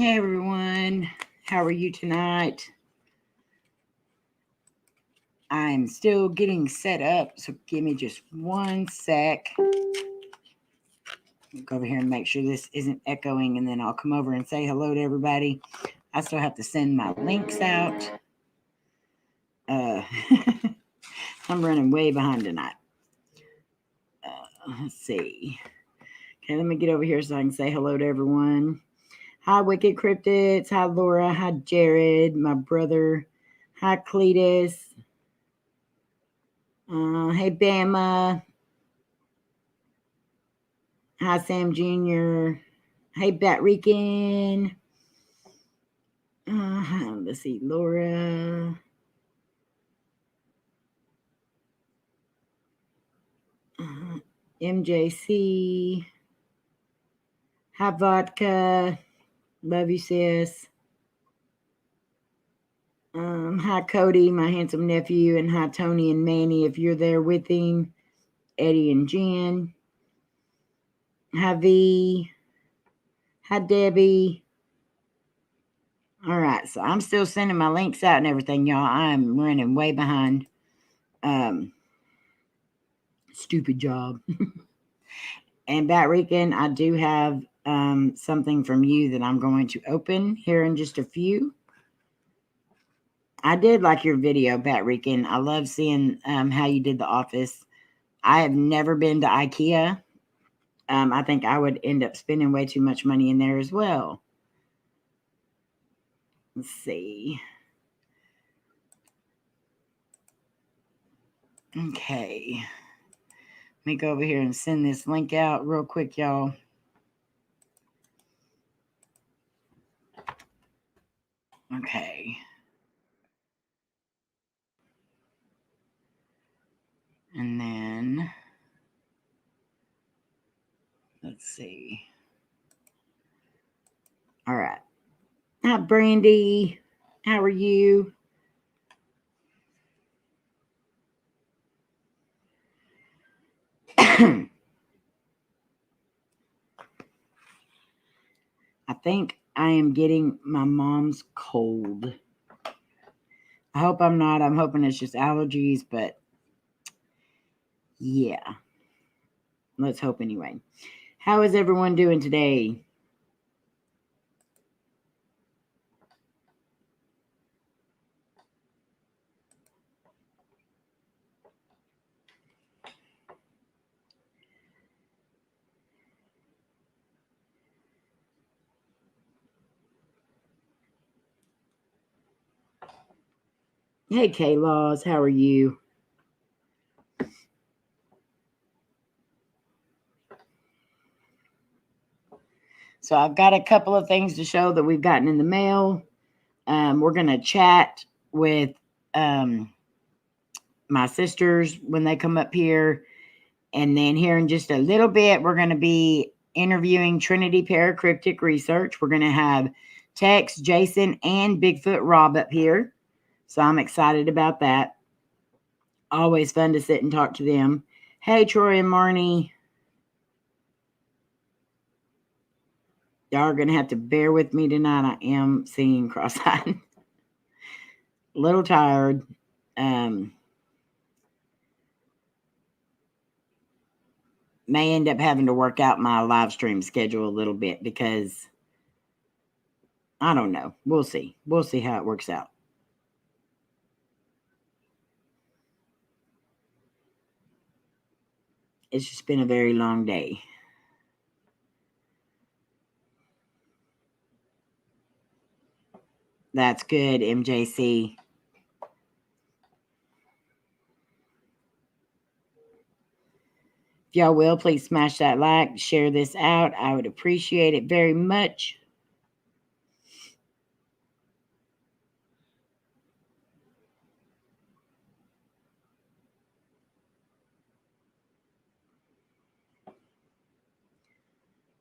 Hey everyone, how are you tonight? I'm still getting set up, so give me just 1 sec. I'll go over here and make sure this isn't echoing, and then I'll come over and say hello to everybody. I still have to send my links out. I'm running way behind tonight. Let's see. Okay, let me get over here so I can say hello to everyone. Hi, Wicked Cryptids. Hi, Laura. Hi, Jared, my brother. Hi, Cletus. Hey, Bama. Hi, Sam Jr. Hey, Batrican. Let's see, Laura. MJC. Hi, Vodka. Love you, sis. Hi, Cody, my handsome nephew, and hi, Tony and Manny, if you're there with him. Eddie and Jen. Hi, V. Hi, Debbie. All right, so I'm still sending my links out and everything, y'all. I'm running way behind. Stupid job. And Batrican, I do have something from you that I'm going to open here in just a few. I did like your video, Batrican. I love seeing how you did the office. I have never been to IKEA. I think I would end up spending way too much money in there as well. Let's see. Okay. Let me go over here and send this link out real quick, y'all. Okay. And then, let's see. All right. Hi, Brandy. How are you? I think I am getting my mom's cold. I hope I'm not. I'm hoping it's just allergies, but yeah. Let's hope anyway. How is everyone doing today? Hey, K-Laws, how are you? So I've got a couple of things to show that we've gotten in the mail. We're going to chat with my sisters when they come up here. And then here in just a little bit, we're going to be interviewing Trinity Para-Cryptid Research. We're going to have Tex, Jason, and Bigfoot Rob up here. So I'm excited about that. Always fun to sit and talk to them. Hey, Troy and Marnie. Y'all are going to have to bear with me tonight. I am seeing cross-eyed. A little tired. May end up having to work out my live stream schedule a little bit because I don't know. We'll see. We'll see how it works out. It's just been a very long day. That's good, MJC. If y'all will, please smash that like, share this out. I would appreciate it very much.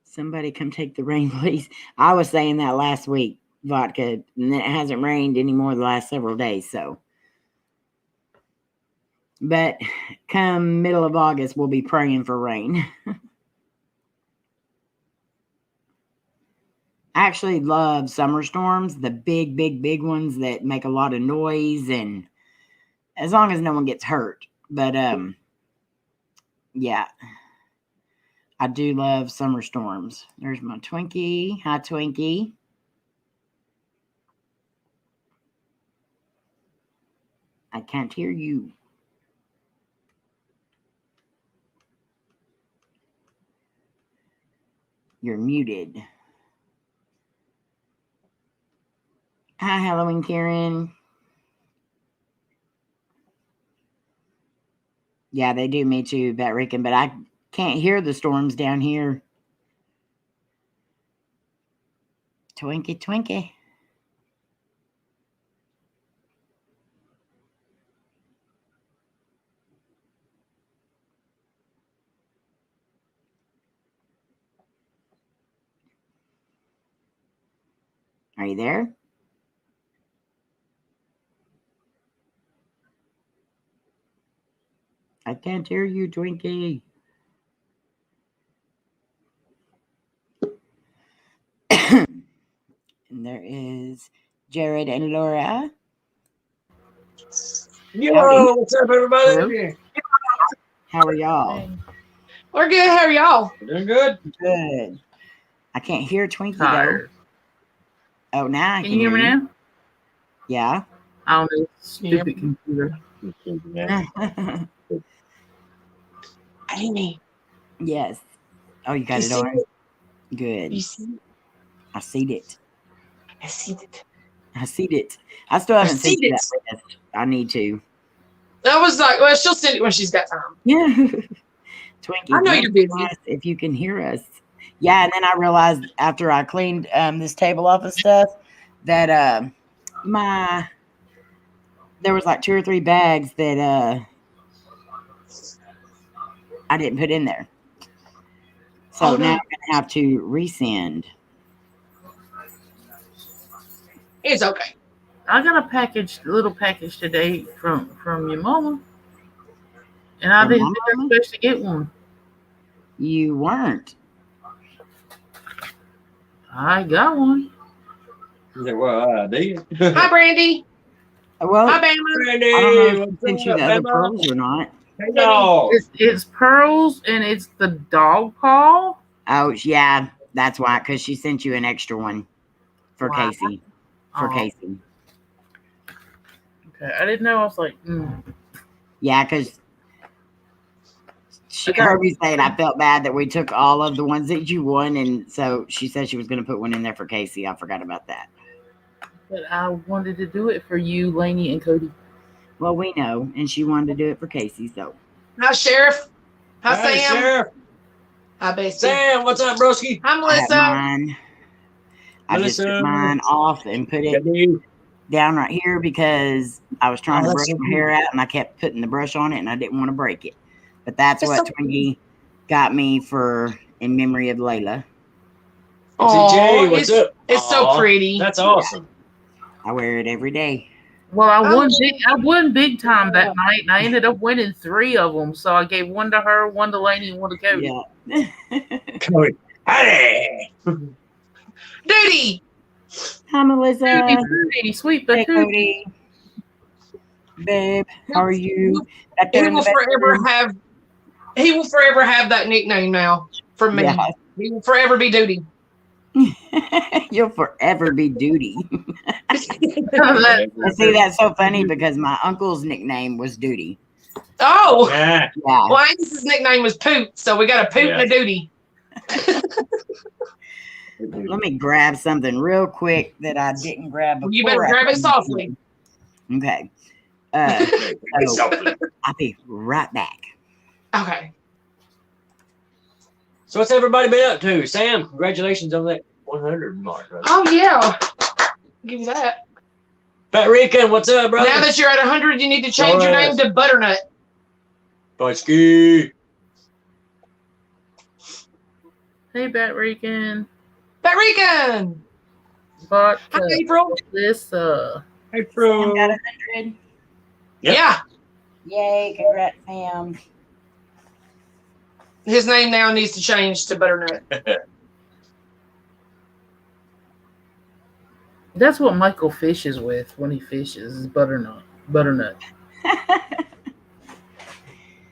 Somebody come take the rain, please. I was saying that last week, Vodka, and then it hasn't rained anymore the last several days, so. But come middle of August, we'll be praying for rain. I actually love summer storms, the big, big, big ones that make a lot of noise, and as long as no one gets hurt. But yeah, I do love summer storms. There's my Twinkie. Hi, Twinkie. I can't hear you. You're muted. Hi, Halloween Karen. Yeah, they do me too, Batrican, but I can't hear the storms down here. Twinkie, Twinkie. Are you there? I can't hear you, Twinkie. And there is Jared and Laura. Yo, Howdy. what's up, everybody? Hello. How are y'all? We're good. How are y'all? Doing good. Good. I can't hear Twinkie Tired. though. Oh, now I Can you hear me now? Yeah. I don't know. Stupid computer. Amy. Yes. Oh, you got You it see on. it? Good. You see it? I see it. I see it. I see it. I still haven't seen seen that it. list. I need to. I was like, well, she'll send it when she's got time. Yeah. Twinkie, I know you're busy. if you can hear us. Yeah, and then I realized after I cleaned this table off of stuff that there was like 2 or 3 bags that I didn't put in there. So now I'm gonna have to resend. It's okay. I got a little package today from your mama. And I From didn't my think I was mama? supposed to get one. You weren't. I got one. Well, do you? Hi, Brandy. Well, Hi, I Bama. Brandy, don't know if she what's sent you up, the other Bama? pearls or not. No. It's pearls and it's the dog paw. Oh, yeah, that's why, because she sent you an extra one for Wow. Casey. For Oh. Casey. Okay, I didn't know. I was like, Yeah, because she heard me saying I felt bad that we took all of the ones that you won, and so she said she was going to put one in there for Casey. I forgot about that. But I wanted to do it for you, Layne and Coty. Well, we know, and she wanted to do it for Casey, so. Hi, Sheriff. Hi, Hey, Sam. Sheriff. Hi, Bessie. Sam, what's up, broski? Hi, I have Melissa. mine. I just took mine off and put it down right here because I was trying to brush my hair out and I kept putting the brush on it and I didn't want to break it. But that's what Twinkie got me for in memory of Layla. Jay, what's up? It's so pretty. That's awesome. I wear it every day. Well, I won big time that night, and I ended up winning 3 of them. So I gave one to her, one to Layne, and one to Coty. Yeah. Coty. Hey. Duty. Hi, Melissa. Duty, sweet but Hey, Coty. Babe, how are you? He will forever have that nickname now from me. Yeah. He will forever be Duty. You'll forever be Duty. I see, that's so funny because my uncle's nickname was Duty. Oh. Yeah. Well, Angus's nickname was Poot, so we got a Poot and a Duty. Let me grab something real quick that I didn't grab before. You better grab it softly. Okay. I'll be right back. Okay. So what's everybody been up to? Sam, congratulations on that 100 mark. Brother. Oh, yeah. Give you that. Batrican, what's up, brother? Now that you're at 100, you need to change your name to Butternut. Butchki. Hey, Batrican. Batrican. But Hi, April. Melissa. April. Sam got 100. Yep. Yeah. Yay, congrats, Sam. His name now needs to change to Butternut. That's what Michael fishes with when he fishes. Is butternut. Butternut.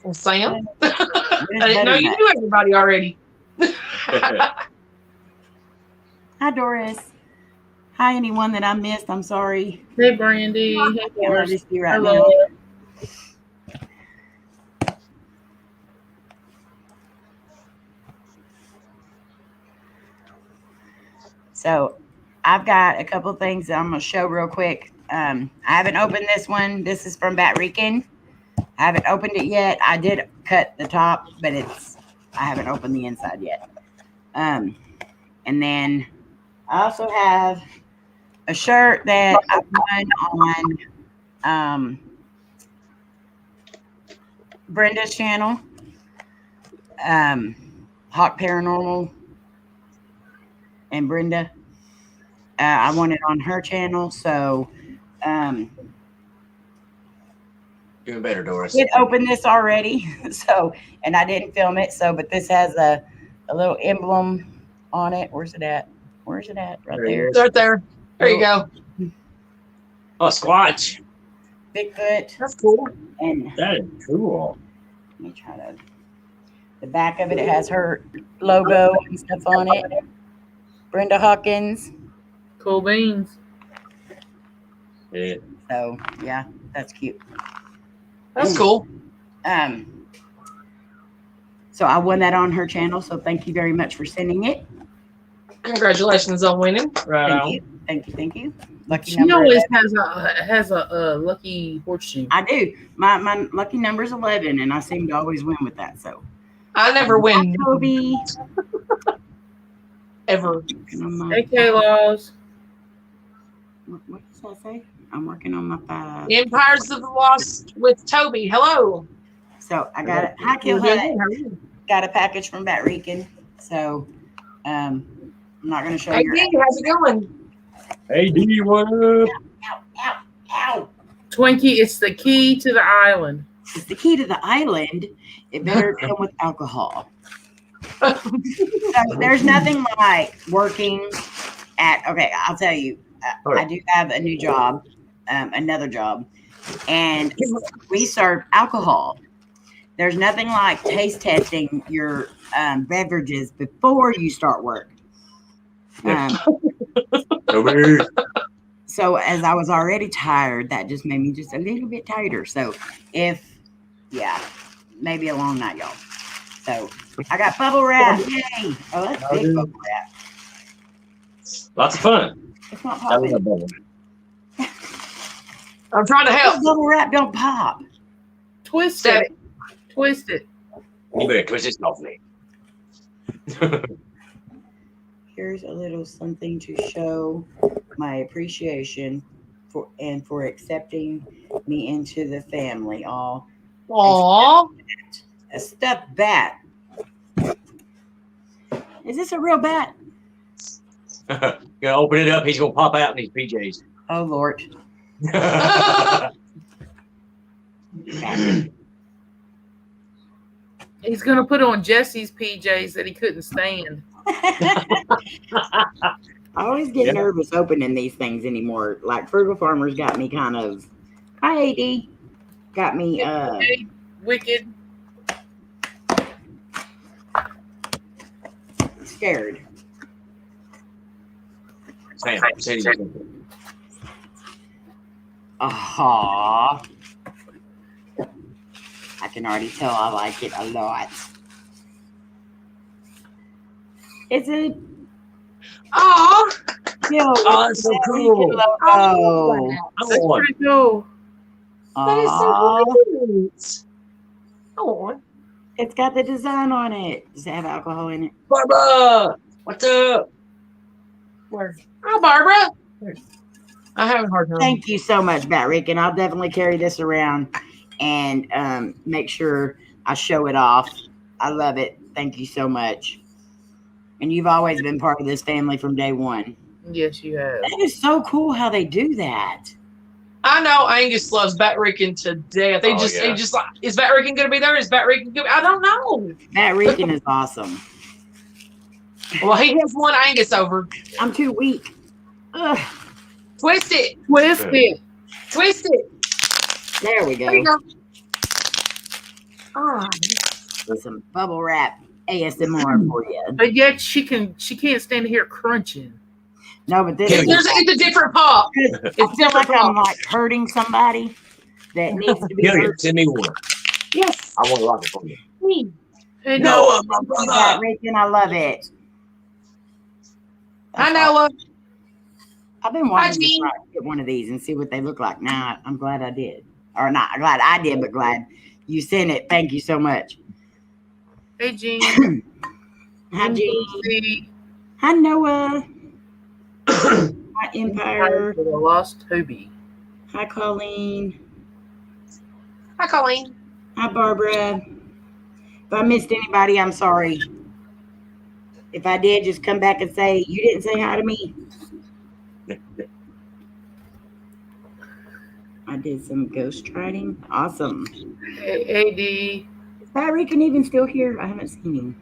Well, Sam, What is I didn't know you butternut? knew everybody already. Hi, Doris. Hi, anyone that I missed. I'm sorry. Hey, Brandy. Hey, I can't Doris. notice you right Hello. now. So I've got a couple things that I'm going to show real quick. I haven't opened this one. This is from Batrican. I haven't opened it yet. I did cut the top, but I haven't opened the inside yet. And then I also have a shirt that I won on Brenda's channel, Hawk Paranormal and Brenda. I won it on her channel, so Doing better, Doris. I did open this already, so, and I didn't film it, so, but this has a little emblem on it. Where's it at? Where's it at? Right There it there. is. Right there. There you go. Oh, Squatch. Bigfoot. That's cool. And That is cool. let me try to. The back of it, it has her logo and stuff on it. Brenda Hawkins. Cool beans. Yeah. So yeah, that's cute. That's cool. So I won that on her channel. So thank you very much for sending it. Congratulations on winning. Right Thank on. you. Thank you. Thank you. Lucky She number. always has a lucky horseshoe. I do. My lucky number is 11, and I seem to always win with that. So I never win Kobe. ever. Hey, K-Laws. What does that say? I'm working on my 5. Empires of the Lost with Toby. Hello. So I got it. Hi, Kill Hut. Got a package from Batrican. So I'm not going to show Hey, you. D, how's it going? Hey, D, what up? Ow, ow, ow. Twinkie, it's the key to the island. It's the key to the island. It better come with alcohol. So there's nothing like working at, okay, I'll tell you, I do have a new job, another job, and we serve alcohol. There's nothing like taste testing your beverages before you start work. So as I was already tired, that just made me just a little bit tighter. So maybe a long night, y'all. So I got bubble wrap. Yay. Oh, that's big bubble wrap. Lots of fun. It's not That was a popping. bubble. I'm trying to help. Bubble wrap don't pop. Twist Step. it. Twist it. You better twist it softly. Here's a little something to show my appreciation for accepting me into the family. All Aww. a stuffed bat. Is this a real bat? Gonna open it up. He's gonna pop out in his PJs. Oh Lord. He's gonna put on Jesse's PJs that he couldn't stand. I always get nervous opening these things anymore. Like Frugal Farmers got me kind of. Hi, AD. Got me. Okay, wicked. Scared. Sam, say something. Aha. I can already tell I like it a lot. Is it? Aww. Yo, Oh, that's so cool. logo. That's pretty cool. That is Aw. so cute. Oh, It's got the design on it. Does it have alcohol in it? Barbara, what's up? where? Hi, Barbara. I have a hard time. Thank you so much, Batrican. I'll definitely carry this around and make sure I show it off. I love it. Thank you so much. And you've always been part of this family from day one. Yes, you have. That is so cool how they do that. I know Angus loves Batrican to death. They just like, is Batrican going to be there? Is Batrican going to I don't know. Batrican is awesome. Well, he has one Angus over. I'm too weak. Ugh. Twist it. Twist it. Twist it. There we There you go. go. Ah, Some bubble wrap ASMR for you. But yet she can't stand here crunching. No, but this it's a different pop. I feel like I'm like hurting somebody that needs to be hurt. Send me one. Yes. I want to rock it for you. Hey, No, my That brother. Reagan, I love it. I know. I've been wanting to Jean. try to get one of these and see what they look like. Now I'm glad I did, or not glad I did, but glad you sent it. Thank you so much. Hey, Jean. Hi, Jean. Hi, Noah. Hi, Empire. The lost Toby. Hi, Colleen. Hi, Colleen. Hi, Barbara. If I missed anybody, I'm sorry. If I did, just come back and say, you didn't say hi to me. I did some ghost writing. Awesome. Hey, Is Batrican even still here? I haven't seen him.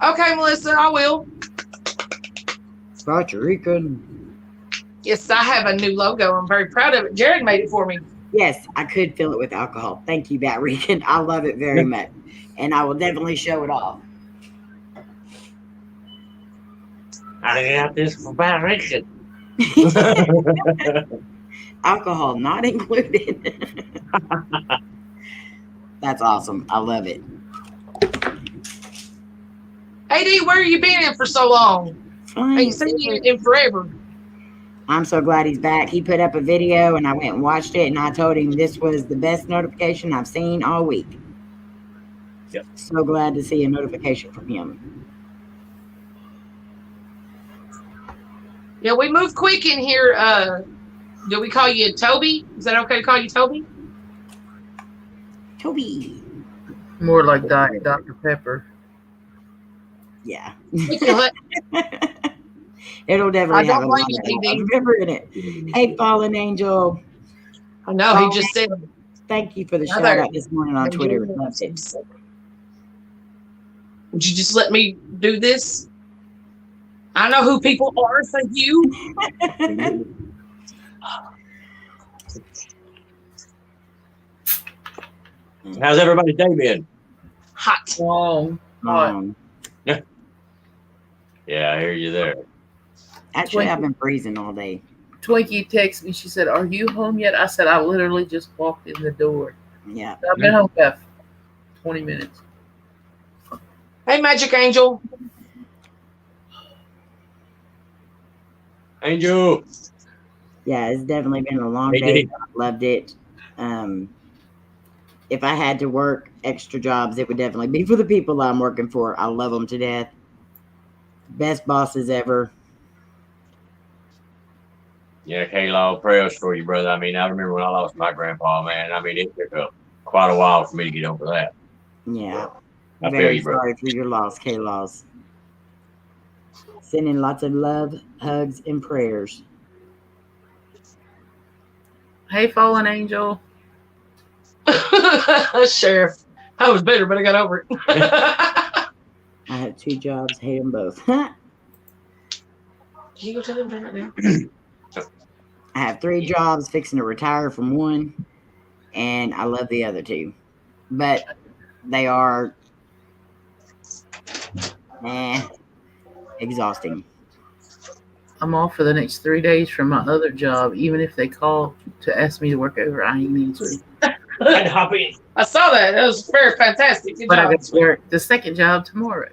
Okay, Melissa, I will. Batrican. Yes, I have a new logo. I'm very proud of it. Jared made it for me. Yes, I could fill it with alcohol. Thank you, Batrican. I love it very much. And I will definitely show it off. I got this for Batrican. Alcohol not included. That's awesome. I love it. AD, where you been in for so long? Fine. I ain't seen you in forever. I'm so glad he's back. He put up a video and I went and watched it and I told him this was the best notification I've seen all week. Yep. So glad to see a notification from him. Yeah, we moved quick in here. Do we call you Toby? Is that okay to call you Toby? Toby. more like Dr. Pepper. Yeah. I It'll definitely have a don't lot blame you, of DD. pepper in it. Hey, Fallen Angel. I know, he just said. Thank you for the Another- shout out this morning on Twitter. Loved it. Would you just let me do this? I know who people are, thank you. How's everybody's day been? Hot. Long. Yeah, I hear you there. Actually, I've been freezing all day. Twinkie texted me. She said, "Are you home yet?" I said, "I literally just walked in the door. Yeah. I've been home about 20 minutes." Hey, Magic Angel. Angel. Yeah, it's definitely been a long Hey, day. Dee. I loved it. If I had to work extra jobs, it would definitely be for the people I'm working for. I love them to death. Best bosses ever. Yeah, K-Law, prayers for you, brother. I mean, I remember when I lost my grandpa, man. I mean, it took quite a while for me to get over that. Yeah. I feel Very you, bro. sorry for your loss, K-Laws. Sending lots of love, hugs, and prayers. Hey, Fallen Angel. Sheriff. I was better, but I got over it. I have 2 jobs, hate them both. Can you go tell them right now? I have 3 jobs, fixing to retire from one, and I love the other 2. But they are exhausting. I'm off for the next 3 days from my other job. Even if they call to ask me to work over, I ain't answering. I'd hop in. I saw that. That was very fantastic. Good But I job. got to work the second job tomorrow.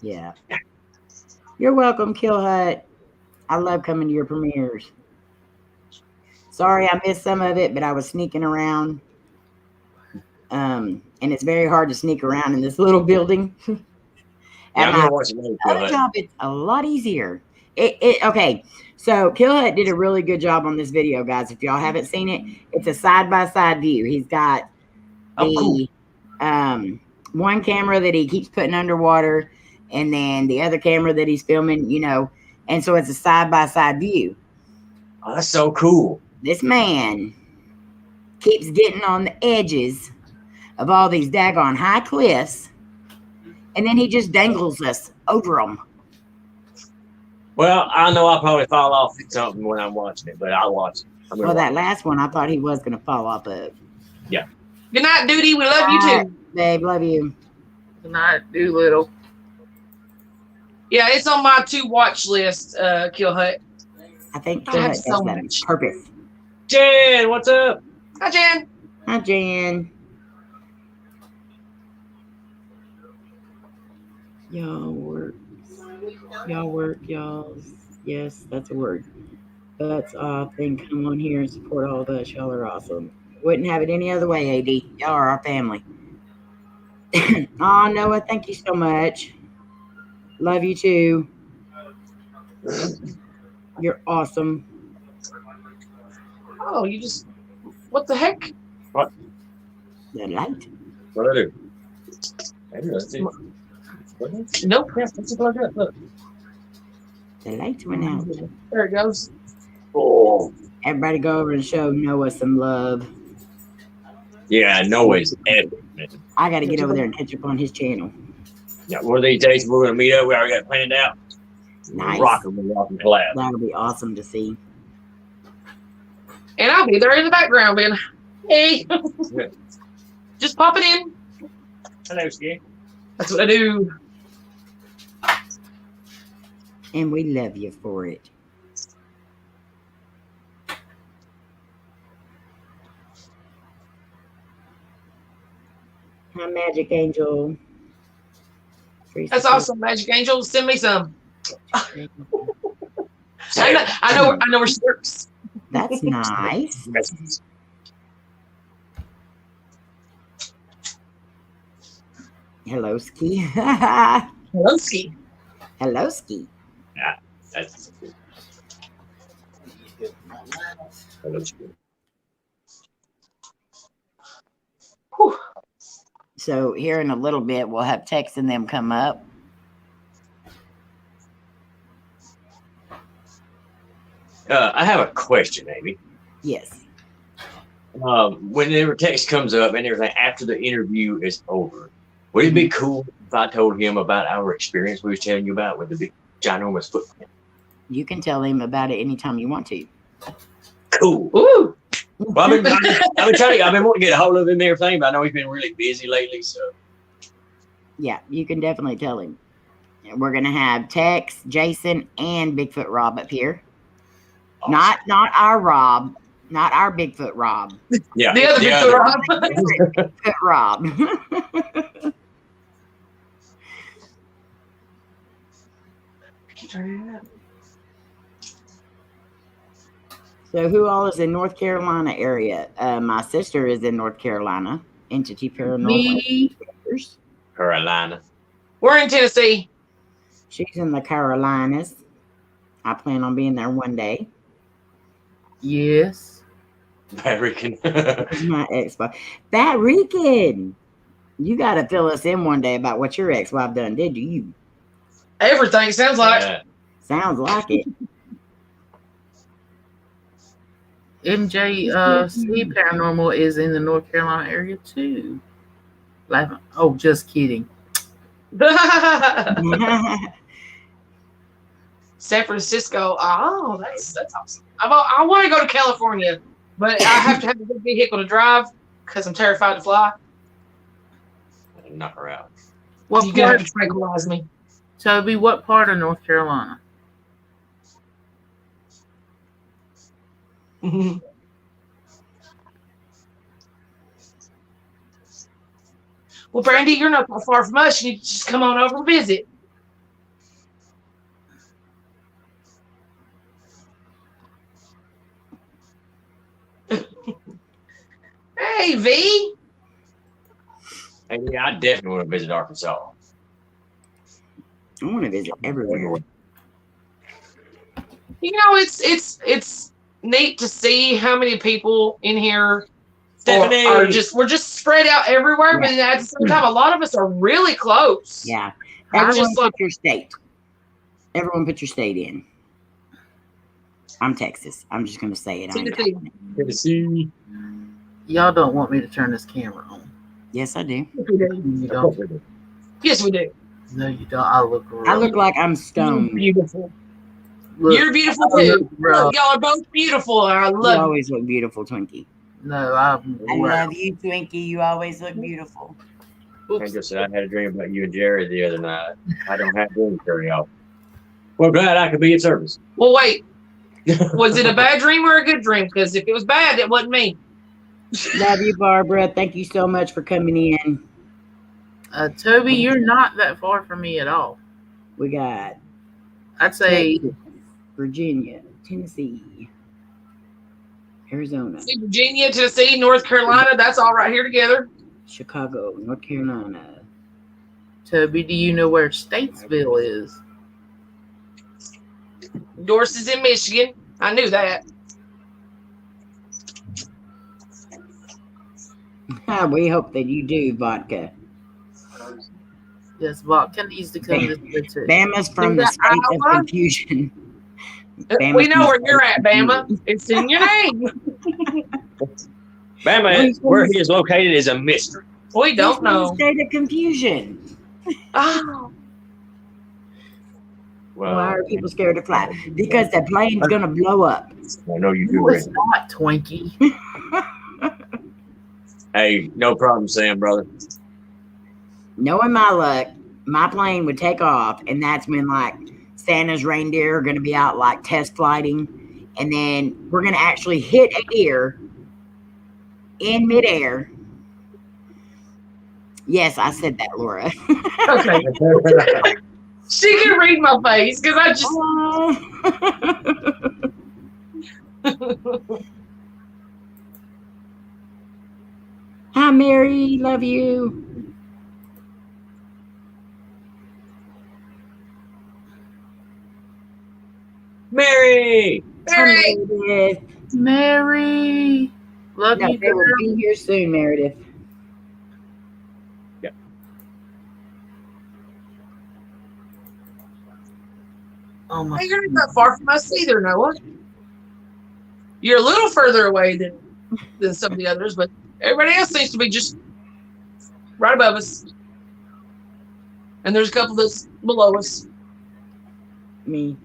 Yeah. You're welcome, Kill Hut. I love coming to your premieres. Sorry I missed some of it, but I was sneaking around. And it's very hard to sneak around in this little building. Yeah, At I'm my gonna watch another other job, it's a lot easier. Okay, so Kill Hut did a really good job on this video, guys. If y'all haven't seen it, it's a side-by-side view. He's got the one camera that he keeps putting underwater, and then the other camera that he's filming, and so it's a side-by-side view. Oh, that's so cool. This man keeps getting on the edges of all these daggone high cliffs, and then he just dangles us over them. Well, I know I'll probably fall off something when I'm watching it, but I'll watch it. Well, that last one, I thought he was going to fall off of. Yeah. Good night, Duty. We love you too. Babe, love you. Good night, Doolittle. Yeah, it's on my to watch list, Kill Hut. I think I Kill have Hut so does that on much. purpose. Jan, what's up? Hi, Jan. Hi, Jan. Y'all work. Y'all work, y'all. Yes, that's a word. That's then come on here and support all of us. Y'all are awesome. Wouldn't have it any other way, AD. Y'all are our family. Oh, Noah, thank you so much. Love you too. You're awesome. Oh, you just. What the heck? What? The light. What do I do? Maybe let's see. Nope. Yeah, let's just look up. Look. The lights went out. There it goes. Oh. Everybody go over and show Noah some love. Yeah, Noah's epic, man. I got to get over there and catch up on his channel. Yeah, one of these days we're going to meet up. We already got it planned out. Nice. Rockin' collab. That'll be awesome to see. And I'll be there in the background, man. Hey. Just pop it in. Hello, Ski. That's what I do. And we love you for it. Hi, Magic Angel. That's awesome, Magic Angel. Send me some. I know where she works. That's nice. Hello, Ski. Hello, Ski. Hello, Ski. Yeah, that's good. Hello, Ski. Whew. So here in a little bit, we'll have Tex and them come up. I have a question, Amy. Yes. Whenever text comes up and everything after the interview is over, would it be cool if I told him about our experience we was telling you about with the big ginormous footprint? You can tell him about it anytime you want to. Cool. Ooh. Well, I've been wanting to get a hold of him and everything, but I know he's been really busy lately, so. Yeah, you can definitely tell him. We're going to have Tex, Jason, and Bigfoot Rob up here. Awesome. Not our Rob. Not our Bigfoot Rob. Yeah. The other Bigfoot Rob. Bigfoot Rob. Keep turning it up. So who all is in North Carolina area? My sister is in North Carolina. Entity Paranormal. Me. Carolina. We're in Tennessee. She's in the Carolinas. I plan on being there one day. Yes. Batrican. My ex-wife. Batrican. You got to fill us in one day about what your ex-wife done did to you. Everything sounds like. Yeah. Sounds like it. NHGIRL Paranormal is in the North Carolina area too. Like, oh, just kidding. San Francisco. Oh, that's awesome. I want to go to California, but I have to have a good vehicle to drive because I'm terrified to fly. Knock her out. What You're gonna part? have to tranquilize me. Toby, what part of North Carolina? Well, Brandy, you're not that far from us. You need to just come on over and visit. Hey, V. Hey, yeah, I definitely want to visit Arkansas. I want to visit everywhere. You know, it's neat to see how many people in here are we're just spread out everywhere, but at the same time, a lot of us are really close. Yeah. I'm Everyone just put like, your state. Everyone put your state in. I'm Texas. I'm just going to say it. I ain't got it. Tennessee. Y'all don't want me to turn this camera on. Yes, I do. You don't. yes, we do. No, you don't. I look. I look like I'm stoned. Beautiful. Look, You're beautiful I too. look rough. Look, y'all are both beautiful. And I You love you. always look beautiful, Twinkie. No, I love you, Twinkie. You always look beautiful. Angel said, I had a dream about you and Jared the other night. I don't have dreams very often. Well, glad I could be of service. Well, wait. Was it a bad dream or a good dream? Because if it was bad, it wasn't me. Love you, Barbara. Thank you so much for coming in. Toby, you're not that far from me at all. We got I'd say Virginia, Tennessee, Arizona, See, Virginia, Tennessee, North Carolina, that's all right here together. Chicago, North Carolina. Toby, do you know where Statesville is? Dorsey's in Michigan. I knew that. We hope that you do, Vodka. Yes, Vodka needs to come this way too. Bama's from the state of Iowa? confusion. We know where you're at, Bama. It's in your name. Bama, where he is located is a mystery. We don't know. State of confusion. Oh. Why are people scared to fly? Because the plane's gonna blow up. I know you do. No, it's not, Twinkie. Hey, no problem, Sam, brother. Knowing my luck, my plane would take off, and that's when like Santa's reindeer are gonna be out like test flighting, and then we're gonna actually hit a deer in midair. Yes, I said that, Laura. Okay. She can read my face because I just. Hi, Mary. Love you. Mary! Mary! Meredith. Mary, love No, you, they will girl. be here soon, Meredith. Oh my! Hey, you're not that far from us either, Noah. You're a little further away than some of the others, but everybody else seems to be just right above us. And there's a couple that's below us. Me.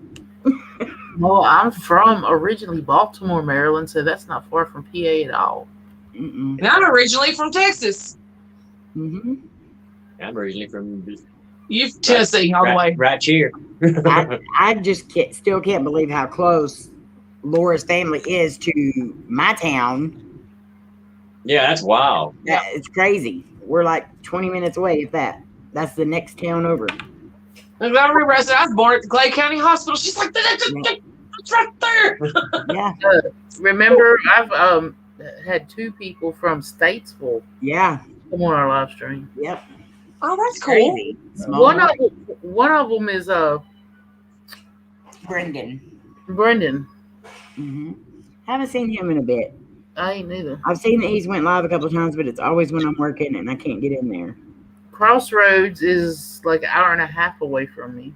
Well, I'm from originally Baltimore, Maryland, so that's not far from PA at all. Mm-mm. And I'm originally from Texas. Mm-hmm. I'm originally from You're Tennessee all the way. right here. I just still can't believe how close Laura's family is to my town. Yeah, that's wild. Yeah, it's crazy. We're like 20 minutes away, if that. That's the next town over. And I remember I said I was born at the Clay County Hospital. She's like, that's right there. Yeah, Remember, I've had two people from Statesville yeah, come on our live stream. yep. Oh, that's cool. Crazy. Small One of them is Brendan. Brendan. Mm-hmm. Haven't seen him in a bit. I ain't neither. I've seen that he's went live a couple of times, but it's always when I'm working and I can't get in there. Crossroads is like an hour and a half away from me.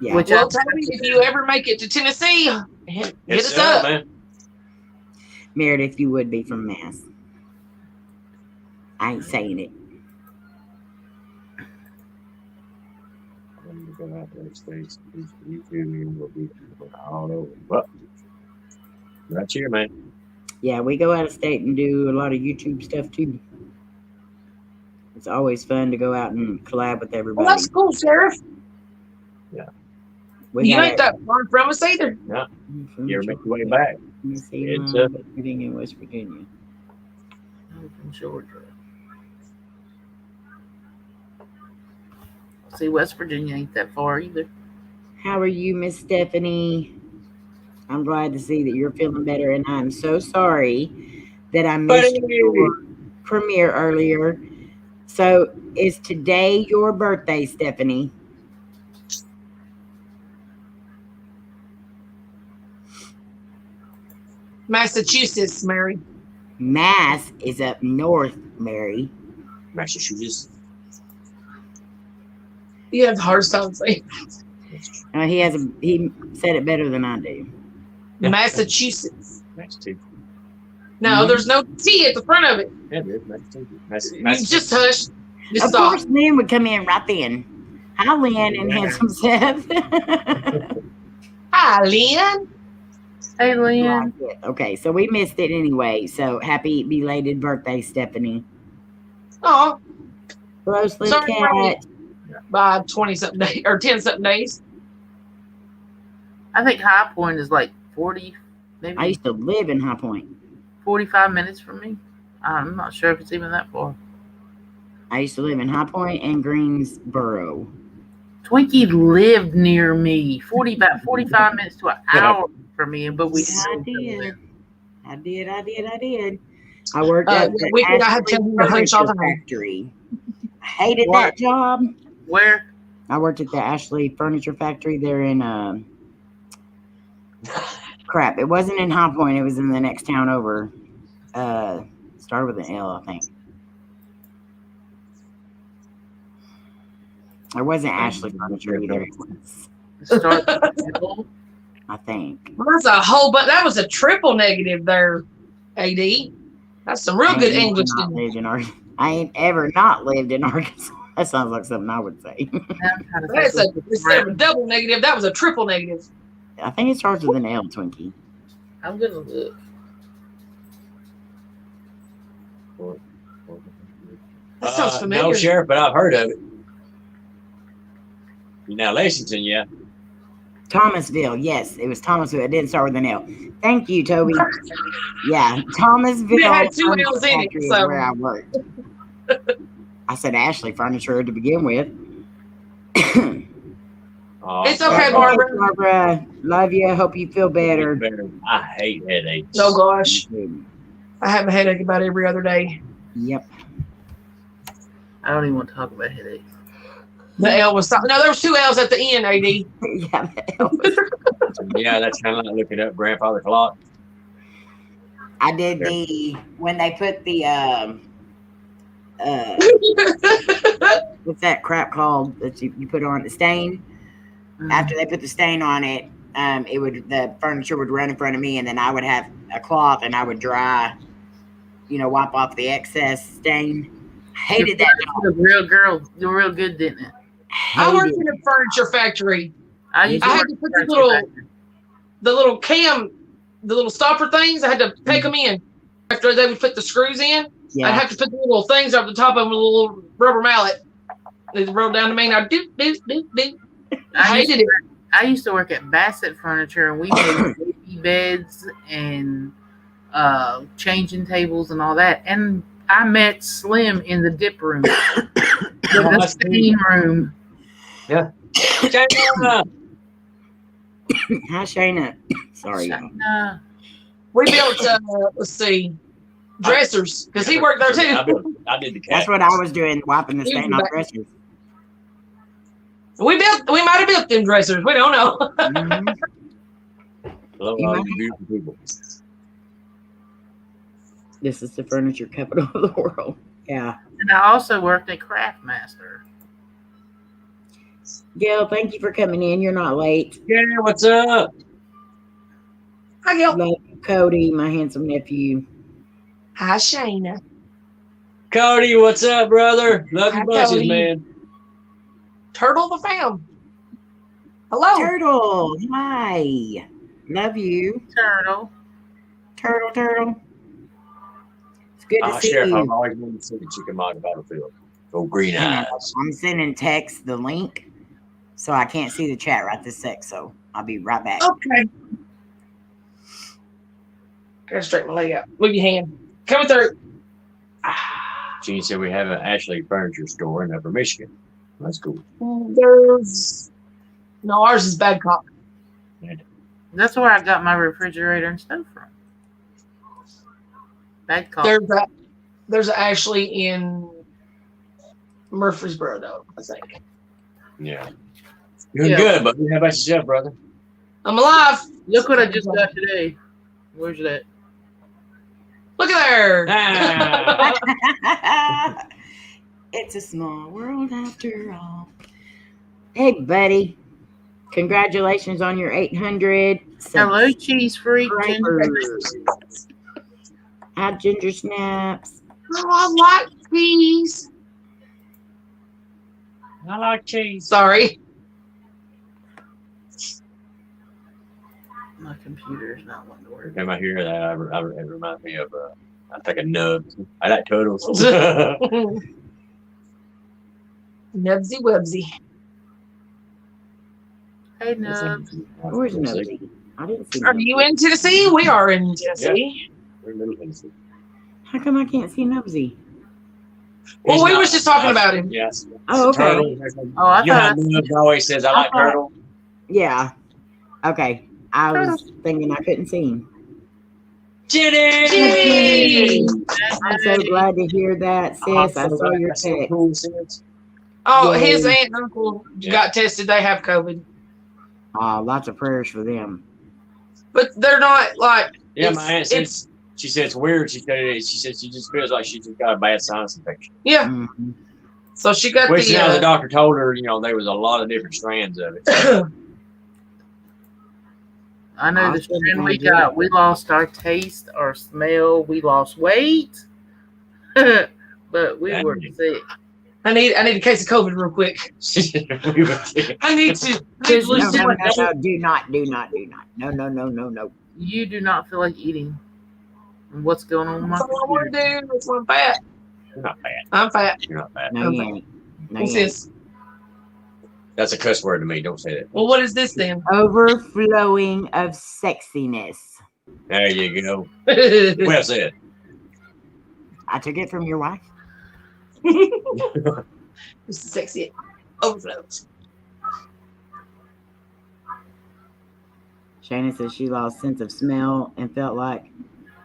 Yeah. Which Well, Tommy, if you ever make it to Tennessee, hit us up. man. Meredith, you would be from Mass. I ain't saying it. I'm gonna go out there, States. YouTube will be all over. Well, right here, man. Yeah, we go out of state and do a lot of YouTube stuff too. It's always fun to go out and collab with everybody. Well, that's cool, Sheriff. We You got ain't that far from us either. Yeah. from You ever make your way back? Tennessee, It's Virginia, West Virginia. I'm from Georgia. See, West Virginia ain't that far either. How are you, Miss Stephanie? I'm glad to see that you're feeling better, and I'm so sorry that I missed your premiere earlier. So, is today your birthday, Stephanie? Massachusetts, Mary. Mass is up north, Mary. Massachusetts. You have a hard time saying He said it better than I do. Massachusetts. Massachusetts. No, there's no T at the front of it. Yeah, dude, Massachusetts. You just hush. Just Of stop. course, Lynn would come in right then. Hi, Lynn and handsome Seth. Hi, Lynn. Hey, Lynn. Okay, so we missed it anyway. So happy belated birthday, Stephanie. Oh, Hello, Slim sorry, Cat. by 20-something days or 10-something days. I think High Point is like 40, maybe I used to live in High Point. 45 minutes from me. I'm not sure if it's even that far. I used to live in High Point and Greensboro. Twinkie lived near me, about 45 minutes to an hour from me, but we. I did. I worked at the Ashley Furniture Factory. I hated that job. Where? I worked at the Ashley Furniture Factory. They're in crap. It wasn't in High Point. It was in the next town over. Started with an L, I think. It wasn't Ashley Furniture either. It was. I think. Well, that's a whole, but that was a triple negative there, AD. That's some real good English. I ain't ever not lived in Arkansas. That sounds like something I would say. That's a double negative. That was a triple negative. I think it starts with an L, Twinkie. I'm gonna look. That sounds familiar. No, Sheriff, but I've heard of it. You're now Lexington, yeah. Thomasville, yes, it was Thomasville. It didn't start with an L. Thank you, Toby. Yeah, Thomasville. It had 2 L's in it, is so. where I worked. I said Ashley Furniture to begin with. It's okay, Barbara. Barbara, love you. Hope you feel better. I hate headaches. Oh gosh, I have a headache about every other day. Yep. I don't even want to talk about headaches. The L was no. There was 2 L's at the end, AD. Yeah, the L was. Yeah, that's kind of like looking up grandfather clock. I did when they put the what's that crap called that you put on the stain? After they put the stain on it, the furniture would run in front of me, and then I would have a cloth and I would dry, wipe off the excess stain. Hated that job. The real girl, you were real good, didn't it? I worked in a furniture factory. I had to put the little stopper things. I had to take them in after they would put the screws in. Yeah. I'd have to put the little things over the top of them with a little rubber mallet. They rolled down to me, and I'd do. I hated it. I used to work at Bassett Furniture, and we made baby beds and changing tables and all that. And I met Slim in the dip room, the steam room. Yeah. Shayna. Hi, Shayna. Sorry. Shayna. We built, let's see, dressers because he worked there too. I did the cat. That's what I was doing, wiping the stain off dressers. We might have built them dressers. We don't know. Hello, all you beautiful people. This is the furniture capital of the world. Yeah. And I also worked at Craftmaster. Gail, thank you for coming in. You're not late. Yeah, what's up? Hi, Gil. Love you, Cody, my handsome nephew. Hi, Shayna. Cody, what's up, brother? Love Hi, you bunches, Cody. man. Turtle the fam. Hello. Turtle. Hi. Love you. Turtle. Turtle. It's good to see Sheriff, you. I've always wanted to see the chicken mog battlefield. Oh, green eyes. I'm sending text the link, so I can't see the chat right this sec, so I'll be right back. Okay. Gotta straighten my leg out. Move your hand. Coming through. Gene said we have an Ashley Furniture store in Upper Michigan. That's cool. Ours is Babcock. That's where I got my refrigerator and stove from. Babcock. There's Ashley in Murfreesboro, though, I think. Yeah. You're good, but how about yourself, brother? I'm alive. Look what I just got today. Where's that? Look at there. It's a small world after all. Hey, buddy. Congratulations on your 800. Hello, cheese freak. Hi, Ginger Snaps. Oh, I like these. I like cheese. Sorry. My computer's not wanting to work. Every time I hear that, it reminds me of, I think of Nubs. I like turtles. Nubsy Wubsy. Hey, no. Where's Nubsy? I didn't see. Are Nubsy. you in Tennessee? We are in Tennessee. We're in Middle Tennessee. How come I can't see Nubsy? Well, He's we not- was just talking about him. Yes. Oh, okay. Turtle. Oh, I You know how thought Nubs always says, I like thought- turtle? Yeah. Okay. I was thinking I couldn't see him. Jenny! I'm so glad to hear that, sis. I saw your text. Cool, sis. Oh, Yay. his aunt and uncle got tested. They have COVID. Lots of prayers for them. But they're not like, Yeah, It's- my aunt said, it's, she said it's weird. She said she just feels like she just got a bad sinus infection. yeah. Mhm. So she got Which now the the, doctor told her, there was a lot of different strands of it. I know the Awesome trend we idea. got. We lost our taste, our smell. We lost weight, but we were sick. I need a case of COVID real quick. We were thinking, I need to No, lose no, too no, much. no, do not. No, no, no, no, no. You do not feel like eating. And what's going on with my That's all I want computer? to do. That's why I'm fat. You're not bad. I'm fat. You're not bad. No, you ain't. No, What's you ain't. this? That's a cuss word to me. Don't say that. Well, what is this then? Overflowing of sexiness. There you go. It's Well said. I took it from your wife. sexy. Overflows. Shayna says she lost sense of smell and felt like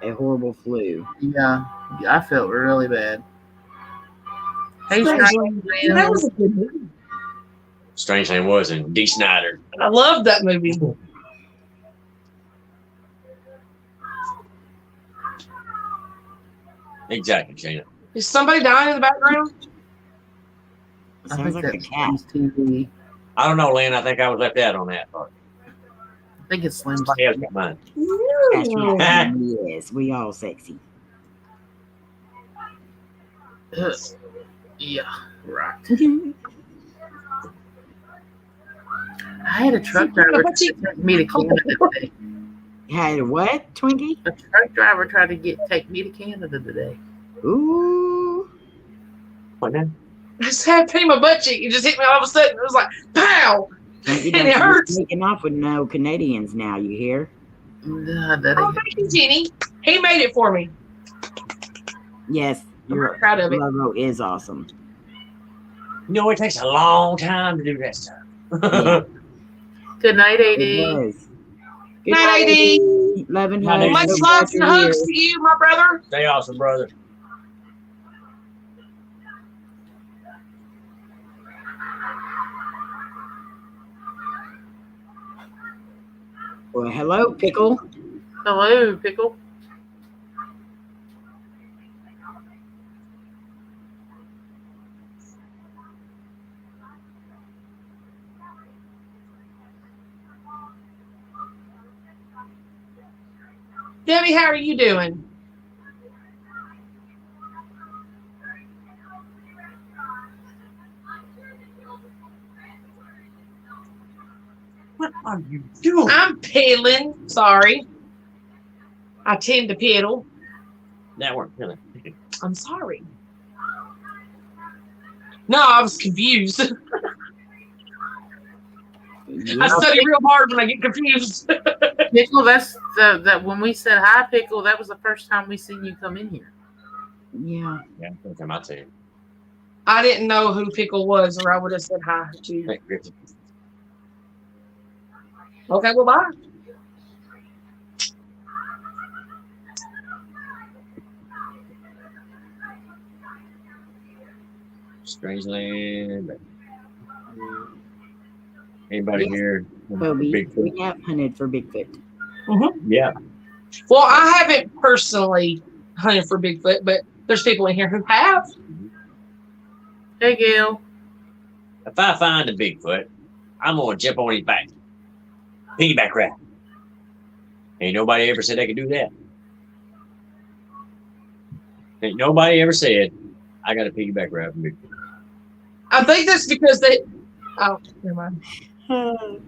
a horrible flu. Yeah, I felt really bad. Hey, Strange Strange That Man. was a good movie. Strange thing was in D. Snyder. I loved that movie. Exactly, Shayna. Is somebody dying in the background? I Sounds think like a that's cat. Slim's TV. I don't know, Lynn. I think I was left out on that part. I think it's Slim's. Somebody else got mine. That's Ooh. right. Yes, we all sexy. Yeah, right. I had a truck driver try to take me to Canada today. Had a what, Twinkie? A truck driver tried to take me to Canada today. Ooh. What now? I just had to pay my butt cheek. It just hit me all of a sudden. It was like, pow! Twinkie And it don't hurts. be taking off with no Canadians now, you hear? Nah, that Oh, ain't. thank you, Jenny. He made it for me. Yes, I'm your proud of it. logo is awesome. It takes a long time to do that stuff. Yeah. Good night, It AD. was. Good Night, AD. Love and Night, hugs. AD. Much So love glad and you're hugs here. to you, my brother. Stay awesome, brother. Well, hello, Pickle. Hello, Pickle. Debbie, how are you doing? What are you doing? I'm peddling. Sorry. I tend to peddle. That worked, really. I'm sorry. No, I was confused. I study real hard when I get confused. Pickle, that's that when we said hi, Pickle, that was the first time we seen you come in here. Yeah. Yeah, that's what I'm saying. I didn't know who Pickle was, or I would have said hi to you. Thank you. Okay, well, bye. Strangeland. Anybody Yes. here? Kobe, Bigfoot? we have hunted for Bigfoot. Yeah. Well, I haven't personally hunted for Bigfoot, but there's people in here who have. Hey, Gail. If I find a Bigfoot, I'm gonna jump on his back. Piggyback rap. Ain't nobody ever said they could do that. Ain't nobody ever said I got a piggyback rap from Bigfoot. I think that's because they. Oh, never mind.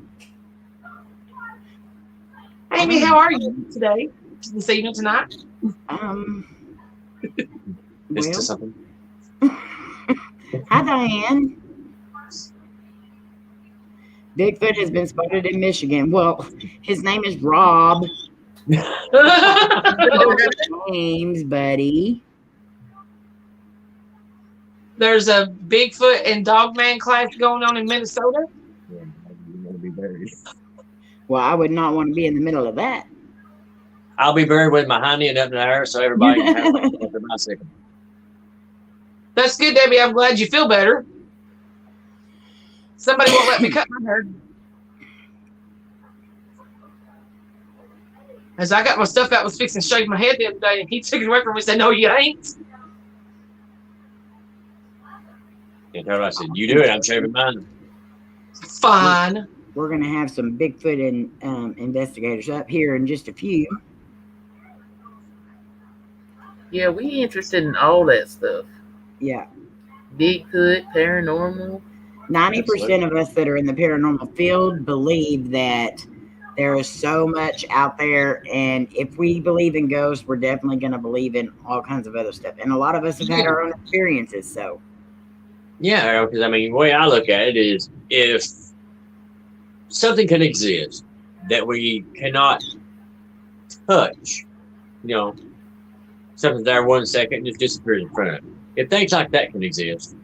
Amy, how are you today? This evening, tonight? Listen Well, to something. hi, Diane. Bigfoot has been spotted in Michigan. Well, his name is Rob. James, buddy. There's a Bigfoot and Dogman class going on in Minnesota. Yeah, you want to be buried. Well, I would not want to be in the middle of that. I'll be buried with my honey and up in the air so everybody can have like after my second. That's good, Debbie. I'm glad you feel better. Somebody won't let me cut my hair. As I got my stuff out, was fixing to shave my head the other day, and he took it away from me and said, "No, you ain't." And I said, "You do it. I'm shaving mine." Fine. We're going to have some Bigfoot and investigators up here in just a few. Yeah, we interested in all that stuff. Yeah. Bigfoot, paranormal. 90% of us that are in the paranormal field believe that there is so much out there. And if we believe in ghosts, we're definitely going to believe in all kinds of other stuff. And a lot of us have had our own experiences. So, Yeah, because I mean, the way I look at it is if something can exist that we cannot touch, you know, something's there 1 second and just disappears in front of it. If things like that can exist,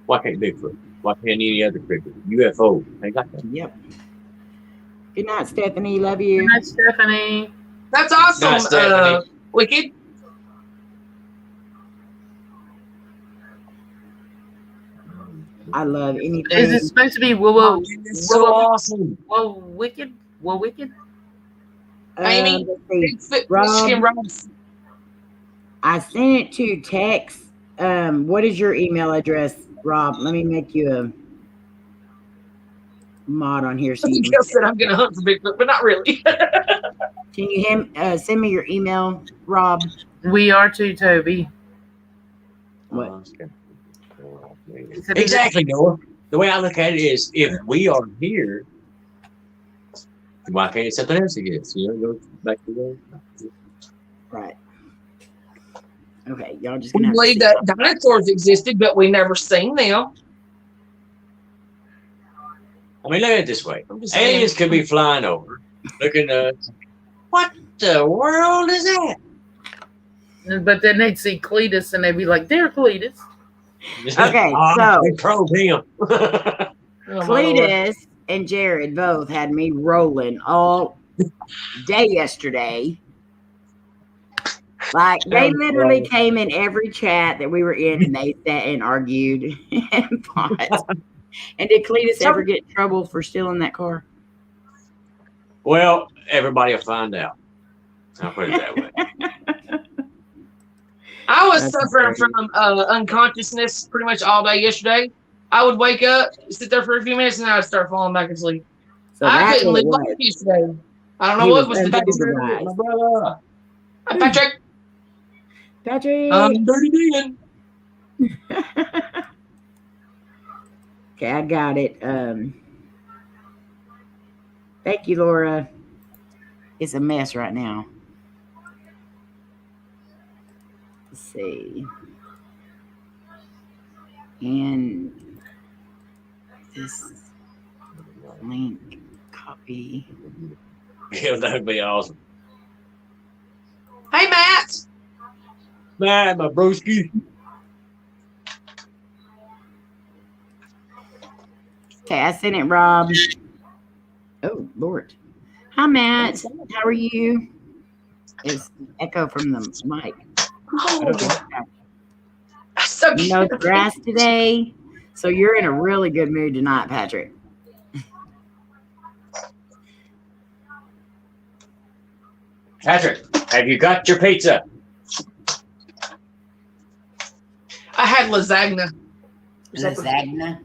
why can't Bigfoot? Why can't any other creature? UFO, things like that. yep. Good night, Stephanie. Love you. Hi, Stephanie. That's awesome, Nice, Stephanie. Wicked. I love anything. Is it supposed to be It's so awesome. wicked? Whoa, wicked? Amy, let's see. Bigfoot, Rob. Michigan Robs. I sent it to text. What is your email address, Rob? Let me make you a mod on here. So you Somebody else said I'm going to hunt for Bigfoot, but not really. can you send me your email, Rob? We are too, Toby. What? Exactly, Noah. The way I look at it is, if we are here, why can't something else exist? You know, go back to the Right. Okay, y'all just We gonna have to believe sit that dinosaurs existed, but we never seen them. I mean, look at it this way. I'm just saying. Aliens could be flying over, looking at what the world is that? But then they'd see Cletus and they'd be like, "There, Cletus." Okay, Oh, so- we probe him. Oh, my Lord. Cletus and Jared both had me rolling all day yesterday. Like, they literally came in every chat that we were in and they sat and argued and fought. And did Cletus ever get in trouble for stealing that car? Well, everybody will find out. I'll put it that way. I was That's suffering crazy. from unconsciousness pretty much all day yesterday. I would wake up, sit there for a few minutes, and I would start falling back asleep. So I that's couldn't what it live life was. yesterday. I don't know He what was was the unsupervised. My brother. Hi, Patrick. Patrick. Dirty Dan. Okay, I got it. Thank you, Laura. It's a mess right now. Let's see. And this link copy. Yeah, that'd be awesome. Hey, Matt. Man, my broski. Okay, I sent it, Rob. Oh, Lord. Hi, Matt. How are you? It's echo from the mic. So No cute. grass today. So you're in a really good mood tonight, Patrick. Patrick, have you got your pizza? I had lasagna. Lasagna.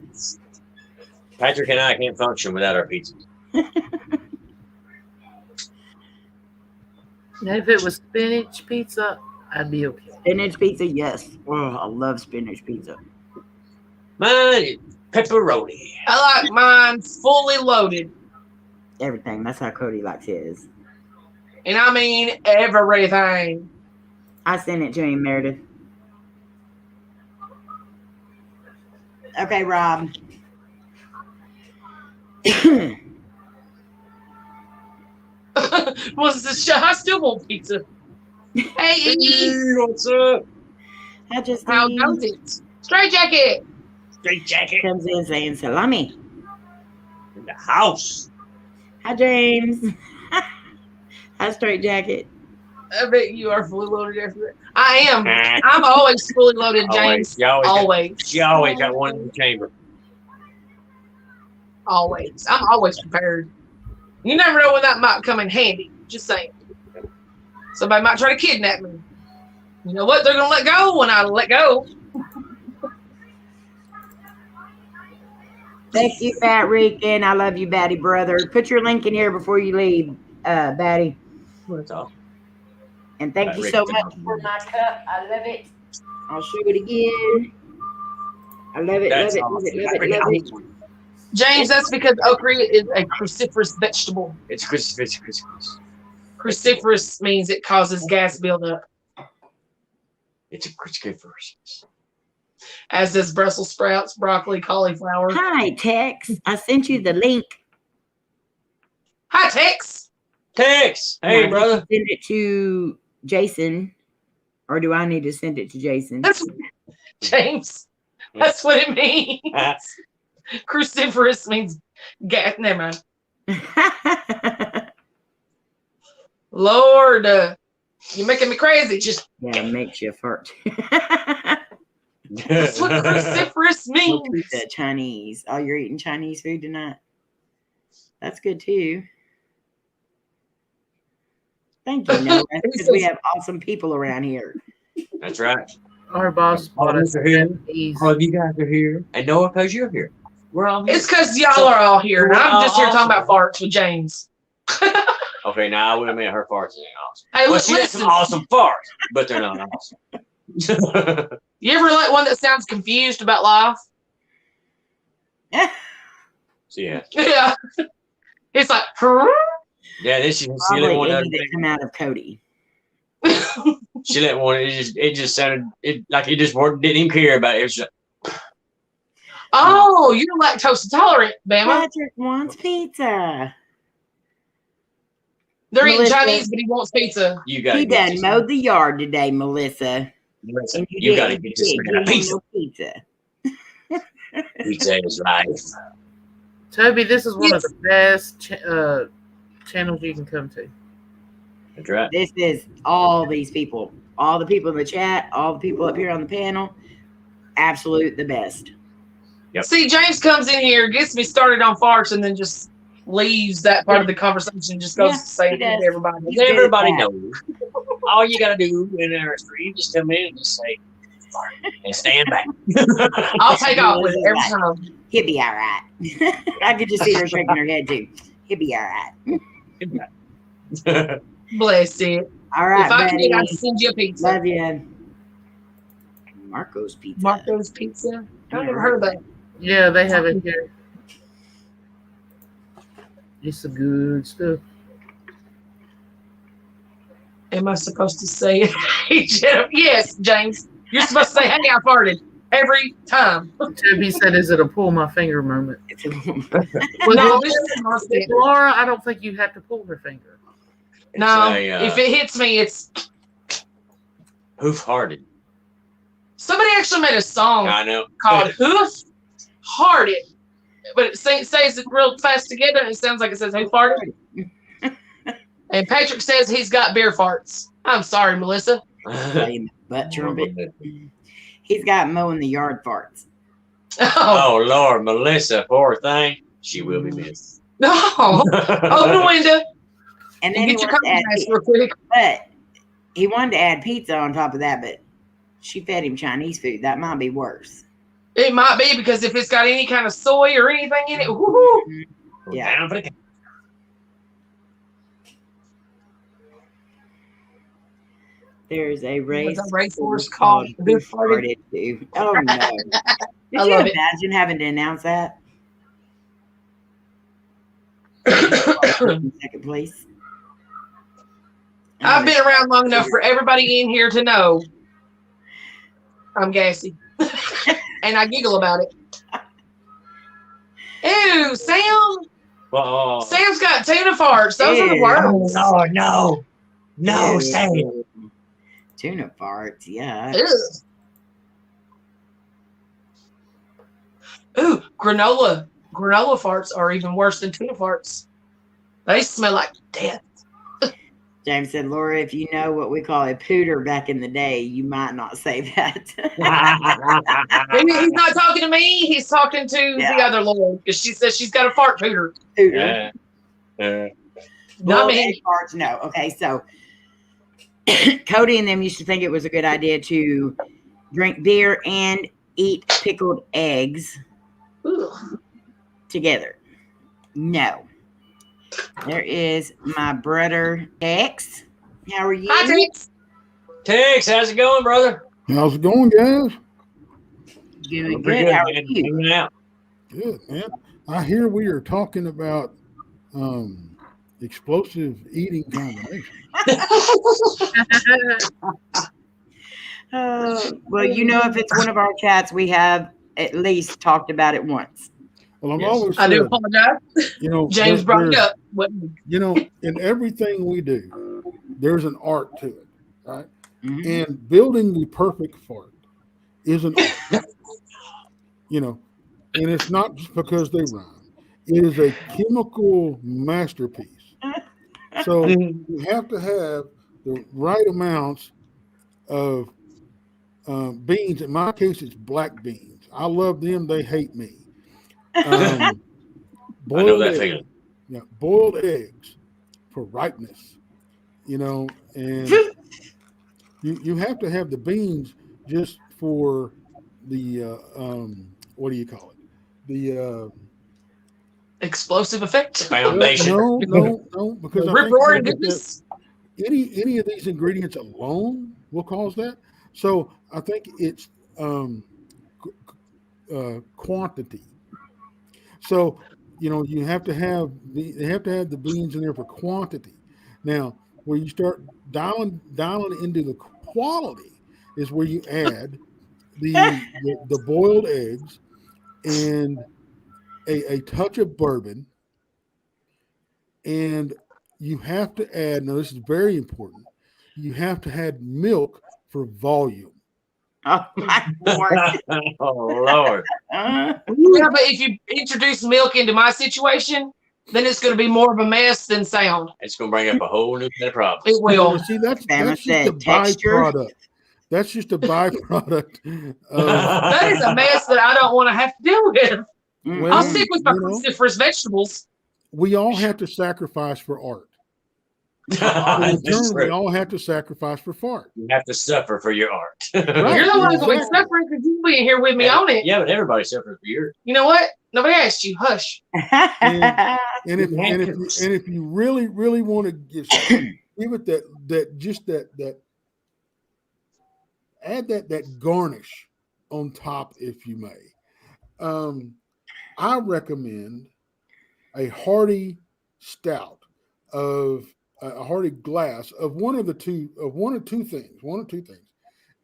Patrick and I can't function without our pizza. If it was spinach pizza, I'd be okay. Spinach pizza, yes. Oh, I love spinach pizza. Mine is pepperoni. I like mine fully loaded. Everything. That's how Cody likes his. And I mean everything. I sent it to him, Meredith. Okay, Rob. Was this I still want pizza. Hey, E, What's up? I just how goes it? Straight jacket. Straight jacket comes in saying salami. in the house. Hi, James. Hi, straight jacket. I bet you are fully loaded after that. I am. I'm always fully loaded, James. Always. She always got one in the chamber. Always. I'm always prepared. You never know when that might come in handy. Just saying. Somebody might try to kidnap me. You know what? They're going to let go when I let go. Thank you, Fat Rican. I love you, Batty brother. Put your link in here before you leave, Batty. That's awesome. And thank you so much for my cup. I love it. I'll show it again. I love it, That's love it. awesome. James, that's because okra is a cruciferous vegetable. It's Christmas. Cruciferous means it causes gas buildup. It's a Christmas. As does Brussels sprouts, broccoli, cauliflower. Hi, Tex. I sent you the link. Hi, Tex. Tex. Hey, Now, brother. Send it to Jason. Or do I need to send it to Jason? That's James. That's what it means. Cruciferous means gas. Never mind. Lord, you're making me crazy. Just Yeah, it makes you fart. that's what cruciferous means. The Chinese. Oh, you're eating Chinese food tonight? That's good too. Thank you, Noah, because we have awesome people around here. That's right. Our boss All bought of us us are here. Japanese. All of you guys are here. And Noah, because you're here. We're all here. It's because y'all are all here. And I'm just here talking about farts with James. Okay, now I would admit her farts ain't awesome. Hey, Well, she has some listen. awesome farts, but they're not awesome. You ever let one that sounds confused about life? So, yeah. Yeah. It's like, huh? Yeah, then she let Probably one any that come out of Cody. She let one. It just sounded like it just didn't even care about it. It was just, Oh, you're lactose intolerant, Bama. Patrick wants pizza. They're eating Melissa. Chinese, but he wants pizza. you got He done mowed the yard today, Melissa. Listen, And you got to didn't get this man a give him pizza. no pizza. Pizza is life. Toby, this is one of the best channels you can come to. That's right. This is all these people. All the people in the chat, all the people up here on the panel. Absolute the best. Yep. See, James comes in here, gets me started on farts, and then just leaves that part of the conversation, just goes Yeah, to say he it to does. everybody. He's good at Everybody that. knows. All you got to do in our stream is come in and just say, fart, and stand back. I'll take off with it every time. He'll be all right. I could just see her shaking her head too. He'll be all right. Bless it. All right, If I buddy. could, I'd send you a pizza. Love you. Marco's Pizza. Marco's Pizza. I've never heard of that. Yeah, they have it here. It's some good stuff. Am I supposed to say it? Yes, James. You're supposed to say, hey, I farted. Every time. Toby said, "Is it a pull my finger moment?" No, this is With Laura, I don't think you have to pull her finger. No, It's if it hits me, it's... hoof-hearted. Somebody actually made a song I know. called Hoof-Hearted. But it says it real fast together, and it sounds like it says Hoof-Hearted. And Patrick says he's got beer farts. I'm sorry, Melissa. Butt trumpet. He's got mowing the yard farts. Oh, Oh, Lord, Melissa, poor thing. She will be missed. no. Open the window And and then he get your wants to add coffee mask pizza. real quick. But he wanted to add pizza on top of that, but she fed him Chinese food. That might be worse. It might be, because if it's got any kind of soy or anything in it, whoo-hoo. Yeah. Down for the count. There's a race What's a racehorse called called Who Farted To. Oh no. Could I you love it. imagine having to announce that? Second place. I've been around long enough for everybody in here to know I'm gassy. And I giggle about it. Ew, Sam. Well, Sam's got tuna farts. Those are the Ew. worst. No, Ew. Sam. Tuna farts, yeah. Ew. Ooh, granola. Granola farts are even worse than tuna farts. They smell like death. James said, Laura, if you know what we call a pooter back in the day, you might not say that. He's not talking to me. He's talking to the other Lord because she says she's got a fart pooter. Pooter. Not Boiled me. egg farts, no. Okay, so Cody and them used to think it was a good idea to drink beer and eat pickled eggs Ugh. together. No. There is my brother Tex. How are you? Hi, Tex. Tex, how's it going, brother? How's it going, guys? Doing Pretty good. How are man. you? Hanging out. Good, man. I hear we are talking about explosive eating combinations. Well, you know, if it's one of our chats, we have at least talked about it once. Well, I've Yes. always I do said, apologize. you know, James brought it there's- up. What? You know, in everything we do, there's an art to it, right? Mhm. And building the perfect fart is an art. You know, and it's not just because they rhyme. It is a chemical masterpiece. So you have to have the right amounts of beans. In my case, it's black beans. I love them. They hate me. I know Boiled that eggs. feeling. Yeah, boiled eggs for ripeness. You know, and you have to have the beans just for the what do you call it? The Explosive effect. Foundation. no, because I Rip think roaring that goodness. any of these ingredients alone will cause that. So I think it's quantity. So you know you have to have the beans in there for quantity. Now, where you start dialing into the quality is where you add the boiled eggs and a touch of bourbon, and you have to add. Now, this is very important. You have to add milk for volume. Oh my Lord. Oh, Lord. Yeah, but if you introduce milk into my situation, then it's going to be more of a mess than sound. It's going to bring up a whole new set of problems. It will. See, that's Bama just a said texture. byproduct. That's just a byproduct of That is a mess that I don't want to have to deal with. Mm. I'll stick with my You know. cruciferous vegetables. we all have to sacrifice for art. In That's turn, we true. all have to sacrifice for fart. You have to suffer for your art. Right. You're the one who's going to be exactly. suffering because you'll be here with me on it. Yeah, but everybody suffers for yours. You know what? Nobody asked you. Hush. And if you really want to give it that add that garnish on top, if you may. I recommend a hearty stout of a hearty glass of one or two things.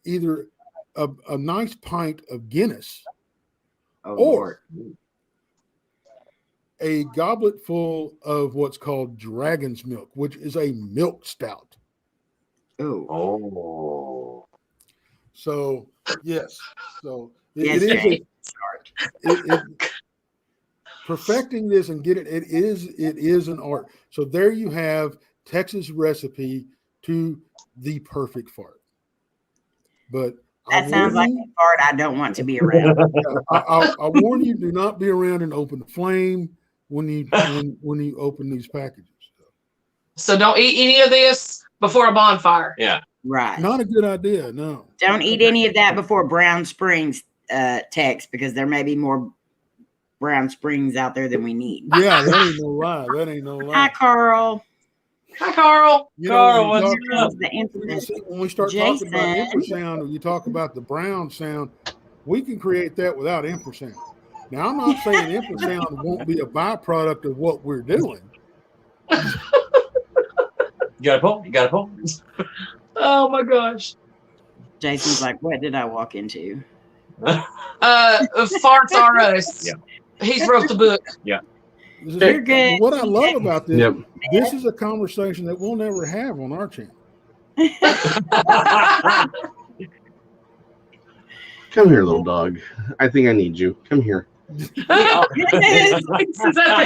Either a nice pint of Guinness Oh, or Lord. a goblet full of what's called dragon's milk, which is a milk stout. Ooh. Oh. So yes, Yes, it is Jay. perfecting this and get it. It is an art. So there you have Texas recipe to the perfect fart. But That sounds like a fart I don't want to be around. I warn you: do not be around an open flame when you open these packages. So don't eat any of this before a bonfire. Yeah. Right. Not a good idea. No. Don't eat any of that before Brown Springs text, because there may be more Brown Springs out there than we need. Yeah, that ain't no lie. Hi, Carl. Hi, Carl. You Carl, when you what's talk- up? The infamous when we start talking about Jason. infrasound, or you talk about the brown sound, We can create that without infrasound. Now, I'm not saying infrasound won't be a byproduct of what we're doing. You got a pull? You got a pull? Oh my gosh. Jason's like, what did I walk into? Farts are us. Yeah. He's wrote the book. You're good. What I love about this, Yep. this is a conversation that we'll never have on our channel. Come here, little dog. I think I need you. Come here. I think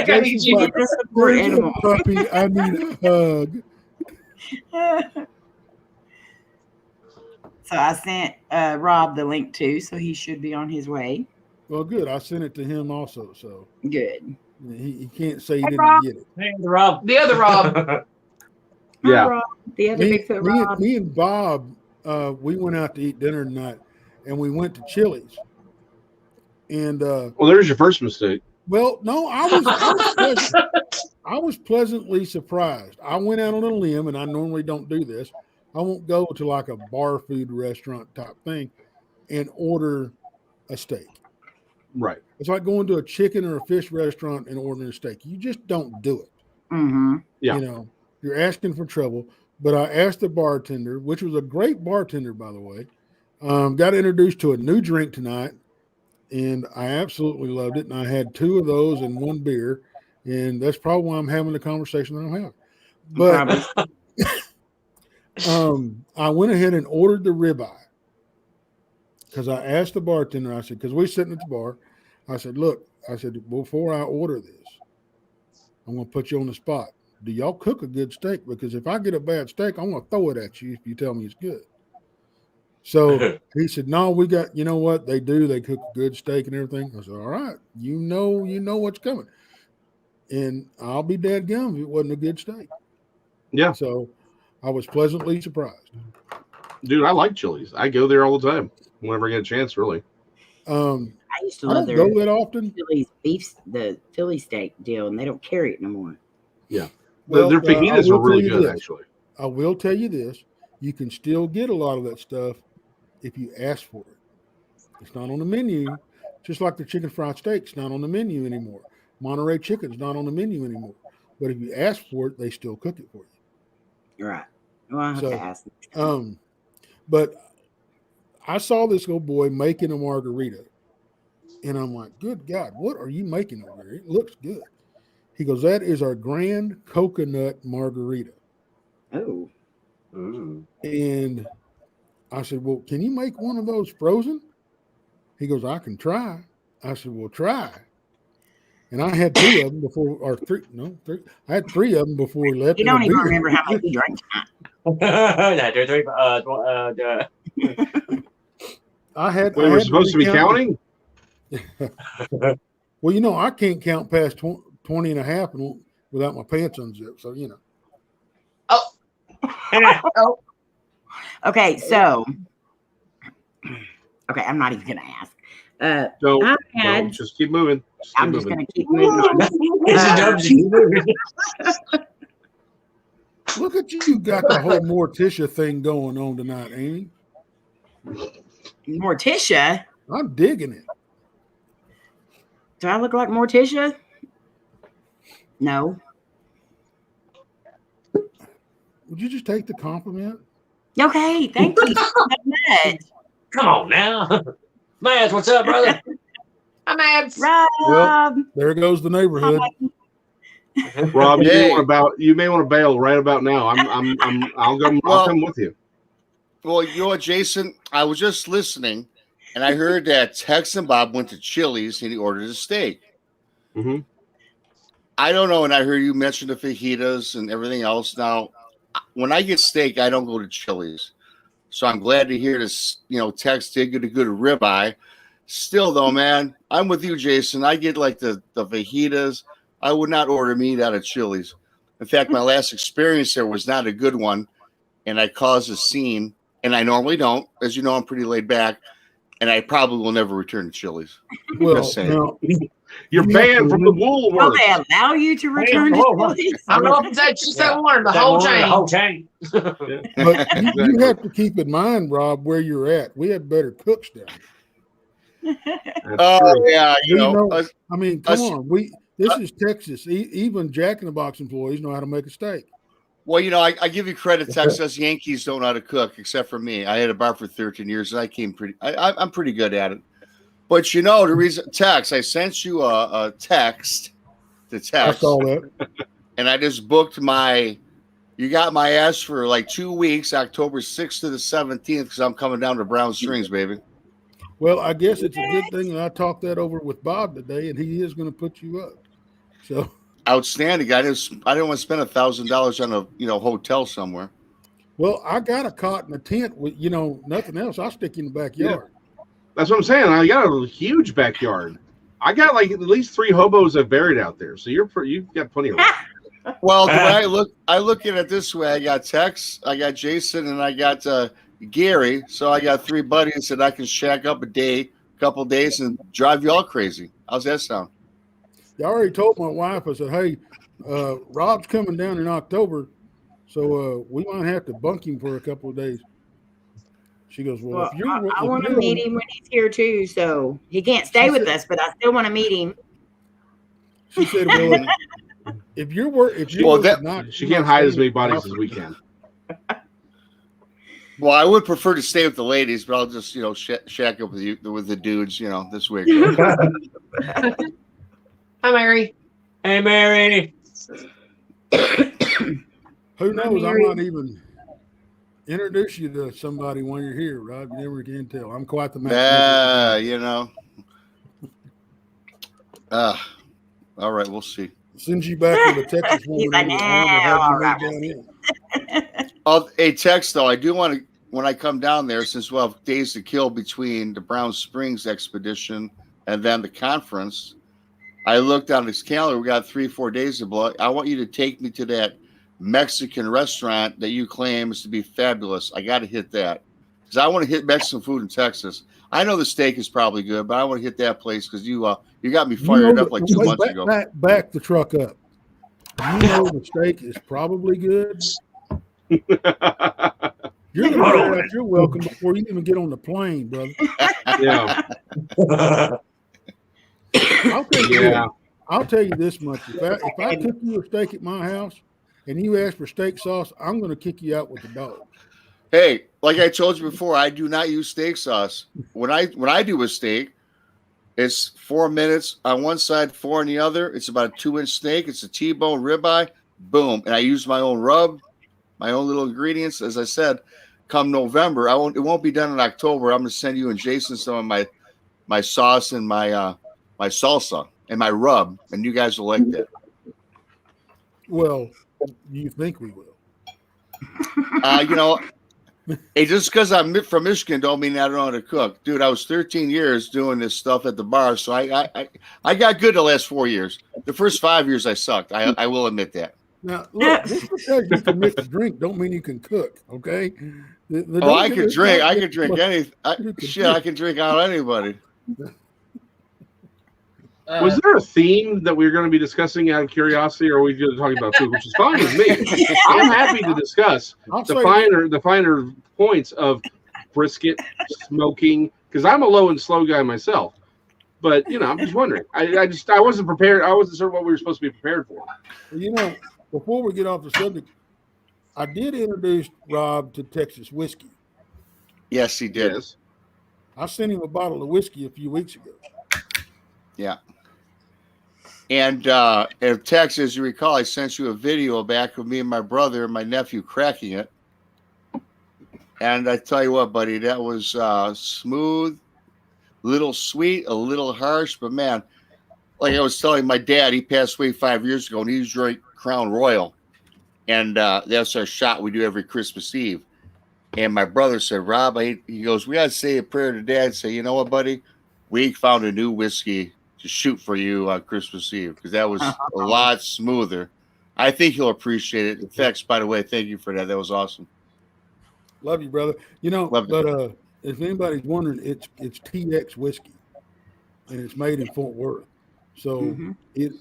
I need you. You're a support Where's animal. your puppy? I need a hug. So I sent Rob the link too, so he should be on his way. Well, good. I sent it to him also, so Good. he can't say he Hey, didn't Rob. get it. Hey, Rob. The other Rob. Hi, Yeah. Rob, the other Bigfoot Rob. Me and Bob, we went out to eat dinner tonight, and we went to Chili's. And Well, there's your first mistake. well, no, I was pleasantly surprised. I went out on a limb, and I normally don't do this. I won't go to like a bar food restaurant type thing and order a steak. Right. It's like going to a chicken or a fish restaurant and ordering a steak. You just don't do it. Mm-hmm. Yeah. You know, you're asking for trouble. But I asked the bartender, which was a great bartender, by the way, got introduced to a new drink tonight, and I absolutely loved it. And I had 2 of those and 1 beer, and that's probably why I'm having the conversation that I'm having. But I went ahead and ordered the ribeye because I asked the bartender, I said, because we're sitting at the bar, I said, look, I said, before I order this, I'm going to put you on the spot. Do y'all cook a good steak? Because if I get a bad steak, I'm going to throw it at you if you tell me it's good. So he said, no, we got, you know what? They do. They cook a good steak and everything. I said, all right, you know what's coming. And I'll be dadgum if it wasn't a good steak. Yeah. So I was pleasantly surprised. Dude, I like Chili's. I go there all the time whenever I get a chance, really. I used to I love don't their go that often. Philly's beef, the Philly steak deal, and they don't carry it no more. Yeah. Well, Their I fajitas will are really tell you good, this. actually. I will tell you this. You can still get a lot of that stuff if you ask for it. It's not on the menu, just like the chicken fried steak's not on the menu anymore. Monterey chicken's not on the menu anymore. But if you ask for it, they still cook it for you. You're right. Well, I have So, to ask. But I saw this little boy making a margarita, and I'm like, good God, what are you making over there? It looks good. He goes, that is our grand coconut margarita. Oh. Ooh. And I said, well, can you make one of those frozen? He goes, I can try. I said, well, try. And I had 2 of them before, or 3. I had 3 of them before we left. You don't even remember how much you drank I had. Wait, we're supposed to be counting? Well, you know, I can't count past 20 and a half without my pants unzipped. So, you know. Oh, Okay, so. Okay, I'm not even going to ask. So, I no, had. just keep moving. I'm just going to keep moving on. Look at you. You got the whole Morticia thing going on tonight, Amy. Morticia? I'm digging it. Do I look like Morticia? No. Would you just take the compliment? Okay, thank you so much. Come on now. Mads, what's up, brother? I'm Abs. Rob. Well, there goes the neighborhood. Rob, you Hey. may want to bail right about now. I'll come with you. Well, you know what, Jason? I was just listening, and I heard that Tex and Bob went to Chili's and he ordered a steak. Mm-hmm. I don't know, and I heard you mention the fajitas and everything else. Now, when I get steak, I don't go to Chili's. So I'm glad to hear this, Tex did get a good ribeye. Still, though, man, I'm with you, Jason. I get like the fajitas. I would not order meat out of Chili's. In fact, my last experience there was not a good one, and I caused a scene. And I normally don't. As you know, I'm pretty laid back, and I probably will never return to Chili's. Well, Just saying. now, You're You banned have from to the Will Woolworths. they allow you to return to Chili's? I don't know if it's that just that one or the whole chain. but you have to keep in mind, Rob, where you're at. We have better cooks down here. That's true. Yeah, I mean, come on. This is Texas. Even Jack in the Box employees know how to make a steak. Well, I give you credit. Texas Yankees don't know how to cook, except for me. I had a bar for 13 years, and I'm pretty good at it. But the reason, Tex, I sent you a text to text. I saw that. And I just booked you got my ass for like 2 weeks, October 6th to the 17th, because I'm coming down to Brown Springs, baby. Well, I guess it's a good thing that I talked that over with Bob today, and he is going to put you up. So outstanding. I didn't want to spend $1,000 on a hotel somewhere. Well, I got a cot in a tent with nothing else. I'll stick you in the backyard. Yeah. That's what I'm saying. I got a huge backyard. I got like at least 3 hobos I've buried out there. So you've got plenty of room. Well, the way I look at it this way: I got Tex, I got Jason, and I got Gary. So I got 3 buddies that I can shack up a couple days, and drive you all crazy. How's that sound? I already told my wife. I said, "Hey, Rob's coming down in October, so we might have to bunk him for a couple of days." She goes, "Well, I want to meet him when he's here too. So he can't stay with us, but I still want to meet him." She said, "Well, if she can't hide as many bodies as we can." Well, I would prefer to stay with the ladies, but I'll just shack up with the dudes this week. Hi, Mary. Hey, Mary. Who knows? I might even introduce you to somebody when you're here, Rob. You never can tell. I'm quite the man. All right, we'll see. Send you back to the Texas woman. Hey, Tex, though, I do want to, when I come down there, since we'll have days to kill between the Brown Springs expedition and then the conference, I looked on this calendar. We got 3-4 days to blow. I want you to take me to that Mexican restaurant that you claim is to be fabulous. I got to hit that because I want to hit Mexican food in Texas. I know the steak is probably good, but I want to hit that place because you got me fired up like 2 months ago. Back the truck up. You know the steak is probably good. You're going to figure out you're welcome before you even get on the plane, brother. Yeah. I'll tell you this much. If I cook you a steak at my house and you ask for steak sauce, I'm going to kick you out with the dog. Hey, like I told you before, I do not use steak sauce. When I do a steak, it's 4 minutes on one side, 4 on the other. It's about a 2-inch steak. It's a T-bone ribeye. Boom. And I use my own rub, my own little ingredients. As I said, come November, it won't be done in October. I'm going to send you and Jason some of my sauce and my salsa and my rub, and you guys will like that. Well, you think we will? Hey, just because I'm from Michigan don't mean I don't know how to cook. Dude, I was 13 years doing this stuff at the bar, so I got good the last 4 years. The first 5 years I sucked. I will admit that. Now, look, just because you can mix a drink don't mean you can cook, okay? I can drink. I can drink anything. I can drink out anybody. Was there a theme that we were going to be discussing out of curiosity, or are we just talking about food, which is fine with me? I'm happy to discuss the finer points of brisket, smoking, because I'm a low and slow guy myself. But I'm just wondering. I wasn't prepared. I wasn't sure what we were supposed to be prepared for. Before we get off the subject, I did introduce Rob to Texas whiskey. Yes, he did. Yes. I sent him a bottle of whiskey a few weeks ago. Yeah. And in Texas, as you recall, I sent you a video back of me and my brother and my nephew cracking it. And I tell you what, buddy, that was smooth, a little sweet, a little harsh. But, man, like I was telling my dad, he passed away 5 years ago, and he drank Crown Royal. And that's our shot we do every Christmas Eve. And my brother said, Rob, he goes, we got to say a prayer to Dad. Say, you know what, buddy? We found a new whiskey to shoot for you on Christmas Eve because that was a lot smoother. I think he'll appreciate it. In fact, by the way, thank you for that. That was awesome. Love you, brother. If anybody's wondering, it's TX whiskey, and it's made in Fort Worth. So it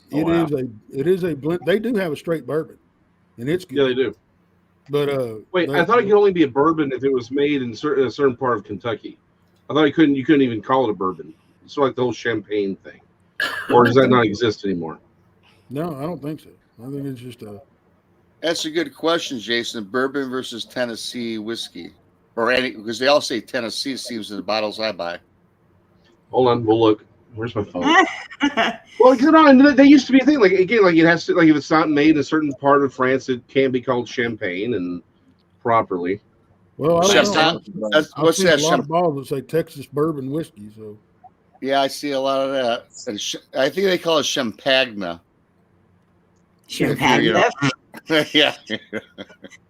is a blend. They do have a straight bourbon, and it's good. Yeah, they do. But wait, I thought it could only be a bourbon if it was made in a certain part of Kentucky. I thought you couldn't even call it a bourbon. sort of like the whole champagne thing, or does that not exist anymore? No, I don't think so. I think it's just a. That's a good question, Jason. Bourbon versus Tennessee whiskey, or any, because they all say Tennessee seems in the bottles I buy. Hold on, we'll look. Where's my phone? Well, they used to be a thing. Like again, like it has to, like if it's not made in a certain part of France, it can be called champagne and properly. Well, I don't know. I've What's seen that? a lot of bottles that say Texas bourbon whiskey. So Yeah, I see a lot of that. And I think they call it champagne. Champagne. You know. Yeah.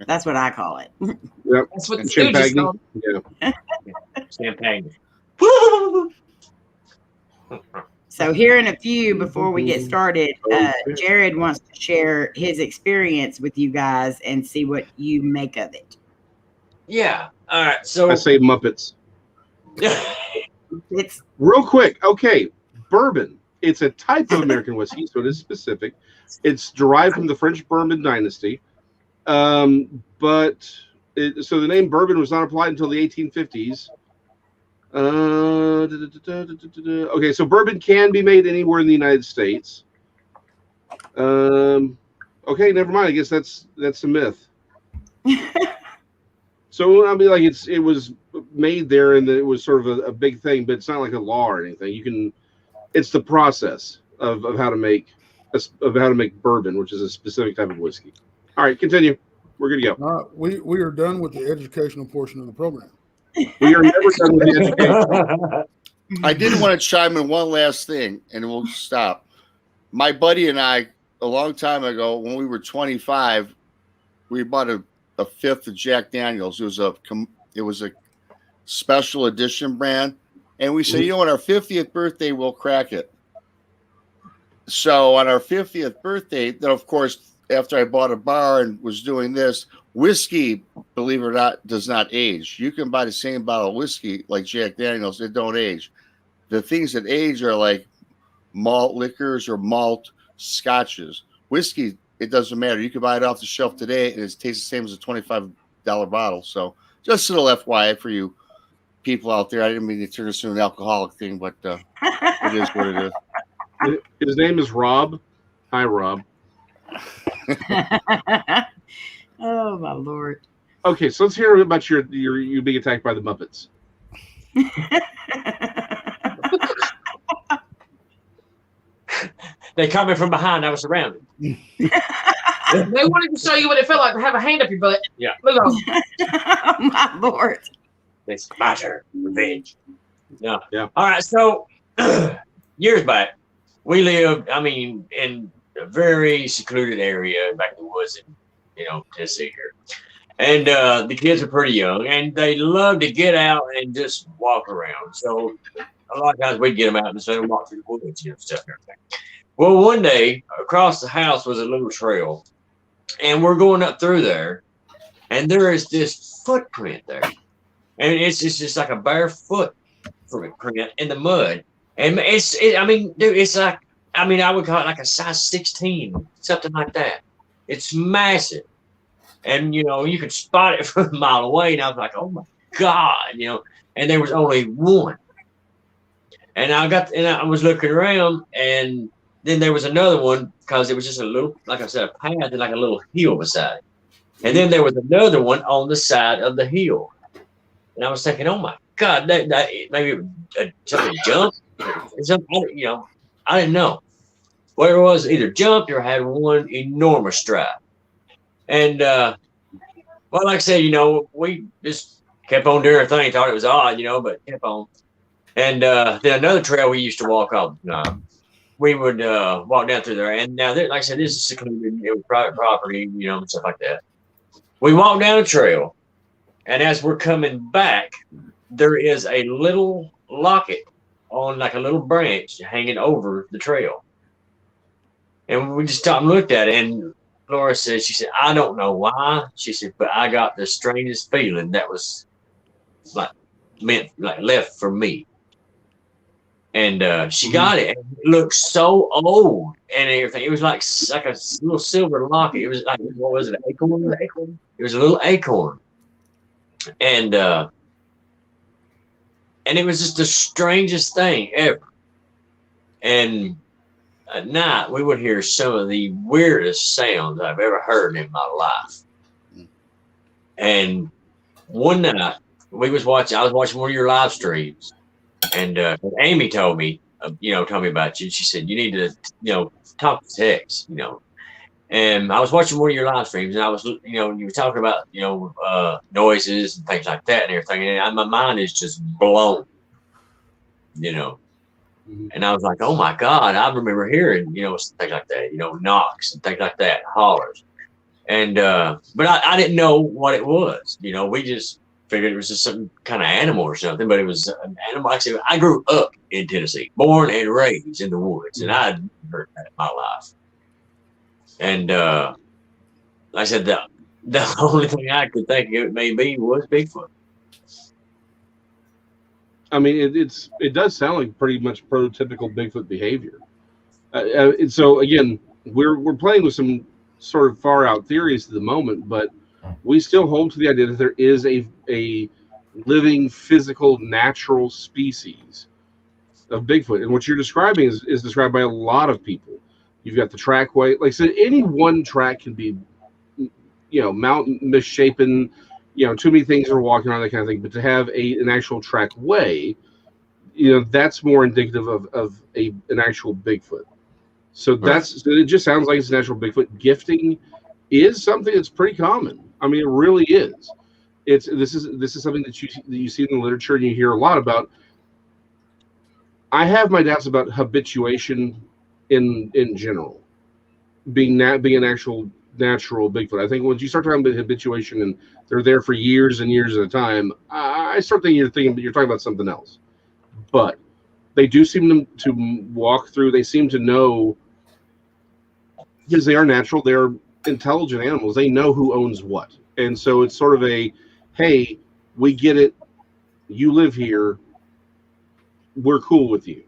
That's what I call it. Yep. That's what the Champagne. Stooges called. Yeah. Champagne. So here in a few, before we get started, Jared wants to share his experience with you guys and see what you make of it. Yeah. All right. So I say Muppets. It's Real quick. Okay. Bourbon. It's a type of American whiskey, so it is specific. It's derived from the French Bourbon dynasty. So the name bourbon was not applied until the 1850s. Okay, so bourbon can be made anywhere in the United States. Okay, never mind. I guess that's a myth. So I mean, like it was made there, and it was sort of a big thing, but it's not like a law or anything. It's the process of how to make bourbon, which is a specific type of whiskey. All right, continue. We're good to go. we are done with the educational portion of the program. We are never done with the education. I did want to chime in one last thing, and we'll stop. My buddy and I, a long time ago, when we were 25, we bought a fifth of Jack Daniels. It was a special edition brand, and we said, you know what, our 50th birthday, we'll crack it. So on our 50th birthday, then of course, after I bought a bar and was doing this, whiskey, believe it or not, does not age. You can buy the same bottle of whiskey like Jack Daniels, it don't age. The things that age are like malt liquors or malt scotches. Whiskey, it doesn't matter. You can buy it off the shelf today and it tastes the same as a $25 bottle. So just a little FYI for you people out there. I didn't mean to turn this into an alcoholic thing, but it is what it is. His name is Rob. Hi, Rob. oh my Lord. Okay, so let's hear about you being attacked by the Muppets. They caught me from behind. I was surrounded. They wanted to show you what it felt like to have a hand up your butt. Yeah. Look on. oh my Lord. It's my turn. Revenge. Yeah. Yeah. All right. So years back, we lived, in a very secluded area back in the woods in, Tennessee here. And the kids are pretty young, and they love to get out and just walk around. So a lot of times we'd get them out and say, walk through the woods, stuff and everything. Well, one day across the house was a little trail, and we're going up through there, and there is this footprint there, and it's just like a bare footprint in the mud, and it's like, I would call it like a size 16, something like that. It's massive, and you could spot it from a mile away, and I was like, oh my God, and there was only one, and I was looking around, and then there was another one because it was just a little, like I said, a path and like a little hill beside it. And then there was another one on the side of the hill. And I was thinking, oh my God, that maybe something jumped. I didn't know. Where it was either jumped or had one enormous stride. And, well, like I said, we just kept on doing our thing, thought it was odd, but kept on. And then another trail we used to walk off. We would walk down through there, and now, like I said, this is secluded. It was private property, and stuff like that. We walk down a trail, and as we're coming back, there is a little locket on like a little branch hanging over the trail. And we just stopped and looked at it, and Laura said, she said, I don't know why. She said, but I got the strangest feeling that was left for me. And she got it. And it looked so old and everything. It was like a little silver locket. It was like, what was it? An acorn? It was a little acorn. And And it was just the strangest thing ever. And at night, we would hear some of the weirdest sounds I've ever heard in my life. And one night, I was watching one of your live streams, and Amy told me, told me about you. She said, you need to, talk to Tex, And I was watching one of your live streams, and I was, you were talking about, noises and things like that and everything. And my mind is just blown, And I was like, oh my God, I remember hearing, things like that, knocks and things like that, hollers. And, but I didn't know what it was. We just figured it was just some kind of animal or something, but it was an animal. Like I said, I grew up in Tennessee, born and raised in the woods, and I hadn't heard that in my life. And like I said, the only thing I could think it may be was Bigfoot. I mean, it does sound like pretty much prototypical Bigfoot behavior. So again, we're playing with some sort of far out theories at the moment, but we still hold to the idea that there is a living, physical, natural species of Bigfoot. And what you're describing is described by a lot of people. You've got the trackway. Like I said, any one track can be, mountain misshapen, too many things are walking around, that kind of thing. But to have an actual trackway, that's more indicative of an actual Bigfoot. So it just sounds like it's a natural Bigfoot. Gifting is something that's pretty common. I mean, it really is. This is something that you see in the literature and you hear a lot about. I have my doubts about habituation in general, being an actual natural Bigfoot. I think once you start talking about habituation and they're there for years and years at a time, I start thinking you're talking about something else. But they do seem to walk through. They seem to know, because they are natural. They're intelligent animals. They know who owns what, and so it's sort of a, hey, we get it. You live here. We're cool with you,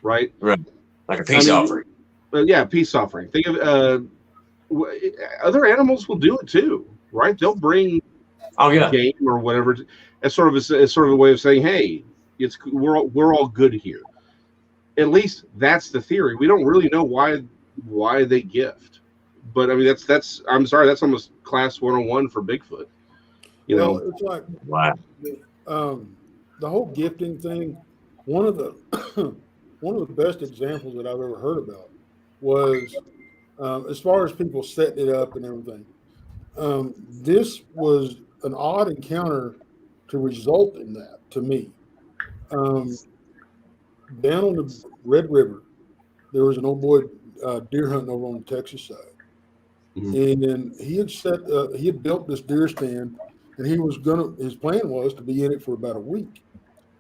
right? Right. Like a peace offering. Yeah, peace offering. Think of other animals will do it too, right? They'll bring game or whatever as sort of a way of saying, hey, we're all good here. At least that's the theory. We don't really know why they gift, but I mean that's I'm sorry, that's almost class 101 for Bigfoot. It's like wow. The whole gifting thing. One of the best examples that I've ever heard about was, as far as people setting it up and everything. This was an odd encounter to result in that to me. Down on the Red River, there was an old boy deer hunting over on the Texas side, and he had built this deer stand, and his plan was to be in it for about a week.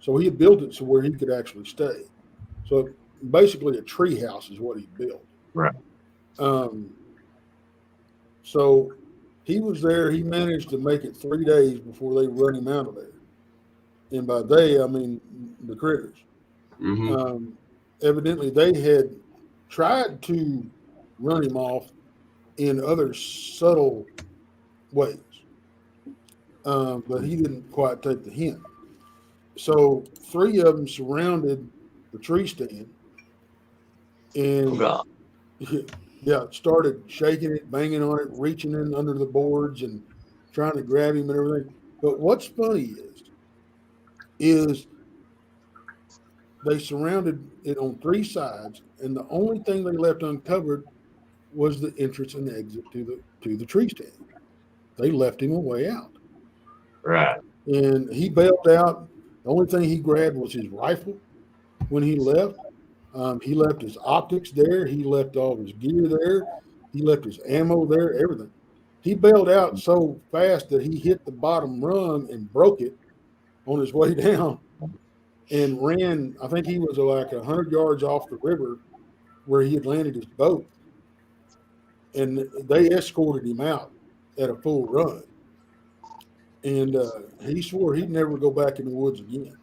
So he had built it so where he could actually stay. So basically a tree house is what he built. Right. So he was there. He managed to make it 3 days before they run him out of there. And by they, I mean the critters. Evidently, they had tried to run him off in other subtle ways, but he didn't quite take the hint. So 3 of them surrounded the tree stand and started shaking it, banging on it, reaching in under the boards and trying to grab him and everything. But what's funny is they surrounded it on 3 sides, and the only thing they left uncovered was the entrance and exit to the tree stand. They left him a way out. Right. And he bailed out. The only thing he grabbed was his rifle when he left. He left his optics there. He left all his gear there. He left his ammo there, everything. He bailed out so fast that he hit the bottom rung and broke it on his way down and ran. I think he was like 100 yards off the river where he had landed his boat. And they escorted him out at a full run. And he swore he'd never go back in the woods again.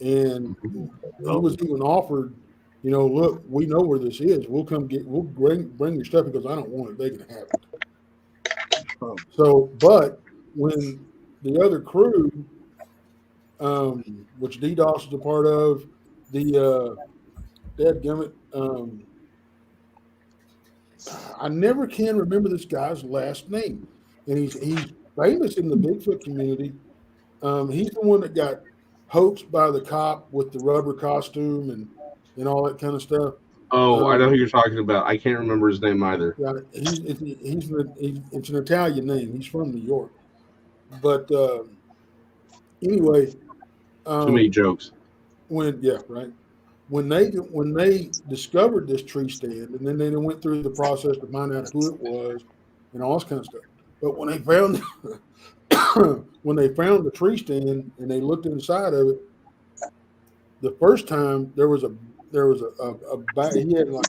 And he was even offered, look, we know where this is. We'll bring your stuff because I don't want it. They can have it. But when the other crew which DDoS is a part of. The dadgummit, I never can remember this guy's last name, and he's famous in the Bigfoot community. He's the one that got hoaxed by the cop with the rubber costume and all that kind of stuff. Oh, I know who you're talking about. I can't remember his name either. Yeah, it's an Italian name. He's from New York, but anyway, Too many jokes. When they discovered this tree stand, and then they went through the process to find out who it was and all this kind of stuff. But when they found the tree stand and they looked inside of it, the first time there was a bag. He had, like,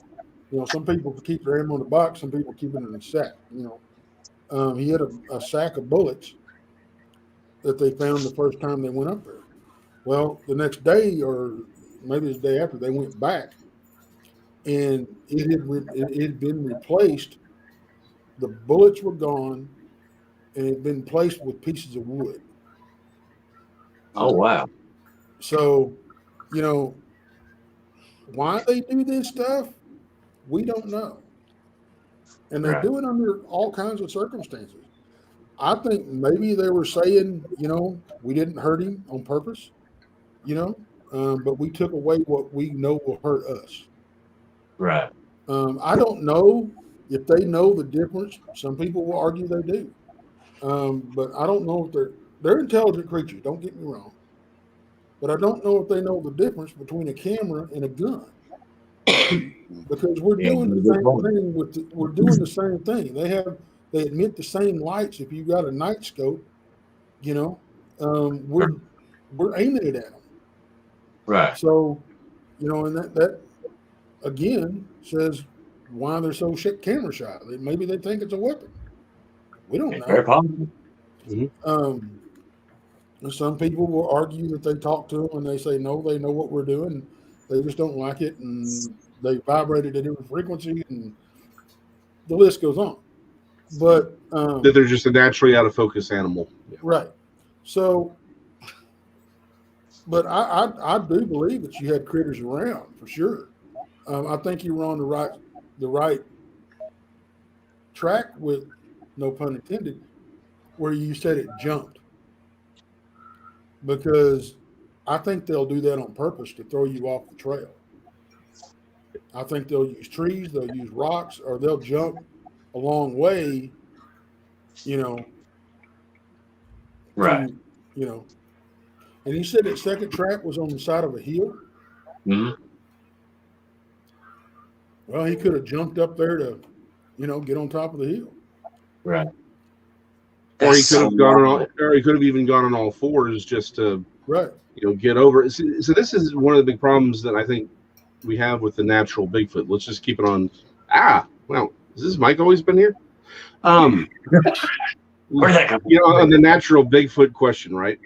some people keep their ammo in the box, some people keep it in a sack. He had a sack of bullets that they found the first time they went up there. Well, the next day, or maybe the day after, they went back, and it had been replaced. The bullets were gone, and it had been replaced with pieces of wood. Oh, wow. So, why they do this stuff, we don't know. And they do it under all kinds of circumstances. I think maybe they were saying, we didn't hurt him on purpose, but we took away what we know will hurt us. Right. I don't know if they know the difference. Some people will argue they do. But I don't know if they're intelligent creatures, don't get me wrong. But I don't know if they know the difference between a camera and a gun. Because we're doing the same thing we're doing the same thing. They emit the same lights. If you got a night scope, we're aiming it at them. Right. So, and that again says why they're so camera shy. Maybe they think it's a weapon. We don't know. Very possible. And some people will argue that they talk to them and they say, no, they know what we're doing. They just don't like it. And they vibrated at different frequency, and the list goes on. But that they're just a naturally out of focus animal. Yeah. Right. So, but I do believe that you had critters around for sure. I think you were on the right track with, no pun intended, where you said it jumped. Because I think they'll do that on purpose to throw you off the trail. I think they'll use trees, they'll use rocks, or they'll jump a long way, Right. And you said that second track was on the side of a hill? Mm-hmm. Well, he could have jumped up there to, get on top of the hill. Right. Or he could have even gone on all fours just to, get over it. So this is one of the big problems that I think we have with the natural Bigfoot. Let's just keep it on. Well, has this mic always been here? Where'd that come from? On the natural Bigfoot question, right?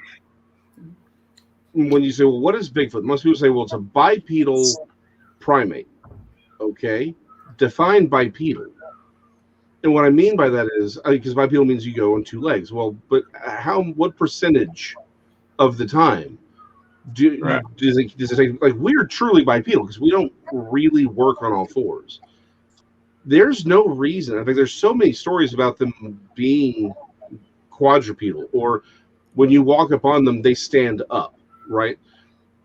When you say, well, what is Bigfoot? Most people say, well, it's a bipedal primate. Okay. Define bipedal. And what I mean by that is, because bipedal means you go on two legs. Well, but what percentage of the time does it take? Like, we're truly bipedal because we don't really work on all fours. There's no reason. I think there's so many stories about them being quadrupedal, or when you walk up on them, they stand up, right?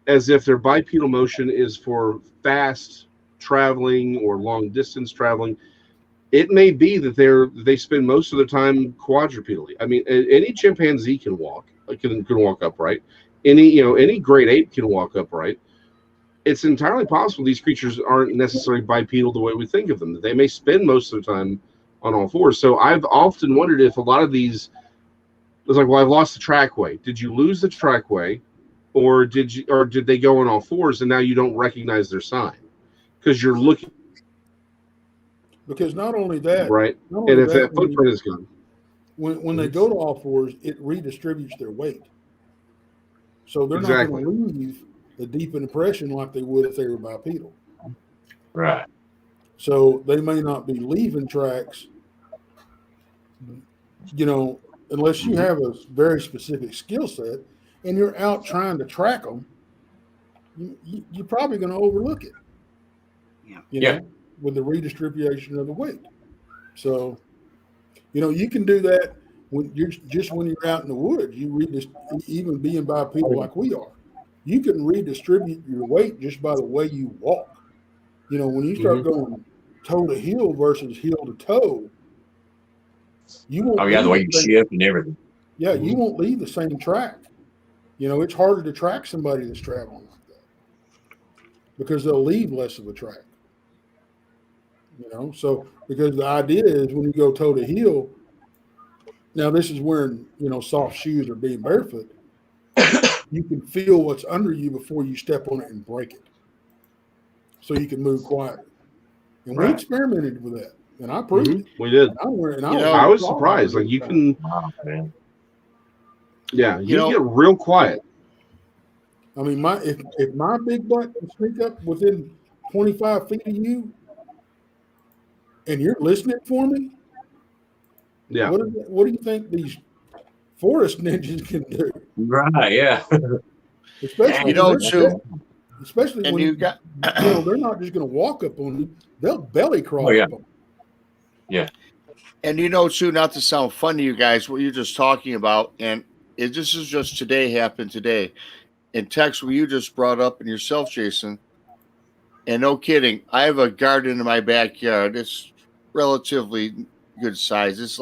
As if their bipedal motion is for fast traveling or long distance traveling. It may be that they spend most of their time quadrupedally. I mean, any chimpanzee can walk upright. Any great ape can walk upright. It's entirely possible these creatures aren't necessarily bipedal the way we think of them. That they may spend most of their time on all fours. So I've often wondered if a lot of these, it's like, well, I've lost the trackway. Did you lose the trackway, or did they go on all fours and now you don't recognize their sign because you're looking? Because not only that, right? And if that footprint is gone, when they go to all fours, it redistributes their weight. So they're not going to leave a deep impression like they would if they were bipedal. Right. So they may not be leaving tracks, unless you have a very specific skill set. and you're out trying to track them, you're probably going to overlook it. You know, with the redistribution of the weight. So, you know, you can do that when you're out in the woods. Even being by people like we are, you can redistribute your weight just by the way you walk. You know, when you start going toe to heel versus heel to toe, you won't. The way you shift and everything. Yeah, you won't leave the same track. You know, it's harder to track somebody that's traveling like that because they'll leave less of a track. You know, so because the idea is when you go toe to heel, now this is wearing, you know, soft shoes or being barefoot, you can feel what's under you before you step on it and break it. So you can move quietly. And we experimented with that. And I proved it. We did. I was surprised. Like you can you get real quiet. I mean, if my big butt can sneak up within 25 feet of you and you're listening for me, what do you think these forest ninjas can do? Right, yeah. Especially especially when you got they're not just going to walk up on you; they'll belly crawl. Up on you. And you know, too, not to sound funny, you guys, what you're just talking about, and this is just happened today. In text, what you just brought up and yourself, Jason, and no kidding, I have a garden in my backyard. It's relatively good size. It's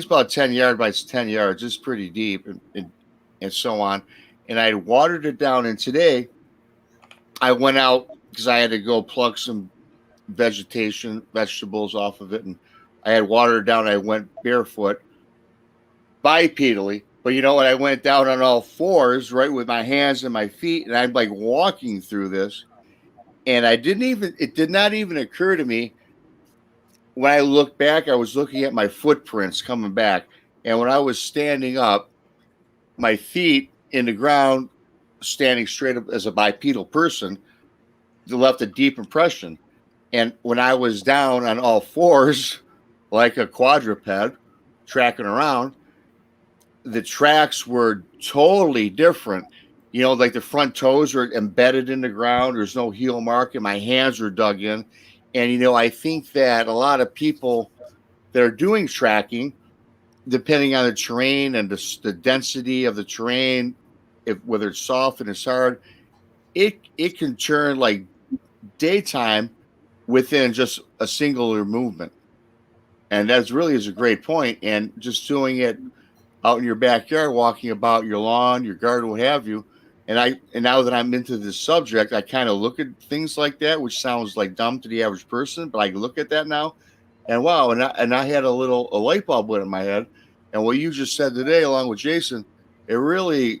about 10 yards by 10 yards. It's pretty deep and so on. And I watered it down. And today I went out because I had to go pluck some vegetables off of it. And I had watered it down. I went barefoot, bipedally. But you know what? I went down on all fours, right, with my hands and my feet. And I'm like walking through this. And it did not even occur to me. When I looked back, I was looking at my footprints coming back. And when I was standing up, my feet in the ground, standing straight up as a bipedal person, left a deep impression. And when I was down on all fours, like a quadruped, tracking around, the tracks were totally different. You know, like the front toes are embedded in the ground. There's no heel mark, and my hands are dug in. And, you know, I think that a lot of people that are doing tracking, depending on the terrain and the density of the terrain, whether it's soft and it's hard, it can turn like daytime within just a singular movement. And that really is a great point. And just doing it out in your backyard, walking about your lawn, your garden, what have you. And now that I'm into this subject, I kind of look at things like that, which sounds like dumb to the average person, but I look at that now, and wow! And I had a light bulb went in my head, and what you just said today, along with Jason, it really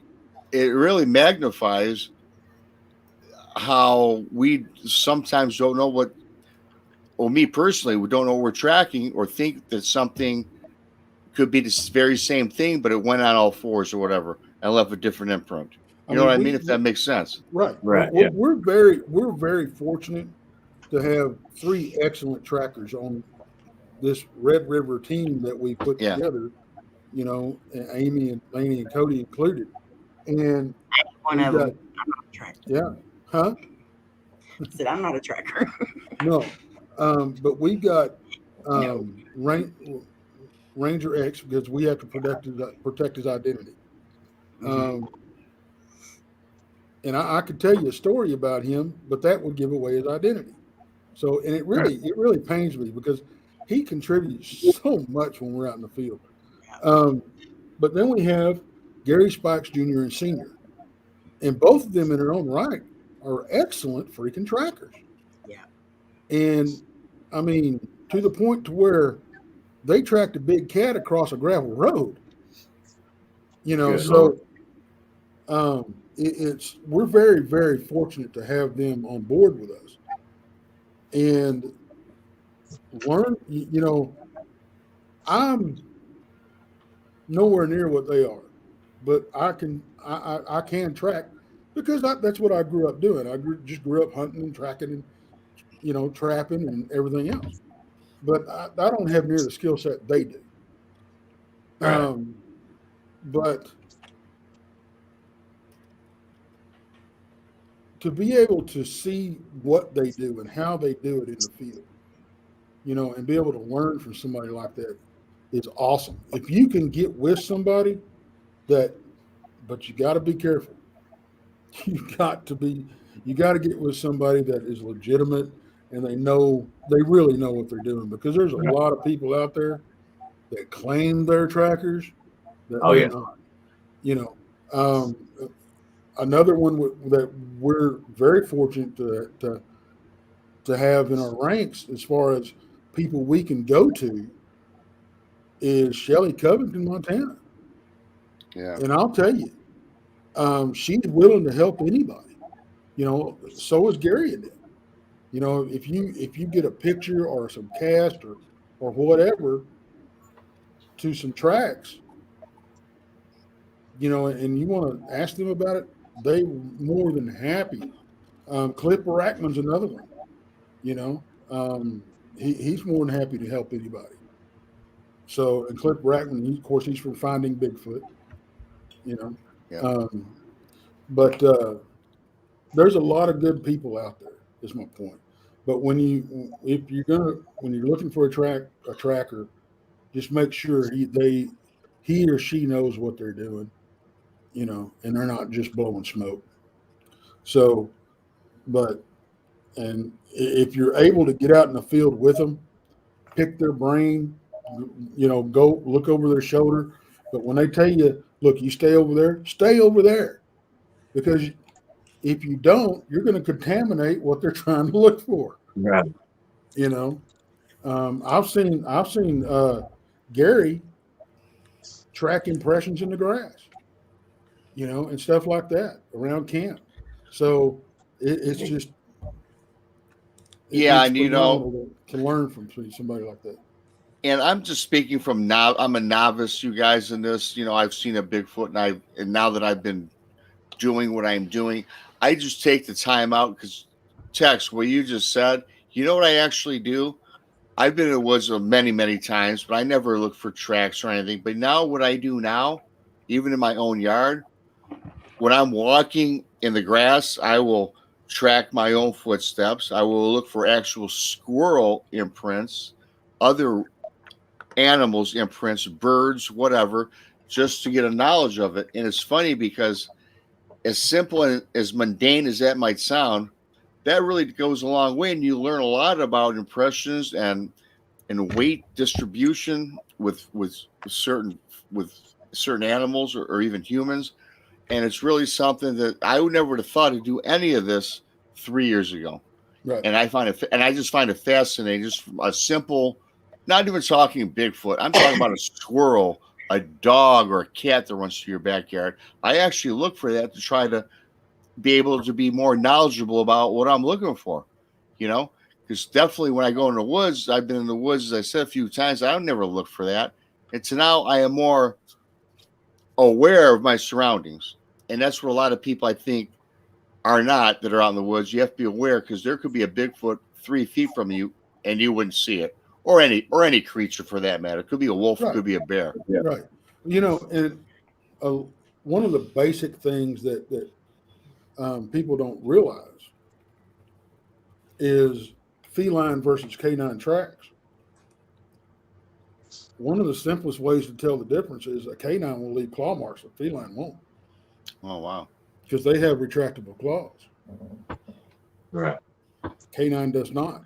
magnifies how we sometimes don't know what. Well, me personally, we don't know what we're tracking, or think that something could be the very same thing, but it went on all fours or whatever and left a different imprint. You know what I mean? If that makes sense. Right. Yeah. We're very fortunate to have 3 excellent trackers on this Red River team that we put together. You know, and Amy and Layne and Coty included. And one of them. I'm not a tracker. Yeah. Huh? I said I'm not a tracker. No. But we got Ranger X because we have to protect his identity. And I could tell you a story about him, but that would give away his identity. So, and it really pains me because he contributes so much when we're out in the field. But then we have Gary Spikes Jr. and Sr. And both of them in their own right are excellent freaking trackers. Yeah. And I mean, to the point to where they tracked a big cat across a gravel road. You know, we're very, very fortunate to have them on board with us. And learn, you know, I'm nowhere near what they are, but I can track because that's what I grew up doing. I grew up hunting and tracking and, you know, trapping and everything else. But I don't have near the skill set they do. But to be able to see what they do and how they do it in the field, you know, and be able to learn from somebody like that is awesome. If you can get with somebody but you got to be careful. You got to get with somebody that is legitimate and they really know what they're doing, because there's a lot of people out there that claim they're trackers that they're not, you know. Another one that we're very fortunate to have in our ranks as far as people we can go to is Shelly Covington, Montana. Yeah. And I'll tell you, she's willing to help anybody. You know, so is Gary and them. You know, if you get a picture or some cast or whatever to some tracks, you know, and you want to ask them about it, they more than happy. Cliff Barackman's another one. You know, he's more than happy to help anybody. So, and Cliff Barackman, of course, he's from Finding Bigfoot. You know, but there's a lot of good people out there. Is my point. But when you're looking for a tracker, just make sure he or she knows what they're doing, you know, and they're not just blowing smoke. So, and if you're able to get out in the field with them, pick their brain, you know, go look over their shoulder. But when they tell you, look, you stay over there, because if you don't, you're going to contaminate what they're trying to look for. Right. You know, I've seen Gary track impressions in the grass, you know, and stuff like that around camp. So it's just and you know, to learn from somebody like that. And I'm just speaking from I'm a novice, you guys, in this. You know, I've seen a Bigfoot, and now that I've been doing what I'm doing, I just take the time out, because Tex, what you just said, you know what I actually do? I've been in the woods many, many times, but I never look for tracks or anything. But now what I do now, even in my own yard, when I'm walking in the grass, I will track my own footsteps. I will look for actual squirrel imprints, other animals imprints, birds, whatever, just to get a knowledge of it. And it's funny because as simple and as mundane as that might sound, that really goes a long way, and you learn a lot about impressions and weight distribution with certain animals or even humans. And it's really something that I would never have thought to do any of this 3 years ago. Right. And I just find it fascinating. Just a simple, not even talking Bigfoot, I'm talking about a squirrel, a dog, or a cat that runs through your backyard. I actually look for that to try to be able to be more knowledgeable about what I'm looking for, you know, because definitely when I go in the woods, I've been in the woods, as I said a few times, I don't never look for that. And so now I am more aware of my surroundings. And that's what a lot of people, I think, are not, that are out in the woods. You have to be aware, because there could be a Bigfoot 3 feet from you and you wouldn't see it, or any creature for that matter. It could be a wolf, Right. It could be a bear. Yeah. Right. You know, and one of the basic things that people don't realize is feline versus canine tracks. One of the simplest ways to tell the difference is a canine will leave claw marks, a feline won't. Oh, wow. Because they have retractable claws. Right. Canine does not.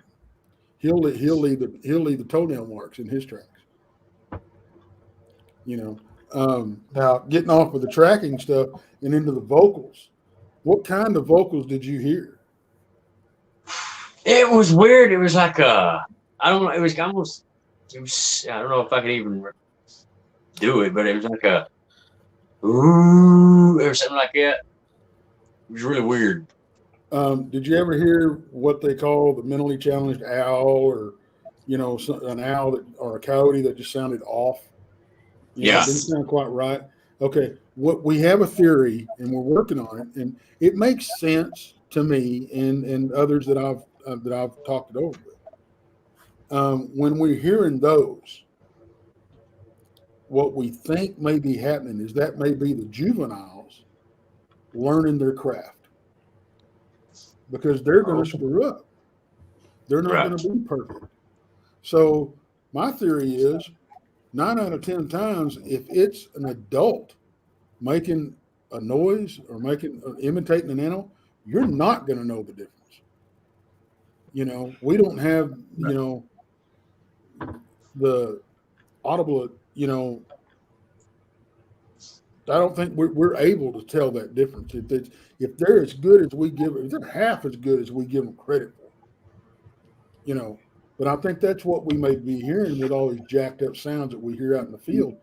He'll leave the toenail marks in his tracks. You know, now getting off of the tracking stuff and into the vocals. What kind of vocals did you hear? It was weird. It was like I don't know. It was almost. It was. I don't know if I could even do it, but it was like a ooh or something like that. It was really weird. Did you ever hear what they call the mentally challenged owl, or you know, an owl or a coyote that just sounded off? You know, it didn't sound quite right. Okay, what we have a theory, and we're working on it, and it makes sense to me and others that I've talked it over with. When we're hearing those, what we think may be happening is that may be the juveniles learning their craft. because they're going to screw up. They're not going to be perfect. So my theory is 9 out of 10 times, if it's an adult making a noise or imitating an animal, you're not going to know the difference. You know, we don't have, you know, the audible, you know, I don't think we're able to tell that difference. If they're as good as we give, if they're half as good as we give them credit for, you know. But I think that's what we may be hearing with all these jacked up sounds that we hear out in the field,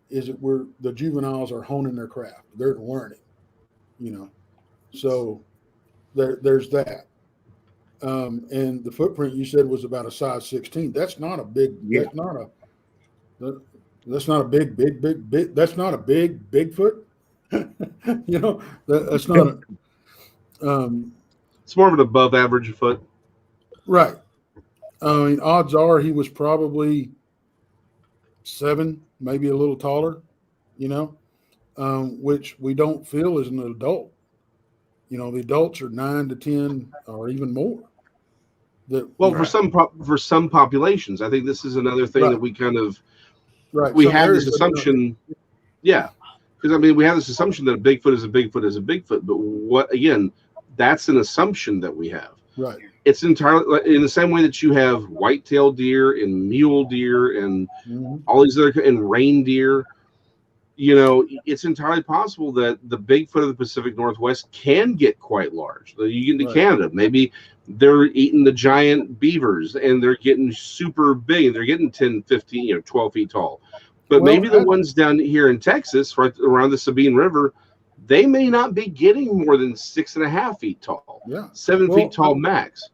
is that the juveniles are honing their craft. They're learning, you know. So there's that. And the footprint you said was about a size 16. That's not a big. Yeah. That's not a big. That's not a big Bigfoot. You know, that's not a. It's more of an above average foot. Right. I mean, odds are he was probably 7, maybe a little taller, you know, which we don't feel as an adult. You know, the adults are 9 to 10 or even more. For some populations, I think this is another thing that we kind of we have this assumption. Yeah, because I mean, we have this assumption that a Bigfoot is a Bigfoot is a Bigfoot, but what again? That's an assumption that we have. Right. It's entirely in the same way that you have white-tailed deer and mule deer and all these other and reindeer. You know, it's entirely possible that the Bigfoot of the Pacific Northwest can get quite large. You get into Canada, maybe they're eating the giant beavers and they're getting super big. They're getting 10, 15, 12 feet tall. But maybe the ones down here in Texas, right around the Sabine River, they may not be getting more than 6.5 feet tall. Yeah. 7 feet tall max.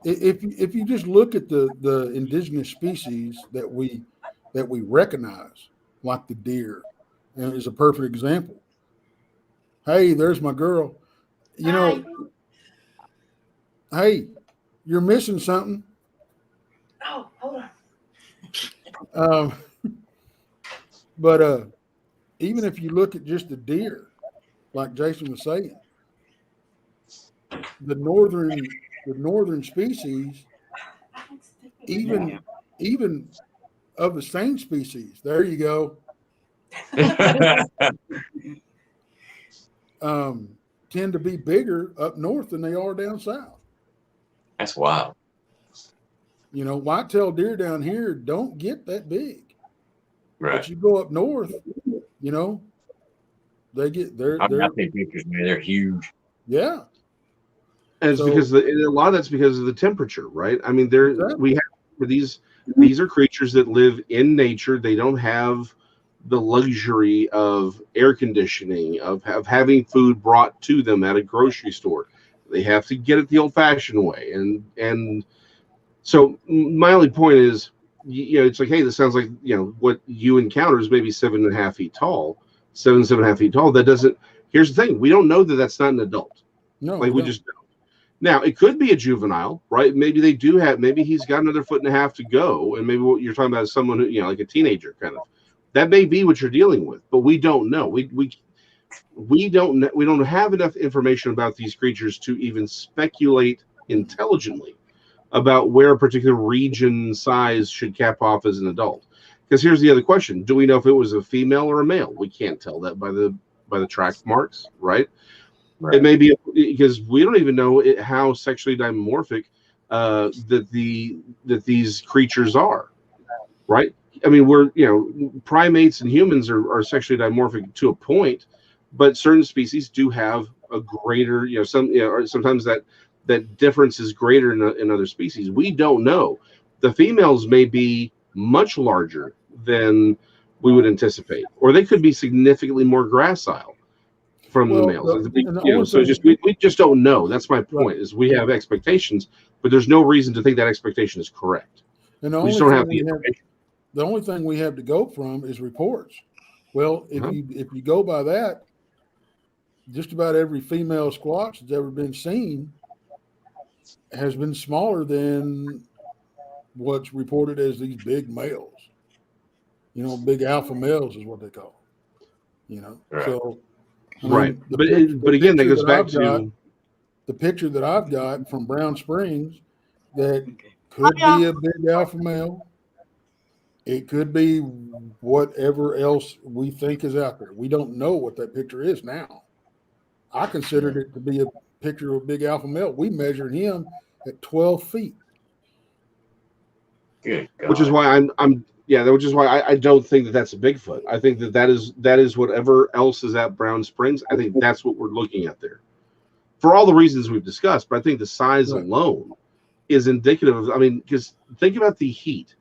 If you just look at the indigenous species that we recognize, like the deer, and is a perfect example. Hey, there's my girl. You know, hey, you're missing something. Oh, hold on. But even if you look at just the deer, like Jason was saying, the northern species, even of the same species, there you go. Tend to be bigger up north than they are down south. That's wild. You know, white-tailed deer down here don't get that big. Right. But you go up north, you know, they get they're pictures, man. They're huge. Yeah. And it's because a lot of that's because of the temperature, right? I mean, we have these are creatures that live in nature. They don't have the luxury of air conditioning, of having food brought to them at a grocery store. They have to get it the old-fashioned way. And so my only point is, you know, it's like, hey, this sounds like, you know, what you encounter is maybe 7.5 feet tall, 7.5 feet tall. That doesn't, here's the thing. We don't know that that's not an adult. No, like we just don't. Now, it could be a juvenile, right? Maybe they do have, maybe he's got another 1.5 feet to go. And maybe what you're talking about is someone who, you know, like a teenager kind of. That may be what you're dealing with, but we don't know. We don't have enough information about these creatures to even speculate intelligently about where a particular region size should cap off as an adult. Because here's the other question: do we know if it was a female or a male? We can't tell that by the track marks, right? It may be because we don't even know how sexually dimorphic that these creatures are, right? I mean, we're, you know, primates and humans are sexually dimorphic to a point, but certain species do have a greater, you know, or sometimes that difference is greater in other species. We don't know. The females may be much larger than we would anticipate, or they could be significantly more gracile from the males. We just don't know. That's my point. Is we have expectations, but there's no reason to think that expectation is correct. And we just don't have the information. The only thing we have to go from is reports. Well, if you go by that, just about every female squatch that's ever been seen has been smaller than what's reported as these big males. You know, big alpha males is what they call them. You know, so but again, that goes back to the picture that I've got from Brown Springs that could be a big alpha male. It could be whatever else we think is out there. We don't know what that picture is now. I considered it to be a picture of a big alpha male. We measured him at 12 feet. Good God. Which is why which is why I don't think that that's a Bigfoot. I think that is whatever else is at Brown Springs. I think that's what we're looking at there, for all the reasons we've discussed. But I think the size alone is indicative of. I mean, because think about the heat.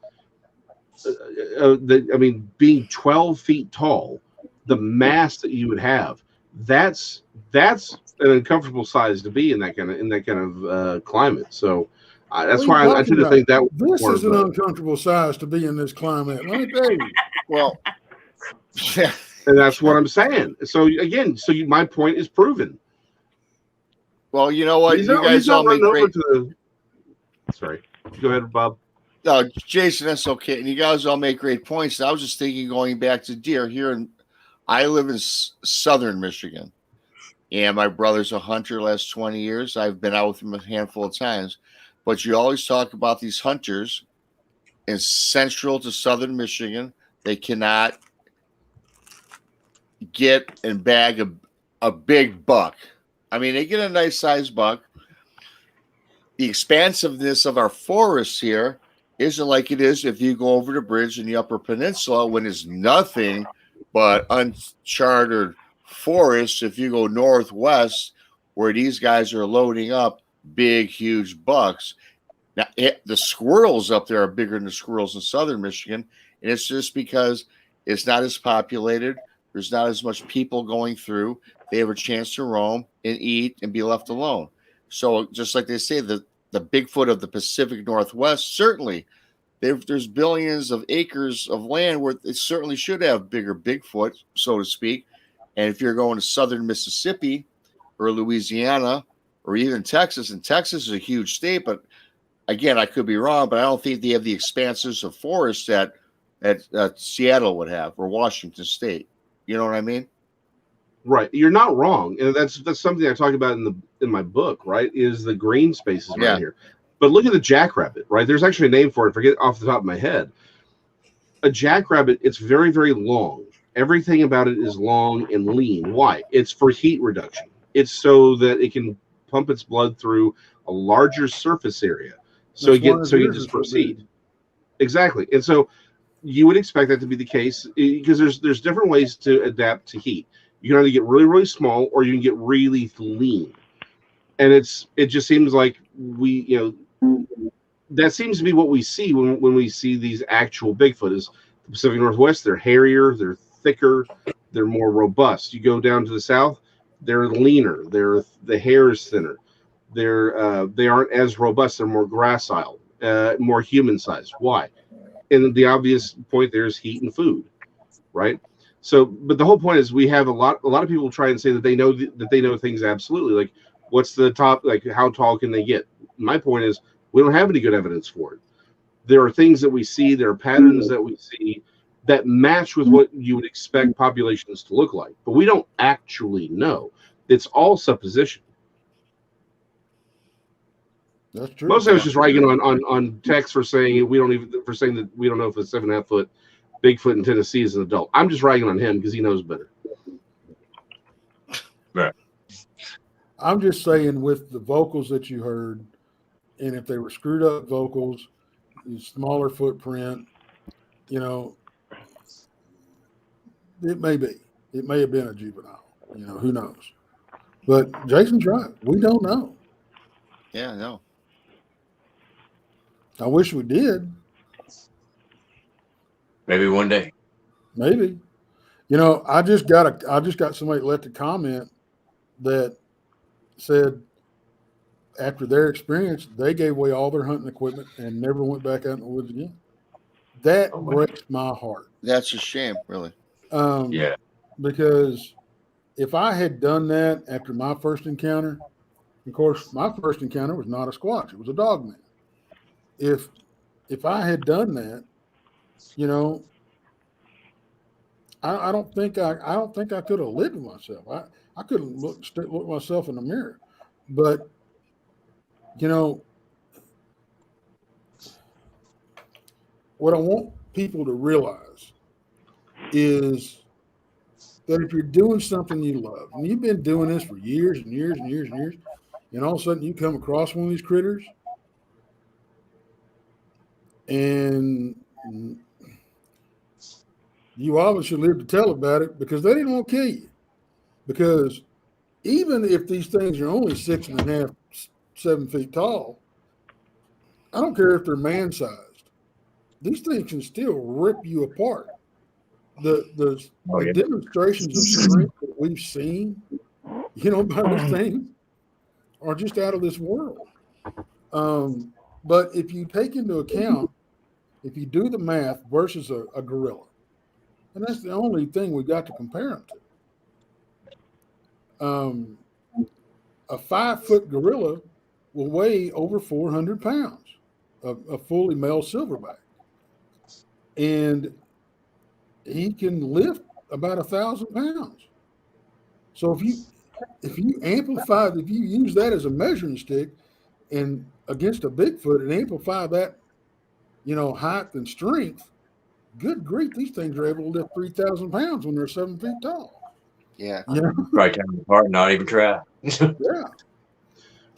Being 12 feet tall, the mass that you would have, that's an uncomfortable size to be in that kind of climate. So that's why I tend to think that this is an uncomfortable size to be in this climate. Let me tell you. Well, yeah. And that's what I'm saying. So again, my point is proven. Well, you know what? You guys all make great. Sorry, go ahead, Bob. No, Jason, that's okay. And you guys all make great points. I was just thinking, going back to deer here, I live in southern Michigan, and my brother's a hunter. Last 20 years, I've been out with him a handful of times. But you always talk about these hunters in central to southern Michigan. They cannot get and bag a big buck. I mean, they get a nice sized buck. The expansiveness of our forests here isn't like it is if you go over the bridge in the Upper Peninsula when it's nothing but uncharted forests. If you go northwest where these guys are loading up big, huge bucks. Now, the squirrels up there are bigger than the squirrels in southern Michigan, and it's just because it's not as populated. There's not as much people going through. They have a chance to roam and eat and be left alone. So just like they say, the Bigfoot of the Pacific Northwest, certainly there's billions of acres of land where it certainly should have bigger Bigfoot, so to speak. And if you're going to southern Mississippi or Louisiana or even Texas, and Texas is a huge state, but again, I could be wrong, but I don't think they have the expanses of forest that Seattle would have or Washington State. You know what I mean? Right. You're not wrong. And that's something I talk about in my book, right? Is the green spaces right here. But look at the jackrabbit, right? There's actually a name for it. Forget off the top of my head. A jackrabbit, it's very, very long. Everything about it is long and lean. Why? It's for heat reduction. It's so that it can pump its blood through a larger surface area. So you disperse heat. Exactly. And so you would expect that to be the case because there's different ways to adapt to heat. You can either get really, really small or you can get really lean. And it just seems like that seems to be what we see when we see these actual Bigfoot. Is the Pacific Northwest, they're hairier, they're thicker, they're more robust. You go down to the south, they're leaner, the hair is thinner. They aren't as robust, they're more gracile, more human sized. Why? And the obvious point there is heat and food, right? So, but the whole point is we have a lot of people try and say that they know things absolutely. Like, what's the top? Like, how tall can they get? My point is we don't have any good evidence for it. There are things that we see, there are patterns that we see that match with what you would expect populations to look like, but we don't actually know. It's all supposition. That's true. Most of us just ragging on text for saying that we don't know if a 7.5 foot Bigfoot in Tennessee is an adult. I'm just ragging on him because he knows better. Right. I'm just saying with the vocals that you heard, and if they were screwed up vocals, smaller footprint, it may be. It may have been a juvenile. Who knows? But Jason's right. We don't know. Yeah, no. I wish we did. Maybe one day. Maybe. I just got somebody left a comment that said after their experience, they gave away all their hunting equipment and never went back out in the woods again. That breaks my heart. That's a shame, really. Yeah. Because if I had done that after my first encounter, of course, my first encounter was not a squatch; it was a dogman. If I had done that, I don't think I could have lived with myself. I couldn't look myself in the mirror. But, you know, what I want people to realize is that if you're doing something you love, and you've been doing this for years and years and years and years, and all of a sudden you come across one of these critters, and you obviously live to tell about it because they didn't want to kill you. Because even if these things are only 6.5, 7 feet tall, I don't care if they're man-sized. These things can still rip you apart. The demonstrations of strength that we've seen, you know, by these things are just out of this world. But if you take into account, if you do the math versus a gorilla, and that's the only thing we got to compare them to. A 5-foot gorilla will weigh over 400 pounds, a fully male silverback. And he can lift about 1,000 pounds. So if you amplify, if you use that as a measuring stick and against a Bigfoot and amplify that, you know, height and strength, good grief, these things are able to lift 3,000 pounds when they're 7 feet tall. Yeah. Right down the part, not even try. Yeah.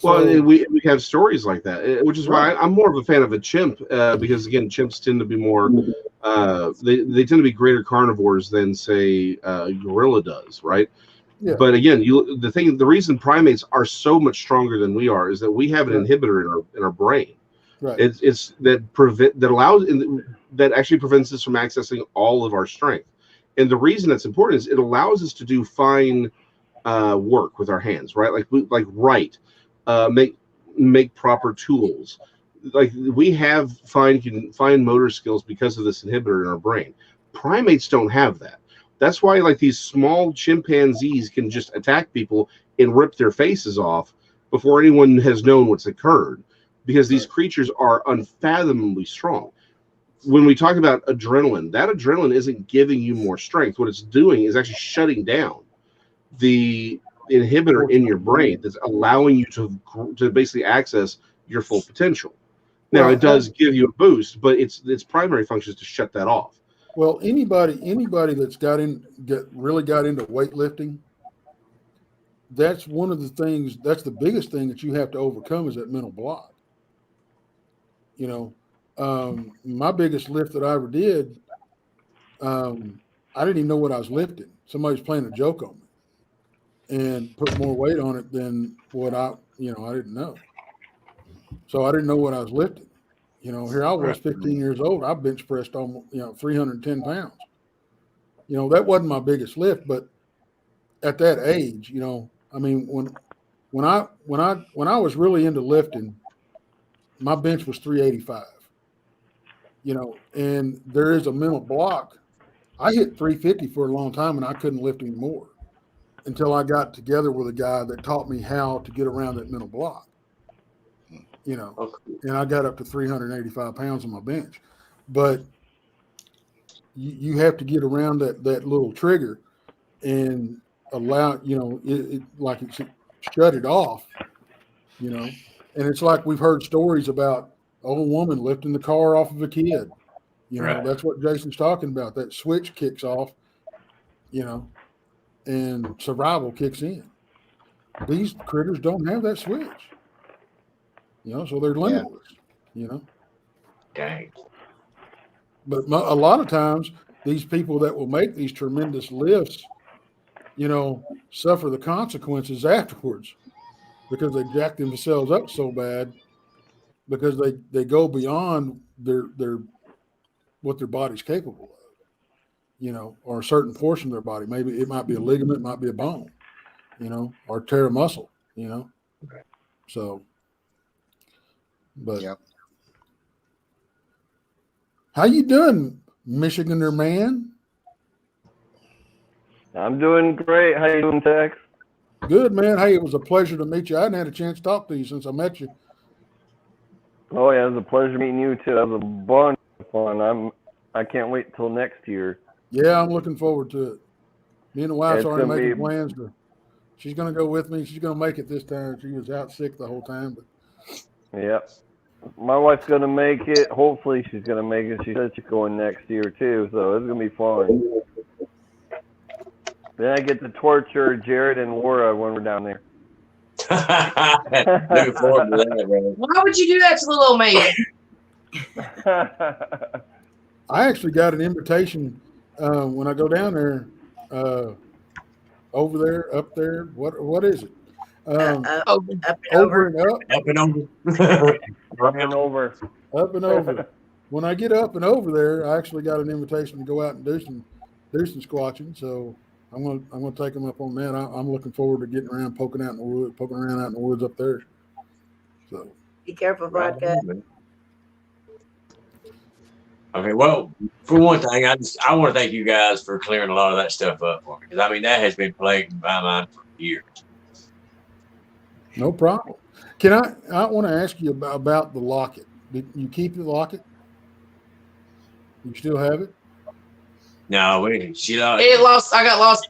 Well, So, we have stories like that, which is why I'm more of a fan of a chimp because, again, chimps tend to be more they tend to be greater carnivores than, say, a gorilla does, right? yeah. But again, the reason primates are so much stronger than we are is that we have an inhibitor in our brain. Right. It's that actually prevents us from accessing all of our strength. And the reason that's important is it allows us to do fine work with our hands, right? Like write, make proper tools. Like we have fine motor skills because of this inhibitor in our brain. Primates don't have that. That's why like these small chimpanzees can just attack people and rip their faces off before anyone has known what's occurred, because these creatures are unfathomably strong. When we talk about adrenaline, that adrenaline isn't giving you more strength. What it's doing is actually shutting down the inhibitor in your brain that's allowing you to basically access your full potential. Now, it does give you a boost, but its primary function is to shut that off. Well, anybody that's really got into weightlifting, that's one of the things. That's the biggest thing that you have to overcome is that mental block. You know, my biggest lift that I ever did, I didn't even know what I was lifting. Somebody was playing a joke on me and put more weight on it than what I didn't know. So I didn't know what I was lifting. You know, here I was 15 years old. I bench pressed almost, 310 pounds. You know, that wasn't my biggest lift, but at that age, you know, I mean, when I was really into lifting, my bench was 385. You know, and there is a mental block. I hit 350 for a long time and I couldn't lift anymore until I got together with a guy that taught me how to get around that mental block. You know, and I got up to 385 pounds on my bench. But you have to get around that little trigger and allow, shut it off, you know. And it's like we've heard stories about old woman lifting the car off of a kid. You know, that's what Jason's talking about. That switch kicks off, you know, and survival kicks in. These critters don't have that switch. You know, so they're limitless, you know. Dang. But a lot of times, these people that will make these tremendous lifts, you know, suffer the consequences afterwards because they jack themselves up so bad because they go beyond their what their body's capable of, you know, or a certain portion of their body. Maybe it might be a ligament, it might be a bone, you know, or tear a muscle, you know. Okay. So, but how you doing, Michigander man? I'm doing great. How you doing, Tex? Good, man. Hey, it was a pleasure to meet you. I hadn't had a chance to talk to you since I met you. Oh yeah, it was a pleasure meeting you too. That was a bunch of fun. I can't wait till next year. Yeah, I'm looking forward to it. Me and the wife's It's already gonna making be- plans to she's going to go with me. She's going to make it this time. She was out sick the whole time. But Yep. My wife's gonna make it. Hopefully, she's gonna make it. She said she's going next year too, so it's gonna be fun. Then I get to torture Jared and Laura when we're down there. Looking forward to that, brother. Why would you do that to the little maid? I actually got an invitation when I go down there, over there, up there. What is it? Up and Over over. and up. Up and over. Running over. Up and over. When I get up and over there, I actually got an invitation to go out and do some squatching. So I'm gonna take them up on that. I'm looking forward to getting around, poking around out in the woods up there. So Be careful, vodka. Okay, well, for one thing, I want to thank you guys for clearing a lot of that stuff up for me, because I mean that has been plaguing my mind for years. no problem. Can I want to ask you about the locket? Did you keep the locket? You still have it? No, she lost. It lost. I got lost.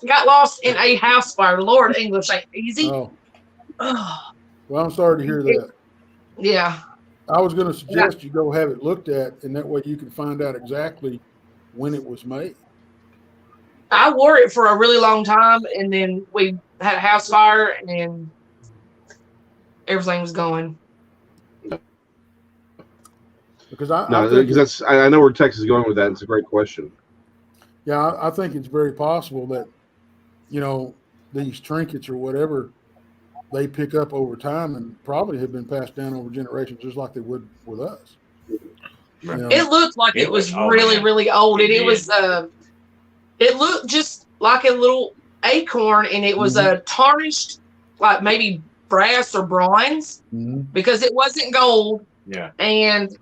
Got lost in a house fire. Lord, English ain't easy. Oh, well, I'm sorry to hear that. Yeah. I was going to suggest you go have it looked at, and that way you can find out exactly when it was made. I wore it for a really long time, and then we had a house fire, and then everything was going. Because I know where Texas is going with that. It's a great question. Yeah, I think it's very possible that, these trinkets or whatever they pick up over time and probably have been passed down over generations, just like they would with us. It looked like it was really, really old, and it was it looked just like a little acorn, and it was tarnished, like maybe brass or bronze, because it wasn't gold. Yeah, and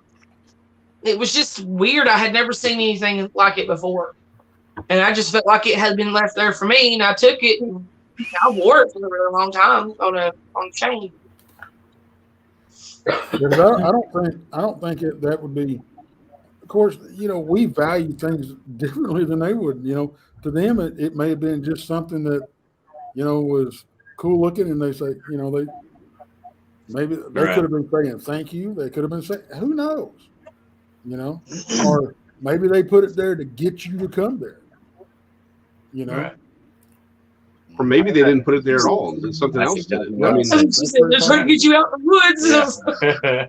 it was just weird. I had never seen anything like it before, and I just felt like it had been left there for me, and I took it and I wore it for a really long time on a chain. Because I don't think that would be. Of course, we value things differently than they would. To them, it may have been just something that, was cool looking, and they say, they could have been saying thank you. They could have been saying, who knows, or maybe they put it there to get you to come there. Right. Or maybe they didn't put it there at all. And something else did it. I mean, they're trying to get you out in the woods. Yeah.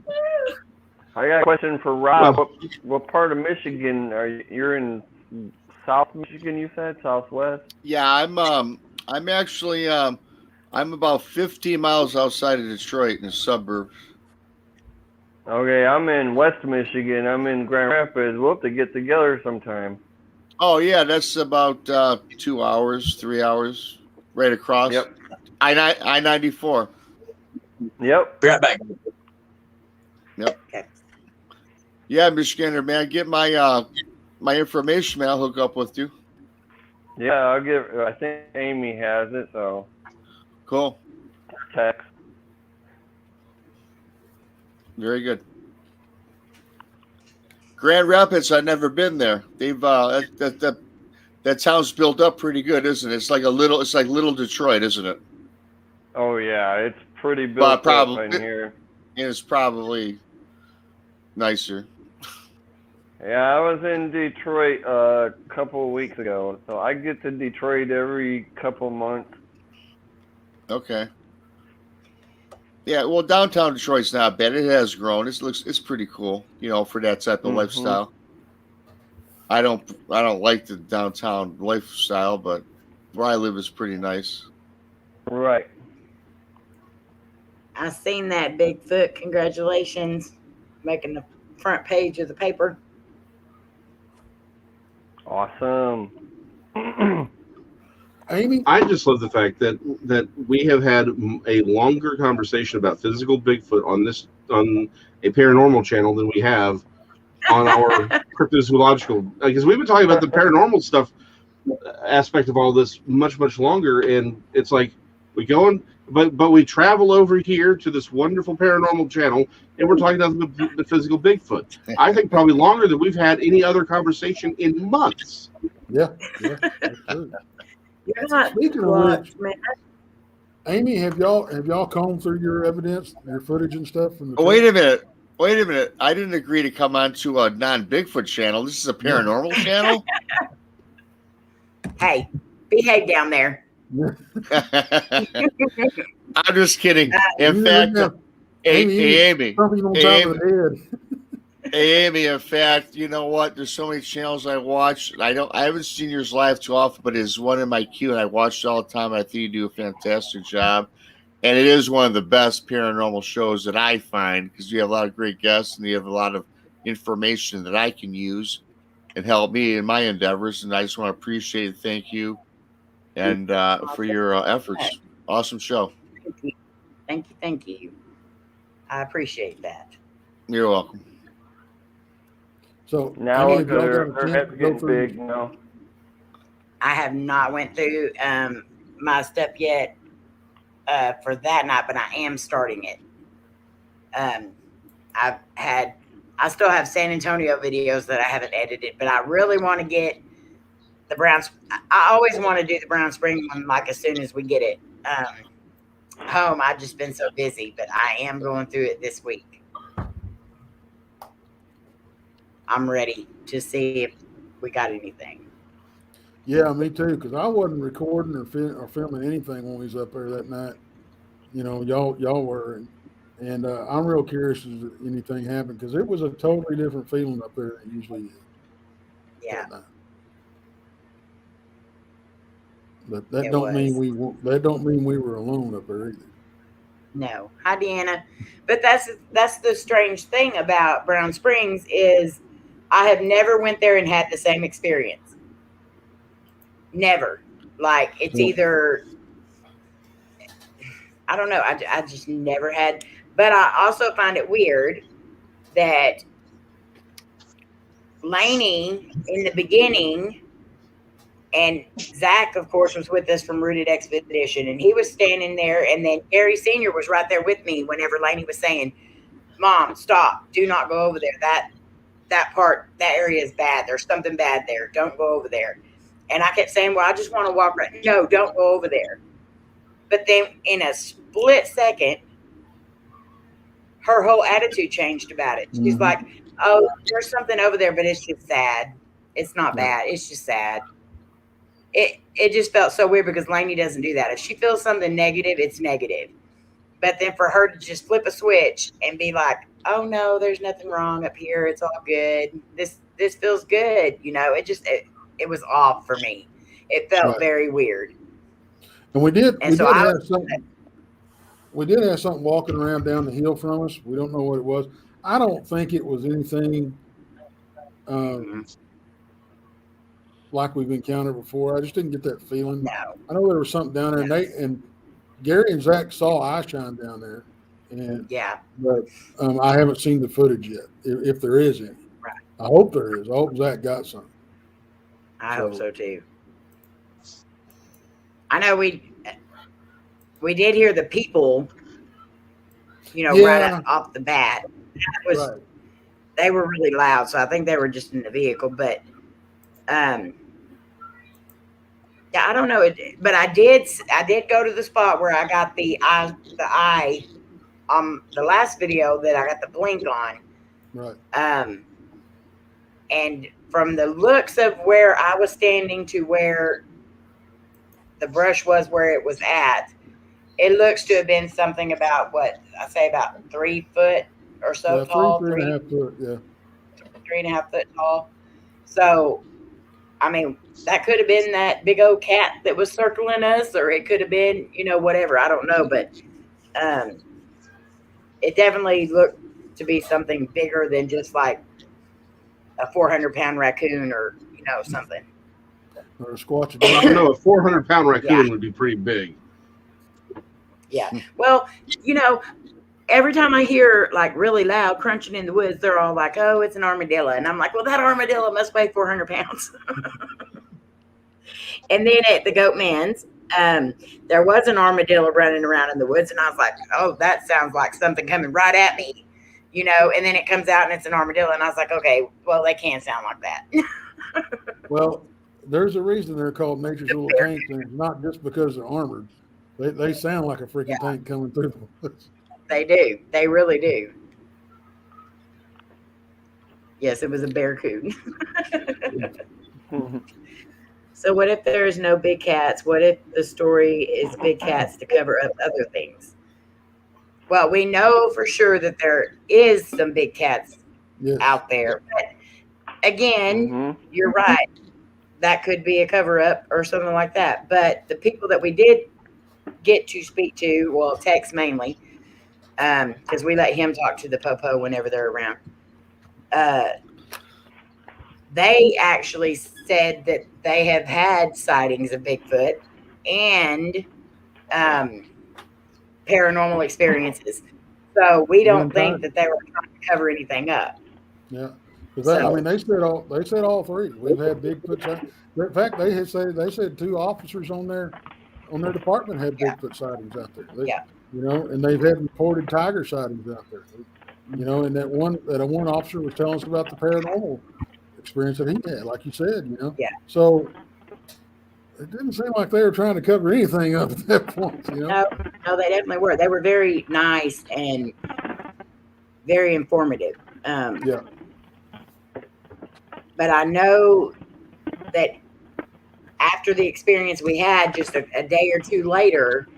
I got a question for Rob. What part of Michigan are you? You're in South Michigan, you said? Southwest? Yeah, I'm actually I'm about 15 miles outside of Detroit in the suburbs. Okay, I'm in West Michigan. I'm in Grand Rapids. We'll have to get together sometime. Oh yeah, that's about 2 hours, 3 hours, right across. Yep. I-94. Yep. Be right back. Yep. Okay. Yeah, Michigander, man, get my my information, man. I'll hook up with you. Yeah, I think Amy has it, so. Cool. Text. Very good. Grand Rapids, I've never been there. They've that town's built up pretty good, isn't it? It's like little Detroit, isn't it? Oh yeah, it's pretty built up in here. And it's probably nicer. Yeah, I was in Detroit a couple of weeks ago, so I get to Detroit every couple months. Okay. Yeah, well, downtown Detroit's not bad. It has grown. It's pretty cool, for that type of lifestyle. I don't like the downtown lifestyle, but where I live is pretty nice. Right. I seen that Bigfoot. Congratulations, making the front page of the paper. Awesome. Amy? I just love the fact that we have had a longer conversation about physical Bigfoot on a paranormal channel than we have on our cryptozoological, because we've been talking about the paranormal stuff aspect of all this much longer, and it's like we go on, but we travel over here to this wonderful paranormal channel, and we're talking about the physical Bigfoot. I think probably longer than we've had any other conversation in months. Yeah, that's true. You're not Speaking of blocked, which, man. Amy, have y'all combed through your evidence, your footage and stuff from the? Oh, wait a minute. Wait a minute. I didn't agree to come on to a non-Bigfoot channel. This is a paranormal channel. Hey, behave down there. I'm just kidding. In fact, Amy. Something on top of the head. Amy, in fact, you know what? There's so many channels I watch. I haven't seen yours live too often, but it's one in my queue, and I watch it all the time. I think you do a fantastic job, and it is one of the best paranormal shows that I find because you have a lot of great guests and you have a lot of information that I can use and help me in my endeavors. And I just want to appreciate and thank you, and for your efforts. Awesome show. Thank you. I appreciate that. You're welcome. So Now Amy, have y'all got her a chance head's to go getting through- big. No. I have not went through my stuff yet for that night, but I am starting it. I still have San Antonio videos that I haven't edited, but I really want to get the Browns. I always want to do the Brown Spring one, like as soon as we get it home. I've just been so busy, but I am going through it this week. I'm ready to see if we got anything. Yeah, me too. Because I wasn't recording or filming anything when we was up there that night. You know, y'all were, and I'm real curious if anything happened because it was a totally different feeling up there than it usually is. Yeah. But that It don't mean was. that don't mean we were alone up there either. No. Hi, Deanna. But that's the strange thing about Brown Springs is I have never went there and had the same experience. Never. Like it's either, I don't know. I just never had. But I also find it weird that Layne in the beginning, and Zach, of course, was with us from Rooted Expedition, and he was standing there, and then Gary Sr. was right there with me whenever Layne was saying, "Mom, stop. Do not go over there. That part, that area is bad. There's something bad there. Don't go over there." And I kept saying, "Well, I just want to walk right." No, don't go over there. But then in a split second, her whole attitude changed about it. She's like, "Oh, there's something over there, but it's just sad. It's not bad. It's just sad." It just felt so weird because Layne doesn't do that. If she feels something negative, it's negative. But then for her to just flip a switch and be like, "Oh no, there's nothing wrong up here. It's all good. This feels good." You know, it was off for me. It felt very weird. And we did have something walking around down the hill from us. We don't know what it was. I don't think it was anything like we've encountered before. I just didn't get that feeling. No. I know there was something down there, and Gary and Zach saw eye shine down there. And but I haven't seen the footage yet, if there is any. Right. I hope there is. I hope Zach got some. I hope so too. I know we did hear the people, right off the bat. They were really loud, so I think they were just in the vehicle. But I don't know. But I did go to the spot where I got the eye on the last video that I got the blink on. Right. And from the looks of where I was standing to where the brush was where it was at, it looks to have been something about about 3 foot or so tall. 3.5 foot, yeah. 3.5 foot tall. So, I mean, that could have been that big old cat that was circling us, or it could have been, whatever. I don't know, but it definitely looked to be something bigger than just like a 400-pound raccoon or, something. Or a squatch. I don't know. A 400-pound raccoon would be pretty big. Yeah. Well, every time I hear like really loud crunching in the woods, they're all like, "Oh, it's an armadillo." And I'm like, well, that armadillo must weigh 400 pounds. And then at the Goat Man's, there was an armadillo running around in the woods. And I was like, "Oh, that sounds like something coming right at me." And then it comes out and it's an armadillo. And I was like, okay, well, they can't sound like that. Well, there's a reason they're called nature's little tanks, and it's not just because they're armored. They sound like a freaking tank coming through the woods. They do. They really do. Yes, it was a barracuda. So what if there's no big cats? What if the story is big cats to cover up other things? Well, we know for sure that there is some big cats out there. But again, you're right. That could be a cover up or something like that. But the people that we did get to speak to, well, text mainly, because we let him talk to the popo whenever they're around. They actually said that they have had sightings of Bigfoot and paranormal experiences. So we don't think that they were trying to cover anything up. Yeah. I mean, they said all three. We've had Bigfoot sightings. In fact, they said 2 officers on their department had Bigfoot sightings out there. You know, and they've had reported tiger sightings out there. You know, and that one officer was telling us about the paranormal experience that he had, like you said. You know. Yeah. So it didn't seem like they were trying to cover anything up at that point. You know. No, they definitely were. They were very nice and very informative. Yeah. But I know that after the experience we had, just a day or two later,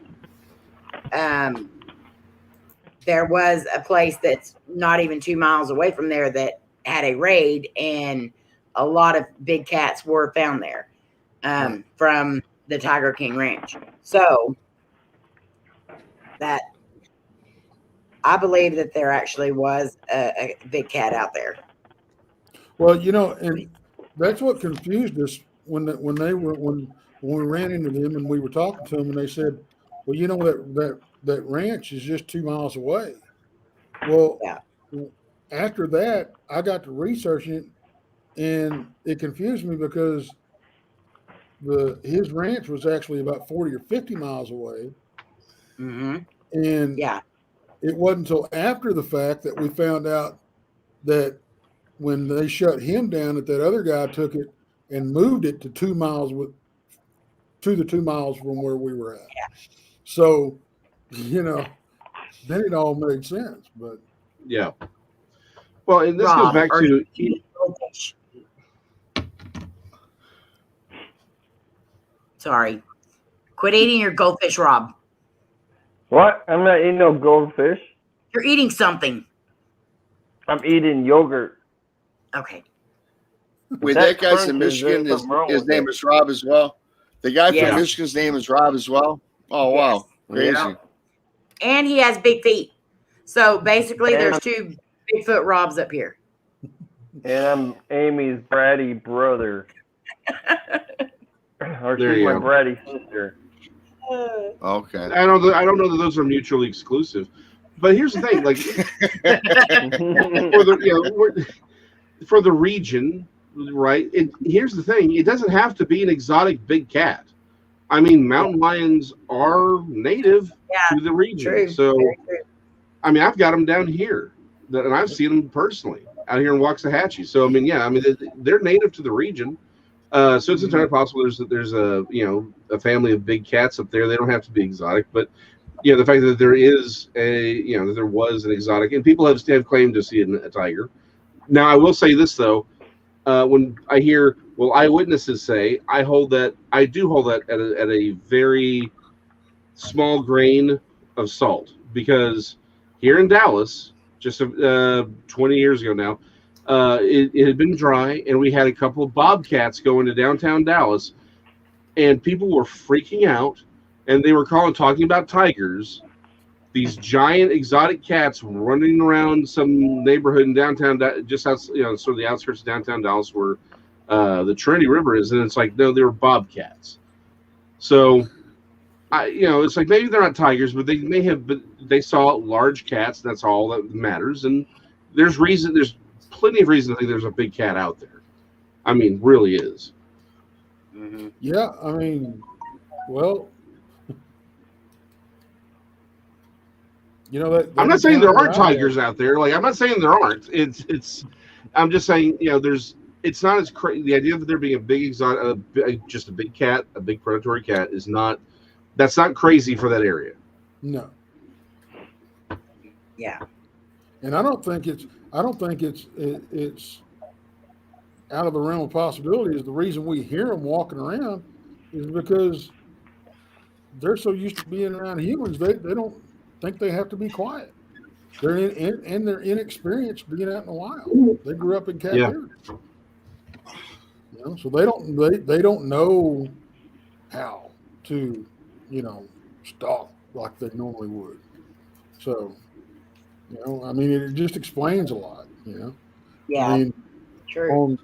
there was a place that's not even 2 miles away from there that had a raid, and a lot of big cats were found there from the Tiger King Ranch. So that I believe that there actually was a big cat out there. Well, you know, and that's what confused us when we ran into them and we were talking to them, and they said, "Well, you know that ranch is just 2 miles away." Well, after that, I got to researching it, and it confused me because his ranch was actually about 40 or 50 miles away, and it wasn't until after the fact that we found out that when they shut him down, that other guy took it and moved it to 2 miles to the 2 miles from where we were at. So, you know, then it all made sense. But yeah. Well, and this goes back to sorry. Quit eating your goldfish, Rob. What? I'm not eating no goldfish. You're eating something. I'm eating yogurt. Okay. Wait, that guy's in Michigan. His name is Rob as well. The guy from Michigan's name is Rob as well. Oh, wow. Crazy. Yeah. And he has big feet. So basically, there's 2 Bigfoot Robs up here. And I'm Amy's bratty brother. Or she's my bratty sister. Okay. I don't know that those are mutually exclusive. But here's the thing, like for the region, right? Here's the thing: it doesn't have to be an exotic big cat. I mean, mountain lions are native to the region, so I mean, I've got them down here, and I've seen them personally out here in Waxahachie. So I mean, they're native to the region. So it's entirely possible there's a family of big cats up there. They don't have to be exotic, but the fact that there is that there was an exotic, and people have claimed to see a tiger. Now, I will say this though, when I hear eyewitnesses say, I do hold that at a very small grain of salt, because here in Dallas, just 20 years ago now, it had been dry, and we had a couple of bobcats go into downtown Dallas, and people were freaking out, and they were talking about tigers. These giant exotic cats running around some neighborhood in downtown, just outside, sort of the outskirts of downtown Dallas, where the Trinity River is, and it's like, no, they were bobcats. So, it's like maybe they're not tigers, but they may have. But they saw large cats. That's all that matters. And there's plenty of reason to think there's a big cat out there. I mean, really is. Mm-hmm. Yeah, I mean, well. I'm not saying there aren't tigers out there. Like, I'm not saying there aren't. I'm just saying, there's it's not as crazy. The idea of there being a big exotic, just a big cat, a big predatory cat, is not. That's not crazy for that area. No. Yeah. And I don't think it's out of the realm of possibilities. The reason we hear them walking around is because they're so used to being around humans, they don't think they have to be quiet. They're they're inexperienced being out in the wild. They grew up in captivity. You know, so they don't know how to, stalk like they normally would. So, I mean, it just explains a lot, Yeah. I mean, True. on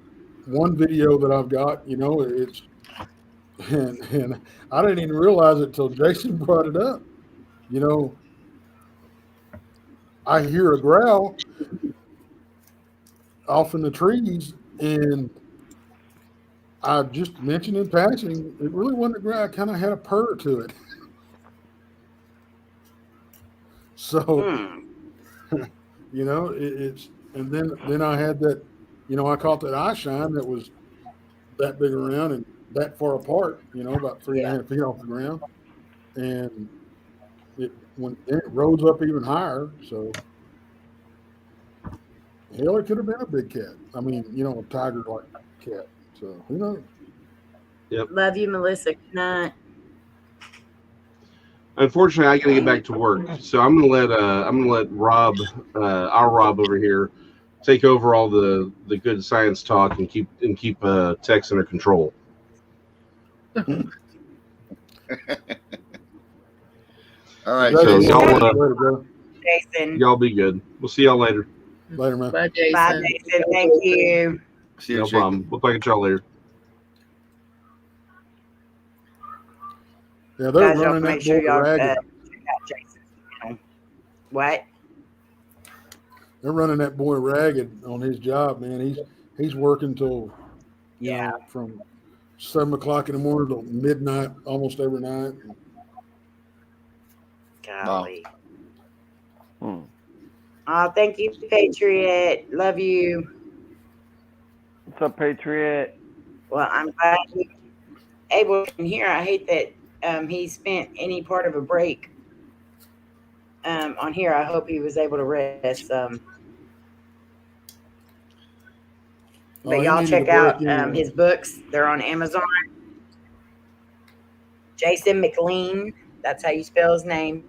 one video that I've got, it's and I didn't even realize it till Jason brought it up. I hear a growl off in the trees, and I just mentioned in passing, it really wasn't a growl. It kind of had a purr to it. So, it's, and then I had that, I caught that eye shine that was that big around and that far apart, about 3.5 feet off the ground. And it rose up even higher. So, hell, it could have been a big cat. I mean, a tiger-like cat. So, who knows? Yep. Love you, Melissa. Good night. Unfortunately, I got to get back to work, so I'm gonna let Rob, our Rob over here, take over all the good science talk and keep Tex under control. All right, So Jason. y'all be good. We'll see y'all later. Later, man. Bye, Jason. Bye, Jason. Thank you. See you, No chicken. problem. We'll talk to y'all later. Yeah, they're Guys, y'all running make that sure boy y'all ragged. check out Jason's channel. What? They're running that boy ragged on his job, man. He's working till from 7 o'clock in the morning till midnight almost every night. Golly. Hmm. Oh, thank you, Patriot. Love you. What's up, Patriot? Well, I'm glad he's able to hear. I hate that he spent any part of a break on here. I hope he was able to rest. But he y'all needed check a out break anyway. his books. They're on Amazon. Jason McLean. That's how you spell his name.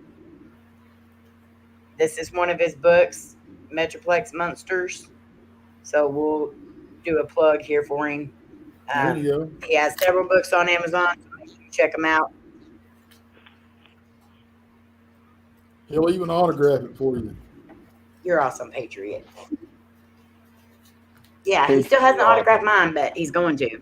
This is one of his books, Metroplex Monsters. So we'll do a plug here for him. There you go. He has several books on Amazon. So make sure you check them out. He'll even autograph it for you. You're awesome, Patriot. Yeah, he still hasn't autographed mine, but he's going to.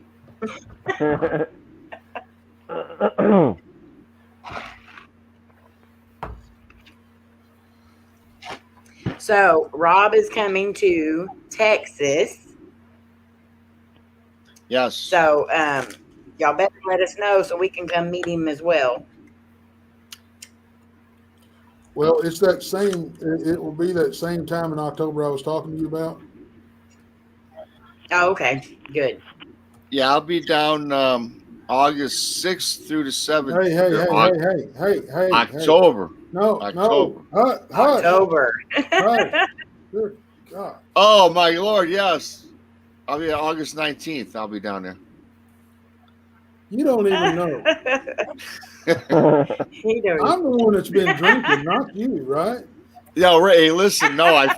So Rob is coming to Texas. Yes. So y'all better let us know so we can come meet him as well. Well, it's that same. It will be that same time in October I was talking to you about. Oh, okay. Good. Yeah, I'll be down August 6th through the 7th. Hey. October. No. Hush. October. Hush. Good God. Oh, my Lord, yes. I'll be August 19th. I'll be down there. You don't even know. He knows. I'm the one that's been drinking, not you, right? Yeah, Ray, hey, listen, no, I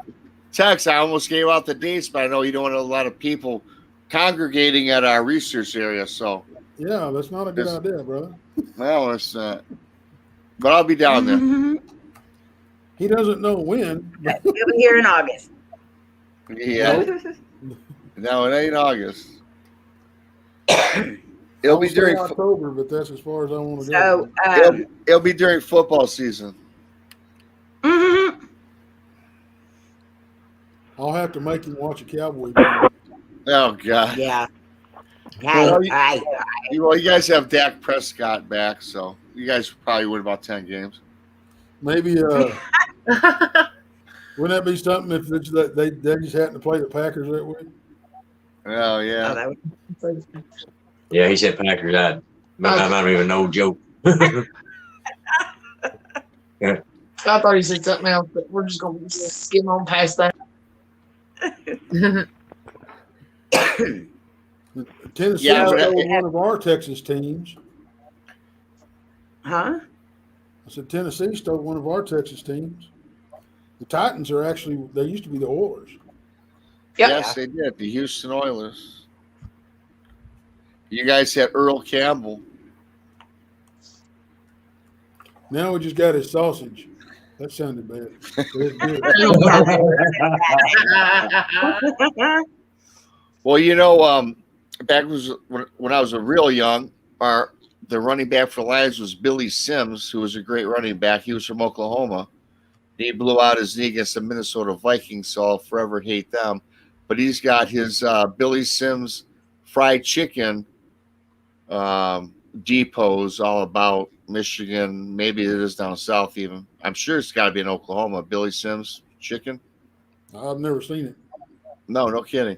almost gave out the dates, but I know you don't want a lot of people congregating at our research area, so. Yeah, that's not a good idea, brother. Well, it's but I'll be down there. He doesn't know when. He'll be here in August. Yeah. No, it ain't August. It'll be during October, but that's as far as I want to So, go. It'll be during football season. I'll have to make him watch a Cowboy game. Oh God. Yeah. Well, Hey. you guys have Dak Prescott back, so you guys probably win about 10 games. Maybe wouldn't that be something if it's that they just happen to play the Packers that week? Oh yeah. that was Yeah, he said Packers. I don't even know joke. I thought he said something else, but we're just gonna skim on past that. Tennessee Yeah, stole but one of our Texas teams. Huh? I said Tennessee stole one of our Texas teams. The Titans are actually, they used to be the Oilers. Yep. Yes, they did. The Houston Oilers. You guys had Earl Campbell. Now we just got his sausage. That sounded bad. But it's good. Well, you know, back when I was a real young, the running back for the Lions was Billy Sims, who was a great running back. He was from Oklahoma. He blew out his knee against the Minnesota Vikings, so I'll forever hate them. But he's got his Billy Sims fried chicken depots all about Michigan. Maybe it is down south even. I'm sure it's got to be in Oklahoma. Billy Sims chicken. I've never seen it. No kidding.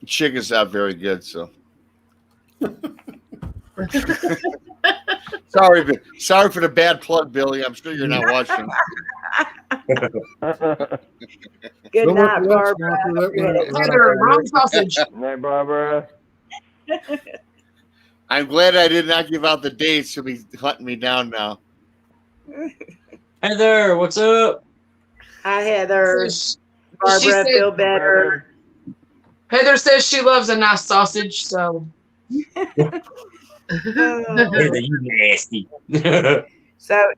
Chicken's not very good, so. Sorry for the bad plug, Billy. I'm sure you're not watching. Good Don't night, let the Barbara. sponsor that one out right Heather, off the wrong bat. sausage. Night, Barbara. I'm glad I did not give out the dates. She'll be hunting me down now. Heather, what's up? Hi, Heather. She Barbara, said- feel better. Heather says she loves a nice sausage, so Heather, you nasty. So,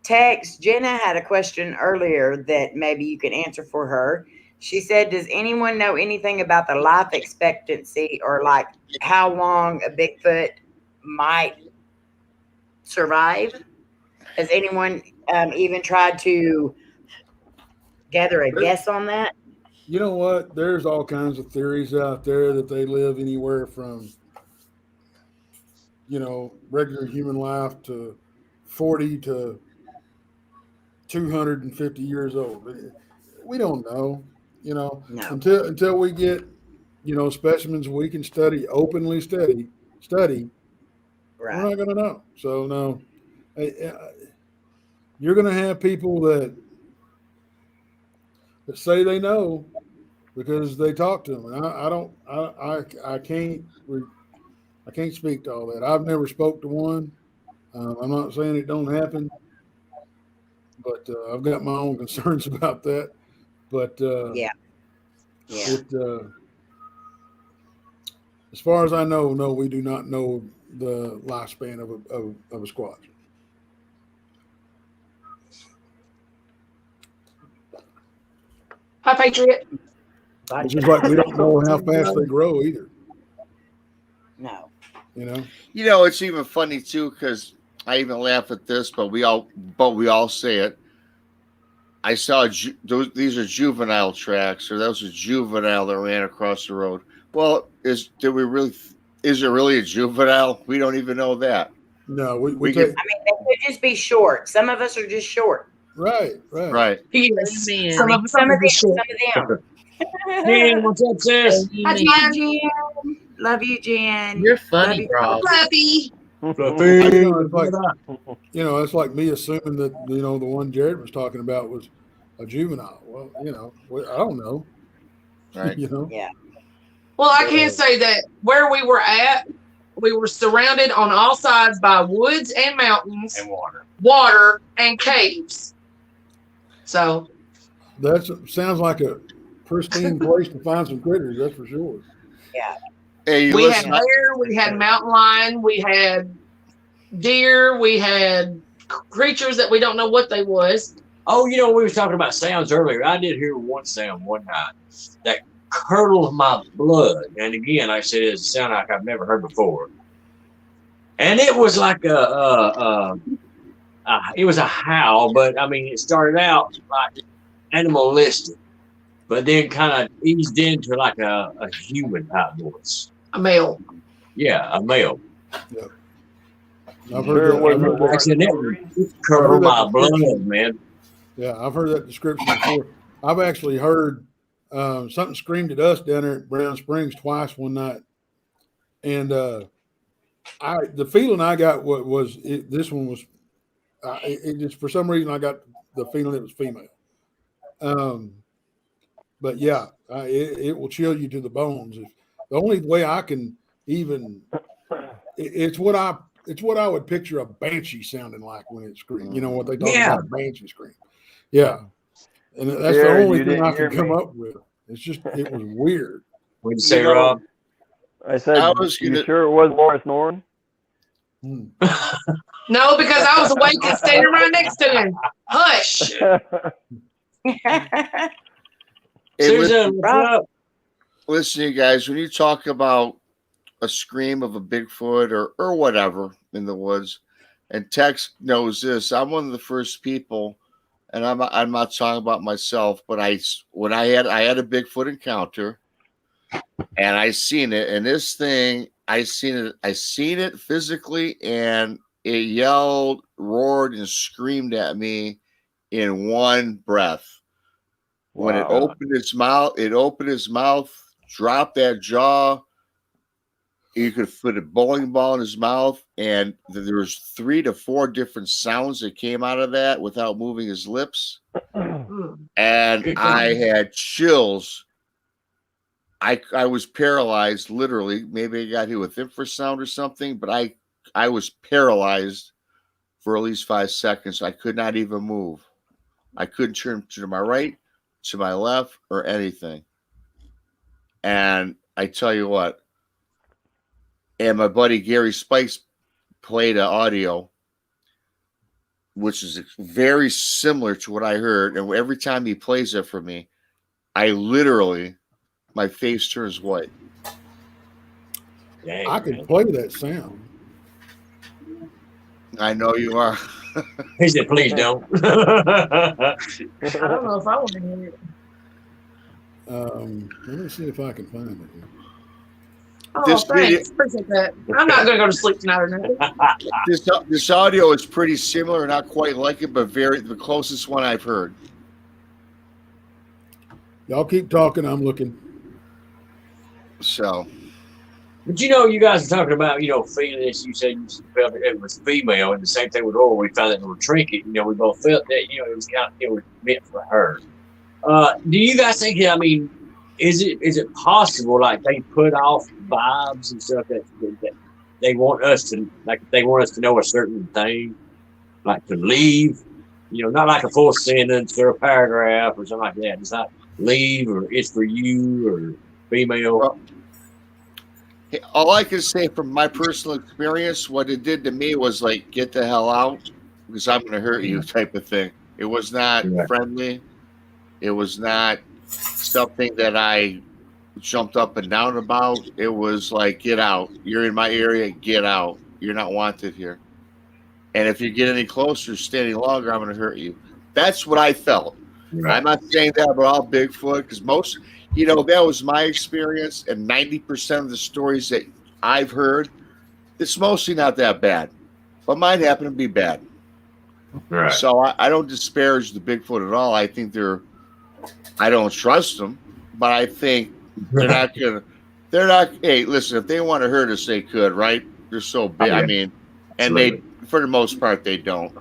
Tex, Jenna had a question earlier that maybe you can answer for her. She said, does anyone know anything about the life expectancy or like how long a Bigfoot might survive? Has anyone even tried to gather a guess on that? You know what? There's all kinds of theories out there that they live anywhere from, regular human life to 40 to 250 years old. We don't know, No. until we get, specimens we can openly study. We're Right. not going to know. So no, you're going to have people that say they know because they talk to them. And I can't speak to all that. I've never spoke to one. I'm not saying it don't happen, but I've got my own concerns about that. But Yeah. as far as I know, no, we do not know the lifespan of a squatch. hi, Patriot. It's just like we don't know how fast they grow either. No. It's even funny too because I even laugh at this, but we all say it. I saw these are juvenile tracks, or that was a juvenile that ran across the road. Well, is there really a juvenile? We don't even know that. No, we get- take, I mean, they could just be short. Some of us are just short. right. Yes. Amen. Some of Some of them. us Some of them. Jen, what's up, sis? Hi, Hi, Jen. Jen. Love you, Jen. You're Love funny, you. bro. Fluffy. It's like me assuming that the one Jared was talking about was a juvenile. Well, I don't know. Right. Yeah. Well, I can say that where we were at, we were surrounded on all sides by woods and mountains, And water. water, and caves. So, That sounds like a pristine place to find some critters. That's for sure. Hey, we listen, had bear, we had mountain lion, we had deer, we had creatures that we don't know what they was. Oh, we were talking about sounds earlier. I did hear one sound one night that curdled my blood. And again, I said it's a sound like I've never heard before. And it was like it was a howl, but I mean, it started out like animalistic, but then kind of eased into like a human type voice. A male. Yeah, a male. I've Sure, heard wasn't that. I said, that curdled my blood, man. Yeah, I've heard that description before. I've actually heard Something screamed at us down there at Brown Springs twice one night, and the feeling I got was this one was it just for some reason I got the feeling it was female. But yeah, it will chill you to the bones. The only way I can even it's what I would picture a banshee sounding like when it screams. You know what they talk about, a banshee scream. Yeah, and that's the only thing I can come up with. It's just it was weird. What'd you say, Rob? I said, you sure it was Laura snoring? No, because I was awake and standing right next to him. Hush. Listen, you guys, when you talk about a scream of a Bigfoot or whatever in the woods, and Tex knows this, I'm one of the first people, and I'm not talking about myself, but I had a Bigfoot encounter, and I seen it, and this thing, I seen it physically, and it yelled, roared, and screamed at me in one breath. When it opened its mouth, dropped that jaw. You could put a bowling ball in his mouth, and there was 3 to 4 different sounds that came out of that without moving his lips. And I had chills. I was paralyzed, literally. Maybe I got hit with infrasound or something, but I was paralyzed for at least 5 seconds. I could not even move. I couldn't turn to my right, to my left, or anything. And I tell you what, and my buddy Gary Spikes played an audio, which is very similar to what I heard. And every time he plays it for me, I literally, my face turns white. Dang, I can play that sound. I know you are. He said, please don't. I don't know if I want to hear it. Let me see if I can find it here. Oh, thanks. Appreciate that. I'm not going to go to sleep tonight or nothing. This audio is pretty similar, not quite like it, but the closest one I've heard. Y'all keep talking. I'm looking. So. But you guys are talking about, feeling this. You said you felt it was female, and the same thing with Laura. We found that little trinket. We both felt that, it was meant for her. Do you guys think, is it possible, like, they put off vibes and stuff that they want us to, like, they want us to know a certain thing, like to leave, not like a full sentence or a paragraph or something like that. It's not leave or it's for you or female. Well, all I can say from my personal experience, what it did to me was like, get the hell out because I'm going to hurt you type of thing. It was not friendly. It was not something that I jumped up and down about. It was like, get out. You're in my area. Get out. You're not wanted here. And if you get any closer, standing longer, I'm going to hurt you. That's what I felt. Right. I'm not saying that about all Bigfoot because most, that was my experience. And 90% of the stories that I've heard, it's mostly not that bad. But mine happen to be bad. Right. So I don't disparage the Bigfoot at all. I think I don't trust them, but I think hey, listen, if they want to hurt us, they could, right? They're so big. I mean, and they, for the most part, they don't.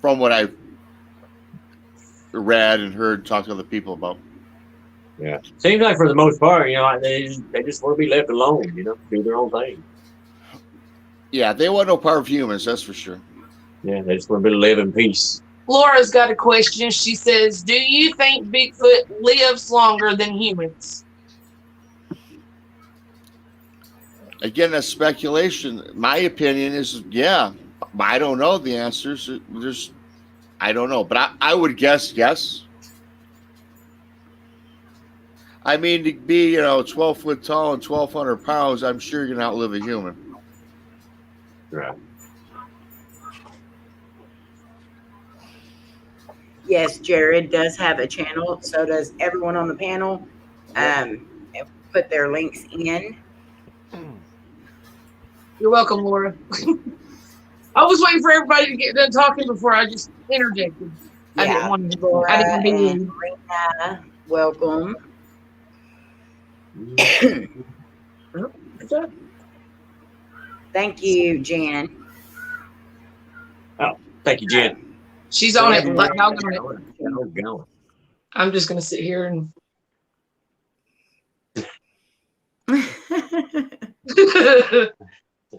From what I've read and heard, talked to other people about. Yeah. Seems like for the most part, they just want to be left alone, do their own thing. Yeah, they want no part of humans, that's for sure. Yeah, they just want to live in peace. Laura's got a question. She says, do you think Bigfoot lives longer than humans? Again, that's speculation. My opinion is, yeah. I don't know the answers. I don't know. But I would guess yes. I mean, to be, 12 foot tall and 1,200 pounds, I'm sure you're going to outlive a human. Right. Yes, Jared does have a channel. So does everyone on the panel. Put their links in. You're welcome, Laura. I was waiting for everybody to get done talking before I just interjected. I didn't Yeah. want to. Laura I didn't want to be and rude. Marina, welcome. Good job. Thank you, Jan. Thank you, Jen. She's on it. Let y'all go. Oh, God. I'm just gonna sit here and.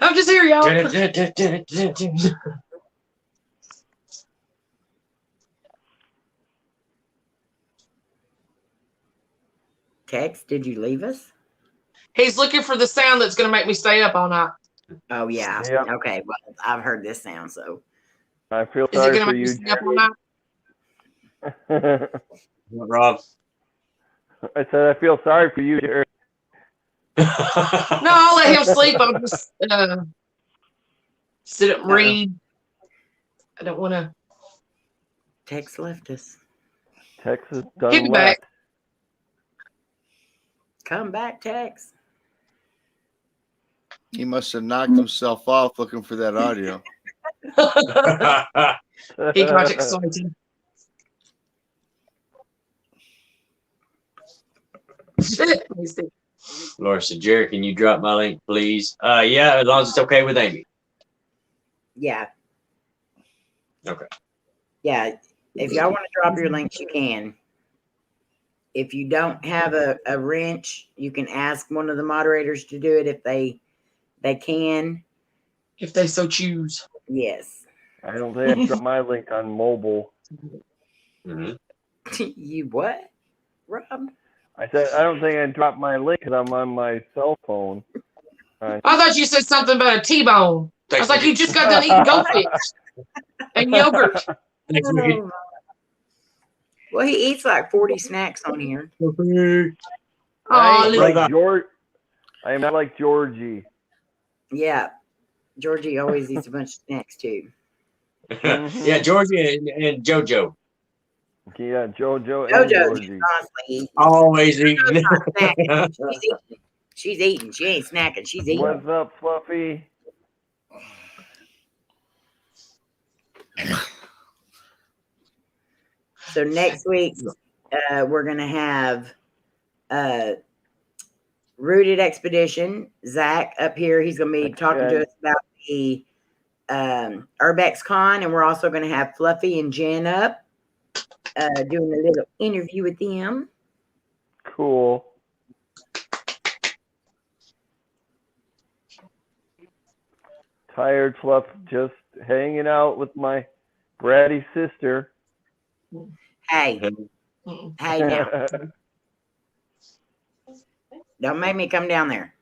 I'm just here, y'all. Tex, did you leave us? He's looking for the sound that's gonna make me stay up all night. Oh, yeah. Yep. Okay. Well, I've heard this sound, so. I feel Is it sorry gonna for make me you, stay up all night? Jared. What, Rob? I said I feel sorry for you, Jared. No, I'll let him sleep. I'll just sit up and read. I don't want to. Tex left us. Texas He'll done be back. left. Come back, Tex. He must have knocked himself off looking for that audio. He got excited. Let me see. Laura said, Jerry, can you drop my link, please? Yeah, as long as it's okay with Amy. Yeah. Okay. Yeah. If y'all want to drop your links, you can. If you don't have a wrench, you can ask one of the moderators to do it if they can. If they so choose. Yes. I don't think I dropped my link on mobile. Mm-hmm. You what, Rob? I said I don't think I dropped my link because I'm on my cell phone. I thought you said something about a T-bone. I was like, you just got done eating goldfish and yogurt. Oh. Well, he eats like 40 snacks on here. Oh, I am not like Georgie. Yeah. Georgie always eats a bunch of snacks too. Yeah, Georgie and JoJo. Yeah, JoJo and JoJo Georgie. constantly eating. Always eating. She's eating. She's eating. She ain't snacking. She's eating. What's up, Fluffy? So next week, we're gonna have Rooted Expedition. Zach up here. He's gonna be talking to us about the Urbex Con, and we're also gonna have Fluffy and Jen up doing a little interview with them. Cool. Tired Fluff, just hanging out with my bratty sister. Hey, hey now, don't make me come down there.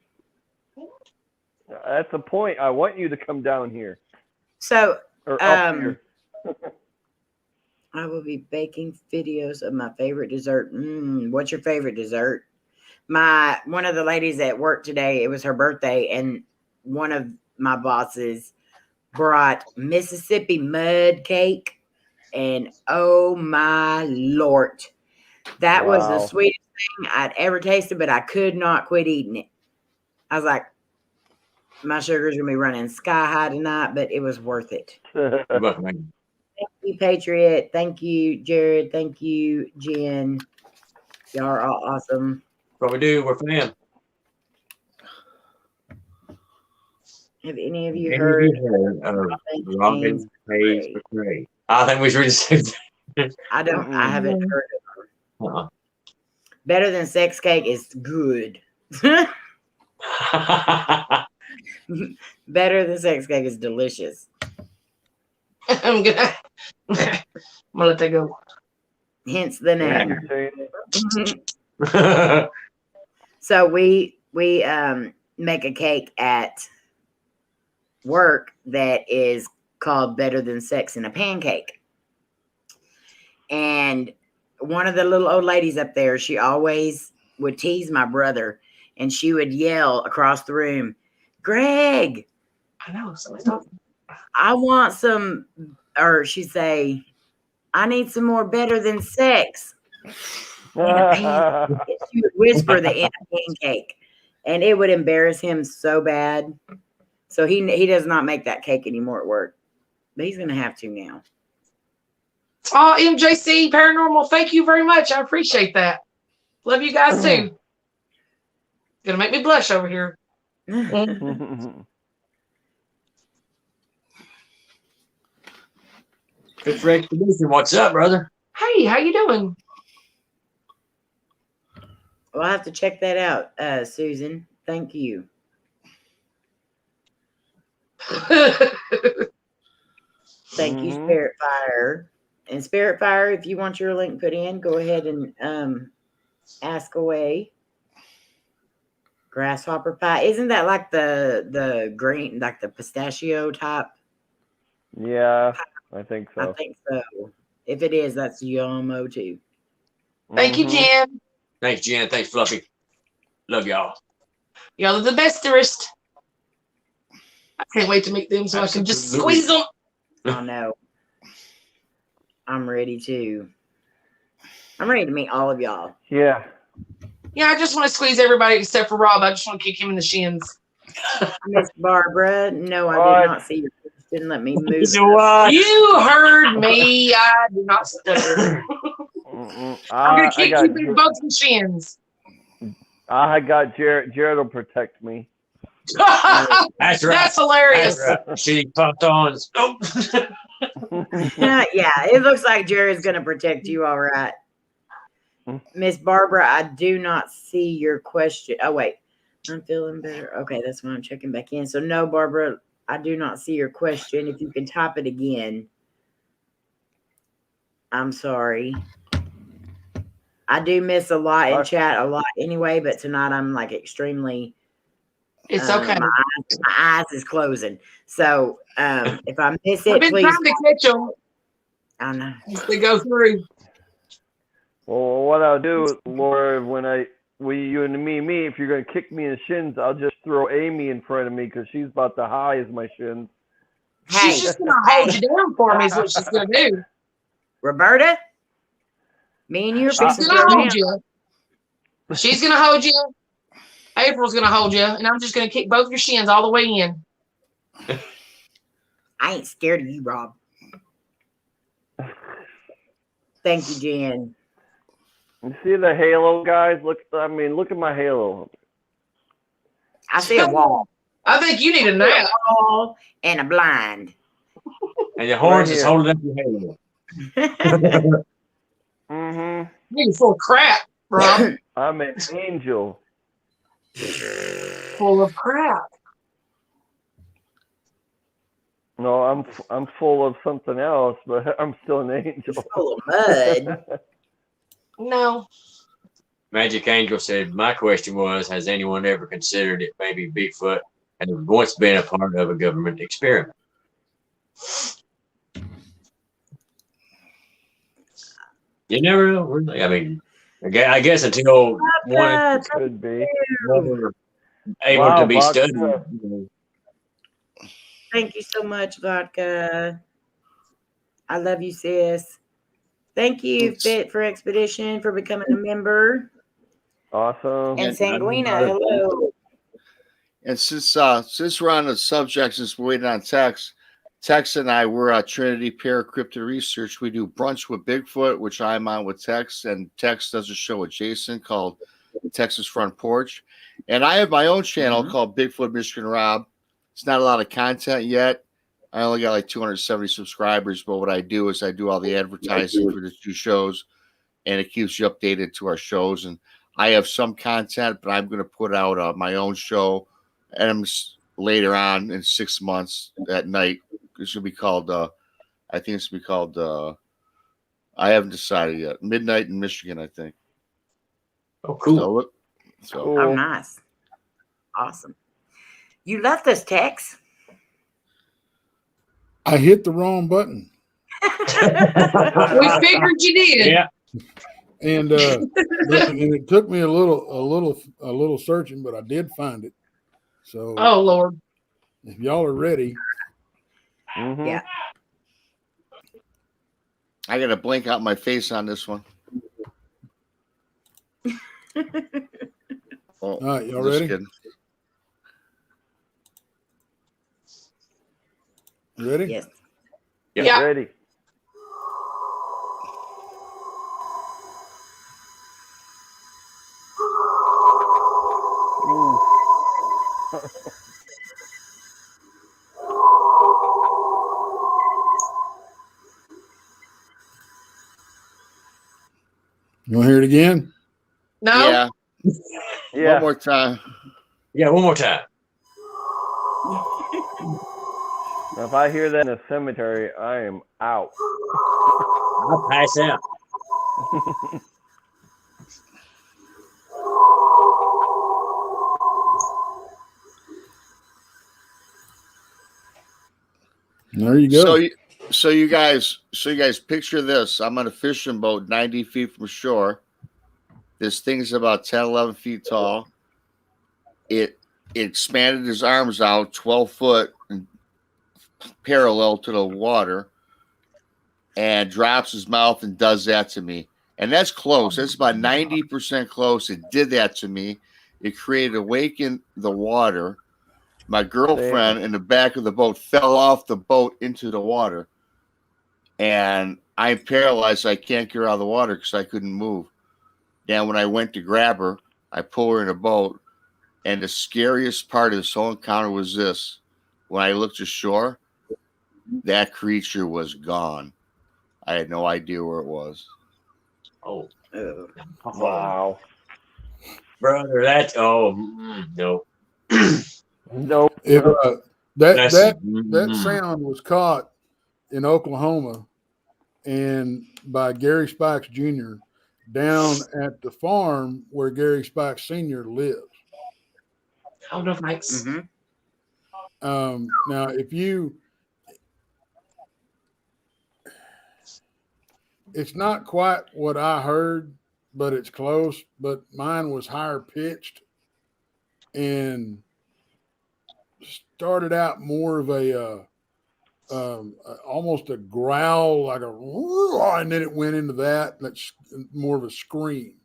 That's the point. I want you to come down here. So, Or up here. I will be baking videos of my favorite dessert. What's your favorite dessert? One of the ladies at work today, it was her birthday, and one of my bosses brought Mississippi mud cake, and oh my Lord, that was the sweetest thing I'd ever tasted, but I could not quit eating it. I was like, my sugar's gonna be running sky high tonight, but it was worth it. Thank you, Patriot. Thank you, Jared. Thank you, Jen. Y'all are all awesome. What we do, we're fam. Have any of you heard of Robin pays for Cray? I think we should read the same thing. I haven't heard of her. Better Than Sex Cake is good. Better Than Sex Cake is delicious. I'm gonna let that go. Hence the name. So we make a cake at work that is called Better Than Sex in a Pancake. And one of the little old ladies up there, she always would tease my brother, and she would yell across the room, Greg, I know, somebody's talking. I want some, or she'd say, I need some more Better Than Sex. She would whisper the in a pancake, and it would embarrass him so bad. So he does not make that cake anymore at work, but he's gonna have to now. Oh, MJC Paranormal, thank you very much. I appreciate that. Love you guys too. Gonna make me blush over here. Good for expedition. What's up, brother? Hey, how you doing? Well, I'll have to check that out, Susan. Thank you. Thank you, Spirit Fire. And Spirit Fire, if you want your link put in, go ahead and ask away. Grasshopper pie. Isn't that like the green, like the pistachio type? Yeah, I think so. I think so. If it is, that's yummo too. Thank you, Jen. Thanks, Jen. Thanks, Fluffy. Love y'all. Y'all are the bestest. I can't wait to meet them so I can just squeeze them. Oh no. I'm ready to. I'm ready to meet all of y'all. Yeah. Yeah, I just want to squeeze everybody except for Rob. I just want to kick him in the shins. Miss Barbara, no, I did not see your question. Let me move. You heard me. I do not stutter. I'm going to kick you in both the shins. I got Jared. Jared will protect me. That's right. That's hilarious. That's right. She popped on. Oh. Yeah, it looks like Jared's going to protect you all right. Miss Barbara, I do not see your question. Oh, wait. I'm feeling better. Okay, that's why I'm checking back in. So, no, Barbara, I do not see your question. If you can type it again. I'm sorry. I do miss a lot in chat, a lot anyway, but tonight I'm like extremely. It's okay. My eyes is closing. So, if I miss it, I've been please. trying to catch them. I know. They go through. Well, what I'll do, Laura, when you and me, if you're going to kick me in the shins, I'll just throw Amy in front of me because she's about to high as my shins. Hey. She's just going to hold you down for me is what she's going to do. Roberta? Me and you are She's going to hold you. She's going to hold you. April's going to hold you. And I'm just going to kick both your shins all the way in. I ain't scared of you, Rob. Thank you, Jen. You see the halo, guys? Look at my halo. I see a wall. I think you need a nap. A wall and a blind. And your horns is holding up your halo. You're full of crap, Rob. I'm an angel. Full of crap. No, I'm full of something else, but I'm still an angel. Full of mud. No. Magic Angel said, my question was, has anyone ever considered it maybe Bigfoot had once been a part of a government experiment? You never know, really. I mean, I guess until one could be able to be studied. Thank you so much, Vodka. I love you, sis. Thank you, Fit for Expedition, for becoming a member. Awesome. And Sanguina, hello. And since we're on the subject, since we're waiting on Tex and I were at Trinity Para-Cryptid Research. We do Brunch with Bigfoot, which I'm on with Tex, and Tex does a show with Jason called Texas Front Porch. And I have my own channel called Bigfoot Michigan Rob. It's not a lot of content yet. I only got like 270 subscribers, but what I do is I do all the advertising for the two shows, and it keeps you updated to our shows. And I have some content, but I'm going to put out my own show, and later on in 6 months at night. It should be called, I think it should be called, I haven't decided yet. Midnight in Michigan, I think. Oh, cool. So Oh, nice. Awesome. You left us, Tex. I hit the wrong button. We figured you did. Yeah. And and it took me a little searching, but I did find it. So oh Lord. If y'all are ready. Yeah. I gotta blink out my face on this one. All right, y'all ready? Kidding. You ready? Yes. Yeah. Yeah. Ready. You want to hear it again? No. Yeah. Yeah. One more time. Yeah, one more time. Now, if I hear that in a cemetery, I am out. I'll pass out. There you go. So you guys picture this. I'm on a fishing boat 90 feet from shore. This thing's about 10, 11 feet tall. It expanded his arms out 12 foot and parallel to the water and drops his mouth and does that to me. And that's close. That's about 90% close. It did that to me. It created a wake in the water. My girlfriend in the back of the boat fell off the boat into the water. And I'm paralyzed. I can't get her out of the water because I couldn't move. Then when I went to grab her, I pull her in a boat. And the scariest part of this whole encounter was this. When I looked ashore, that creature was gone. I had no idea where it was. Oh. Wow. Brother, that's no. Nope. That sound was caught in Oklahoma and by Gary Spikes Jr. down at the farm where Gary Spikes Sr. lives. I don't know if Mike's. Now, it's not quite what I heard, but it's close. But mine was higher pitched and started out more of a almost a growl, like and then it went into that. That's more of a scream.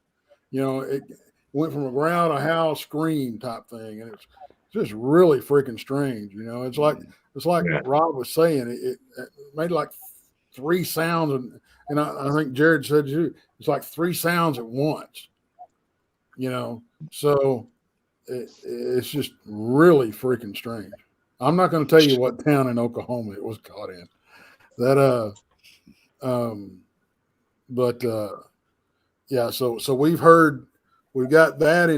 You know, it went from a growl to howl, scream type thing, and it's just really freaking strange. You know, it's like what Rob was saying. It made like three sounds, and I think Jared said too. It's like three sounds at once. You know, so it's just really freaking strange. I'm not going to tell you what town in Oklahoma it was caught in. Yeah. So we've got that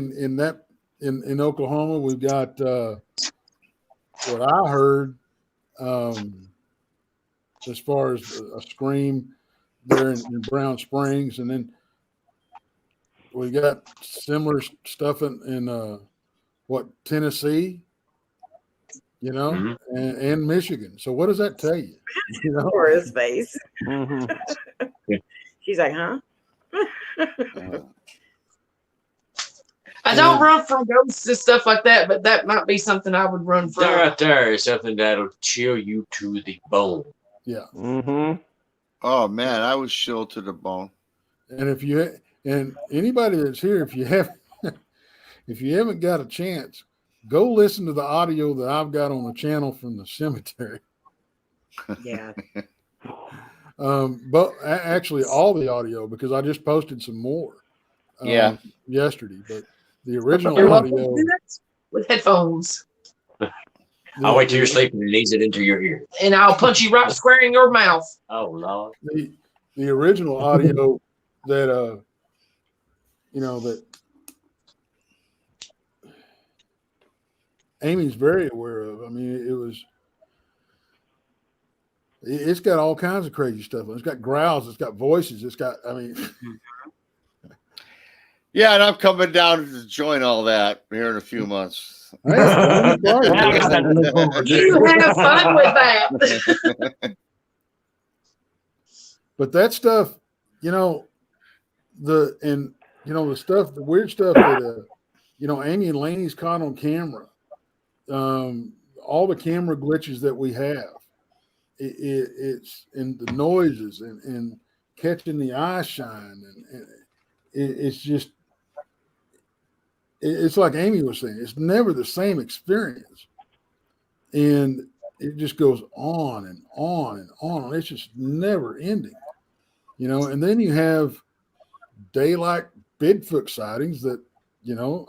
in Oklahoma. We've got what I heard as far as a scream there in Brown Springs, and then we got similar stuff in Tennessee. You know, and Michigan. So what does that tell you? You know, or his face. Mm-hmm. She's like, huh? I don't run from ghosts and stuff like that, but that might be something I would run from. There, right there is something that'll chill you to the bone. Yeah. Mm-hmm. Oh man, I was chilled to the bone. And anybody that's here, if you haven't got a chance, go listen to the audio that I've got on the channel from the cemetery. Yeah. But actually all the audio, because I just posted some more yesterday. But the original audio with headphones. I'll wait till you're sleeping and knees it into your ear. And I'll punch you right square in your mouth. Oh Lord. The original audio that that Amy's very aware of. I mean, it's got all kinds of crazy stuff. It's got growls. It's got voices. Yeah, and I'm coming down to join all that here in a few months. Hey, You have fun with that. But that stuff, the weird stuff that Amy and Laney's caught on camera. All the camera glitches that we have, it's in the noises and catching the eye shine, and it's just, it's like Amy was saying, it's never the same experience, and it just goes on and on and on. It's just never ending, and then you have daylight Bigfoot sightings that,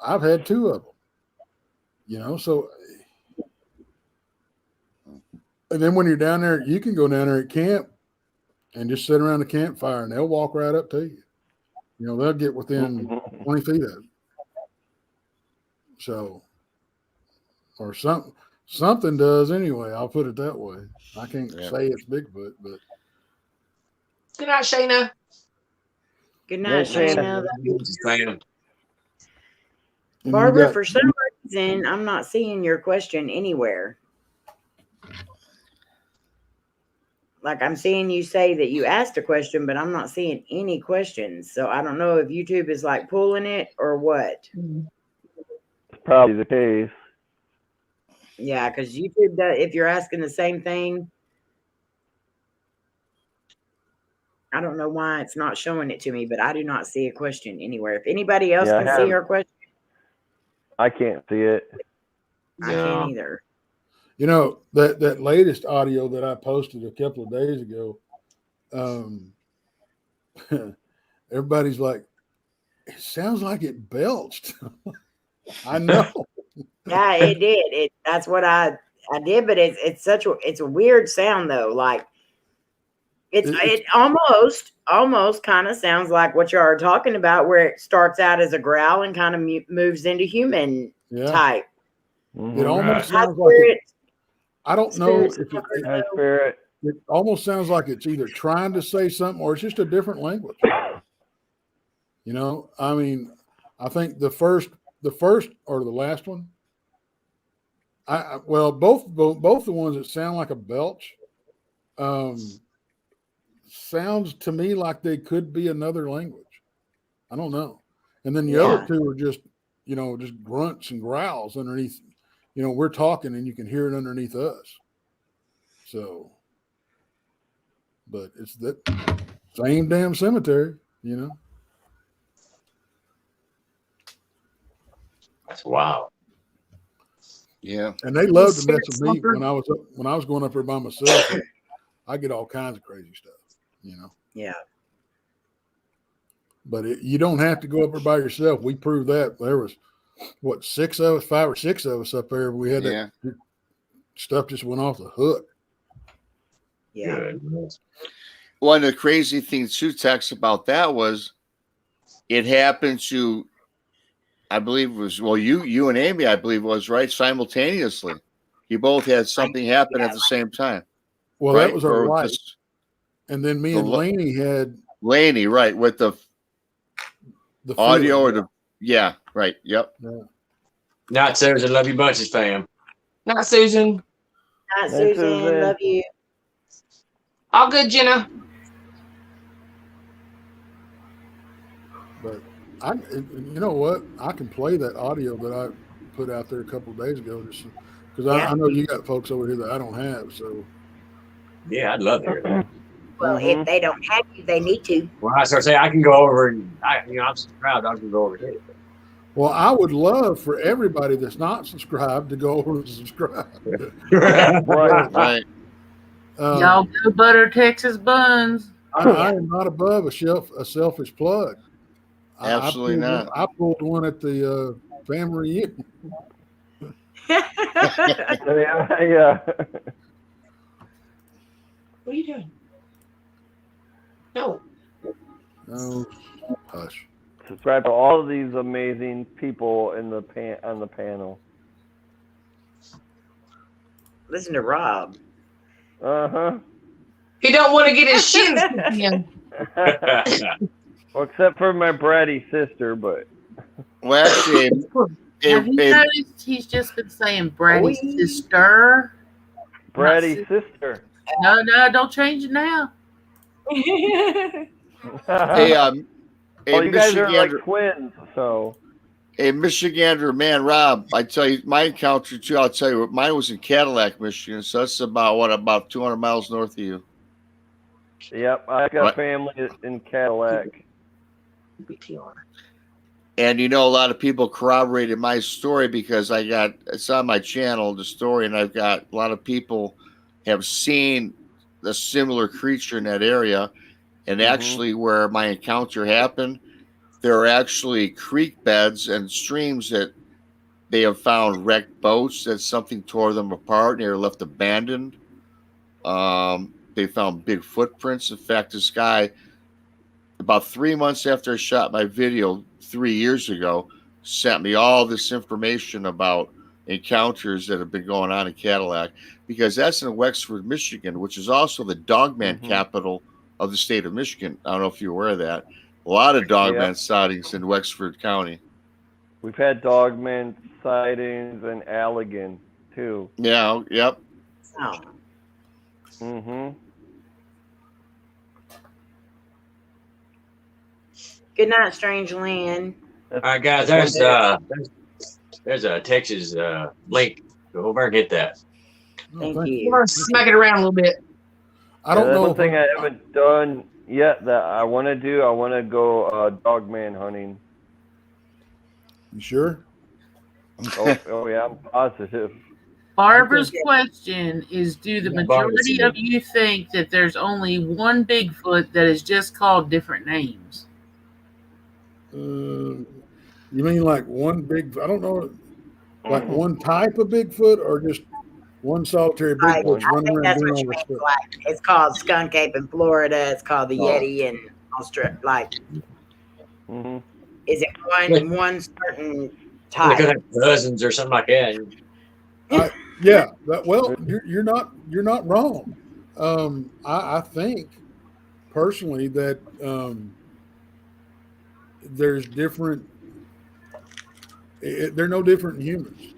I've had two of them. You know, so and then when you're down there, you can go down there at camp and just sit around the campfire and they'll walk right up to you. You know, they'll get within 20 feet of you. So, or something does anyway. I'll put it that way. I can't say it's Bigfoot, but. Good night, Shayna. Good night, Shayna. Bam. Barbara, for some reason, I'm not seeing your question anywhere. Like I'm seeing you say that you asked a question, but I'm not seeing any questions. So I don't know if YouTube is like pulling it or what. It's probably the case. Yeah, because YouTube does, if you're asking the same thing, I don't know why it's not showing it to me, but I do not see a question anywhere. If anybody else can see her question, I can't see it. I can't either. You know, that latest audio that I posted a couple of days ago, everybody's like, it sounds like it belched. I know. Yeah, it did. That's what I did, but it's a weird sound though. Like it almost kind of sounds like what you are talking about, where it starts out as a growl and kind of moves into human type. It almost sounds like I don't know if it almost sounds like it's either trying to say something or it's just a different language. You know, I mean, I think the first or the last one. Both the ones that sound like a belch, sounds to me like they could be another language. I don't know. And then the other two are just grunts and growls underneath. You know, we're talking and you can hear it underneath us. So, but it's that same damn cemetery, you know. That's wild. Yeah. And they love to mess with me when I was going up there by myself. I get all kinds of crazy stuff, you know. Yeah. But you don't have to go up there by yourself. We proved that. There was, 5 or 6 of us up there. We had that stuff just went off the hook. Yeah. One of the crazy things too, Tex, about that was it happened to, I believe it was, you and Amy, I believe was right simultaneously. You both had something happen at the same time. Well, that was our wife. And then me and Layne had Layne, right, with the audio or the right. Yep. Yeah. Not Susan, love you bunches, fam. Not Susan. Not Susan, love you. All good, Jenna. But you know what? I can play that audio that I put out there a couple of days ago, just because I know you got folks over here that I don't have. So yeah, I'd love to hear that. Well, if they don't have you, they need to. Well, I start saying I can go over and I'm subscribed. I can go over here. Well, I would love for everybody that's not subscribed to go over and subscribe. Right. Y'all go butter Texas buns. I am not above a selfish plug. Absolutely not. I pulled one at the family reunion. Yeah. What are you doing? No. No, hush. Subscribe to all of these amazing people in the on the panel. Listen to Rob. He don't want to get his shins in. Well, except for my bratty sister, but. Well, actually, have you noticed he's just been saying bratty sister? Bratty sister. No, don't change it now. Well, you guys are like twins, so. Hey, Michigander, man, Rob, I tell you, my encounter too, I'll tell you what, mine was in Cadillac, Michigan, so that's about 200 miles north of you. Yep, I got family in Cadillac. And a lot of people corroborated my story because it's on my channel, the story, and I've got a lot of people have seen a similar creature in that area. And actually, where my encounter happened, there are actually creek beds and streams that They have found wrecked boats that something tore them apart and they were left abandoned. They found big footprints. In fact, this guy, about 3 months after I shot my video 3 years ago, sent me all this information about encounters that have been going on in Cadillac, because that's in Wexford, Michigan, which is also the dogman capital of the state of Michigan. I don't know if you're aware of that. A lot of dogman sightings in Wexford County. We've had dogman sightings in Allegan too. Yeah. Yep. Oh. Mm-hmm. Good night, Strange Land. All right, guys. There's a Texas link. Go over and hit that. Thank thank you. We're gonna smack it around a little bit. I don't that's know. one thing I haven't done yet that I want to do. I want to go dogman hunting. You sure? Oh yeah, I'm positive. Barbara's question is, do the majority of you think that there's only one Bigfoot that is just called different names? You mean like one big? I don't know. Like one type of Bigfoot, or just one solitary Like, Bigfoot's I running think around that's doing what all you this mean. stuff? Like, it's called skunk ape in Florida. It's called the Yeti in Australia. Like, is it one certain They type? could have cousins or something like that. Yeah. Well, you're not wrong. I think personally that there's different. They're no different than humans.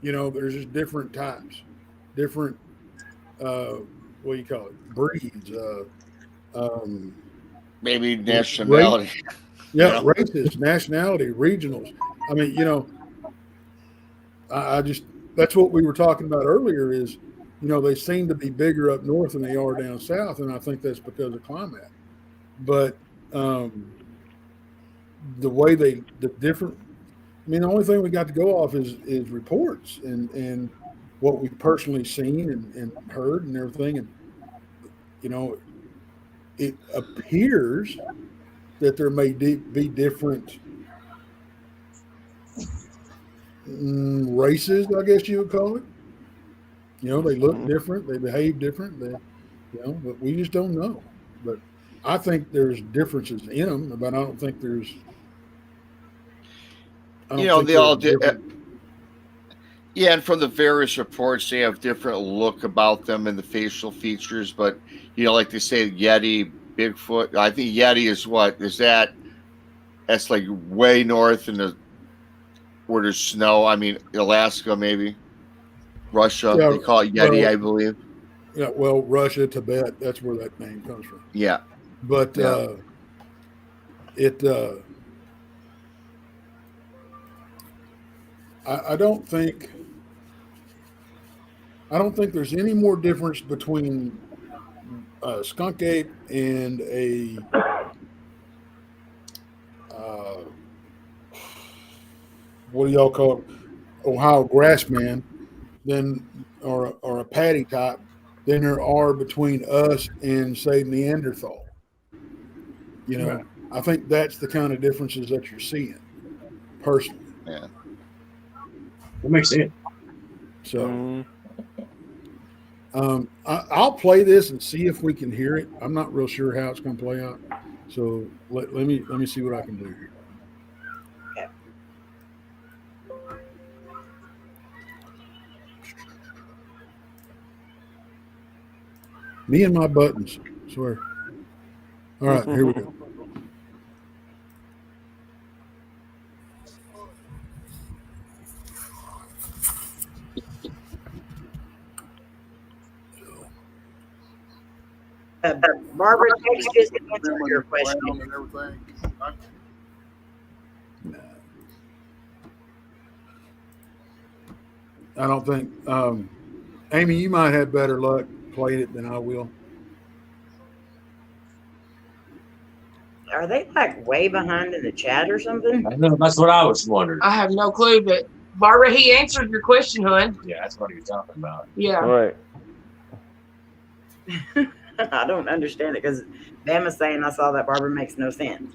You know, there's just different types, different. What do you call it? Breeds. Maybe nationality. Races, nationality, regionals. I mean, you know, I just, that's what we were talking about earlier is, you know, they seem to be bigger up north than they are down south. And I think that's because of climate. But the way the different, I mean, the only thing we got to go off is reports and what we've personally seen and heard and everything. And, you know, it appears that there may be different races, I guess you would call it. You know, they look different, they behave different, but we just don't know. But I think there's differences in them, but I don't think there's. They all did. Yeah, and from the various reports, they have different look about them and the facial features. But like they say, Yeti, Bigfoot. I think Yeti is what is that? That's like way north where there's snow. I mean, Alaska, maybe Russia. Yeah, they call it Yeti, I believe. Yeah, well, Russia, Tibet. That's where that name comes from. Yeah, but I don't think there's any more difference between a skunk ape and a what do y'all call it? Ohio grassman or a patty type than there are between us and say Neanderthal. Right. I think that's the kind of differences that you're seeing personally. Yeah. That makes sense. So I'll play this and see if we can hear it. I'm not real sure how it's going to play out. So let me see what I can do here. Okay. Me and my buttons, I swear. All right, here we go. Barbara, text just to answer your question. I don't think, Amy, you might have better luck playing it than I will. Are they like way behind in the chat or something? I know, that's what I was wondering. I have no clue, but Barbara, he answered your question, hon. Yeah, that's what he was talking about. Yeah. Right. I don't understand it because Bama's saying I saw that Barbara makes no sense.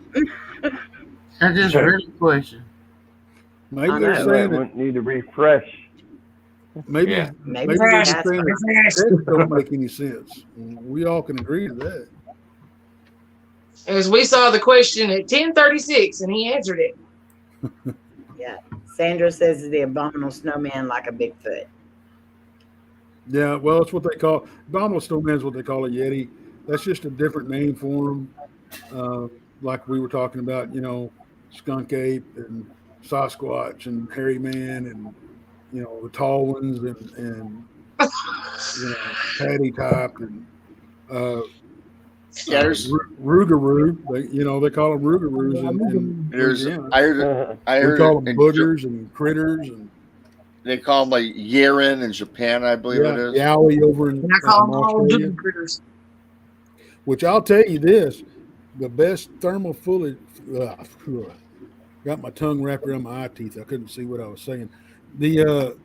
I just heard the question. Maybe I they're know. saying that, Might need to refresh. maybe Yeah. maybe Fresh. they're saying that Fresh. text don't make any sense. We all can agree to that. As we saw the question at 10:36, and he answered it. Yeah. Sandra says the abominable snowman like a Bigfoot. Yeah, well, it's what they call abominable snowman is what they call a Yeti. That's just a different name for them. Like we were talking about, skunk ape and Sasquatch and hairy man and the tall ones and patty top and there's Rougarou. They call them Rougaroos in there's Louisiana. I We heard call them in boogers and critters and they call them like Yeren in Japan, I believe it is. Yowie over in And I call them all Australia. doom critters. Which I'll tell you this, the best thermal footage, got my tongue wrapped around my eye teeth. I couldn't see what I was saying. The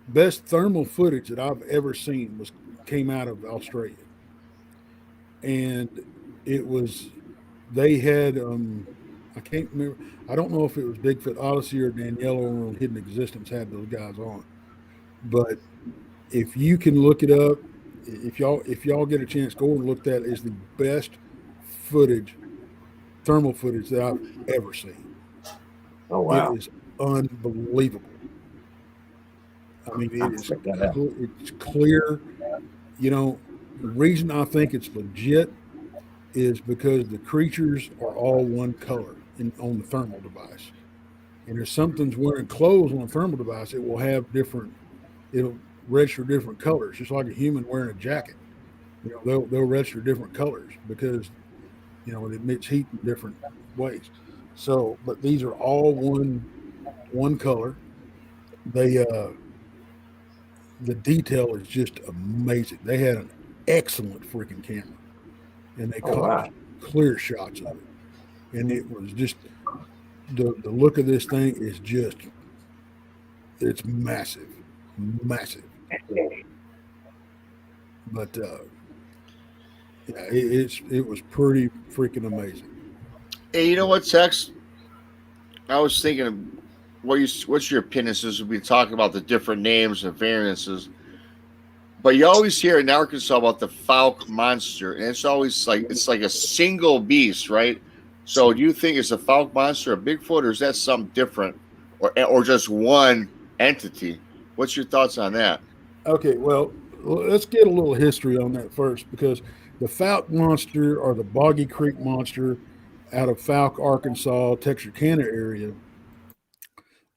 best thermal footage that I've ever seen came out of Australia. And they had, I can't remember, I don't know if it was Bigfoot Odyssey or Daniela on Hidden Existence had those guys on. But if you can look it up, if y'all get a chance, go and look. That is the best thermal footage that I've ever seen. Oh wow. It is unbelievable. I mean, it's clear. The reason I think it's legit is because the creatures are all one color on the thermal device. And if something's wearing clothes on a thermal device, it will have it'll register different colors, just like a human wearing a jacket. They'll register different colors because it emits heat in different ways. So, but these are all one color. They the detail is just amazing. They had an excellent freaking camera, and they caught clear shots of it. And it was just the look of this thing is just, it's massive. But it was pretty freaking amazing. Hey, you know what, Tex? I was thinking of what's your opinion since we talking about the different names and variances. But you always hear in Arkansas about the Fouke monster, and it's always it's like a single beast, right? So do you think it's a Fouke monster, a Bigfoot, or is that something different, or just one entity? What's your thoughts on that? Okay, well, let's get a little history on that first, because the Fouke monster or the Boggy Creek monster out of Fouke, Arkansas, Texarkana area,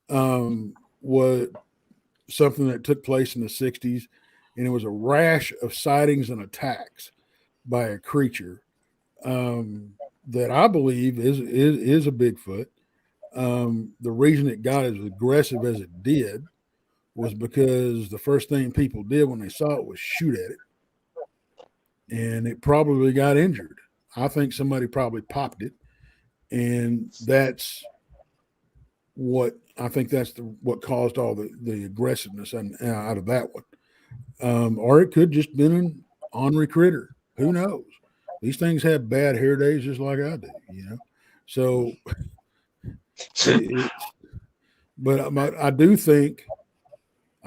was something that took place in the 60s, and it was a rash of sightings and attacks by a creature that I believe is a Bigfoot. The reason it got as aggressive as it did was because the first thing people did when they saw it was shoot at it, and it probably got injured. I think somebody probably popped it, and that's what I think what caused all the aggressiveness out of that one. Or it could just been an ornery critter. Who knows? These things have bad hair days just like I do, So, but I do think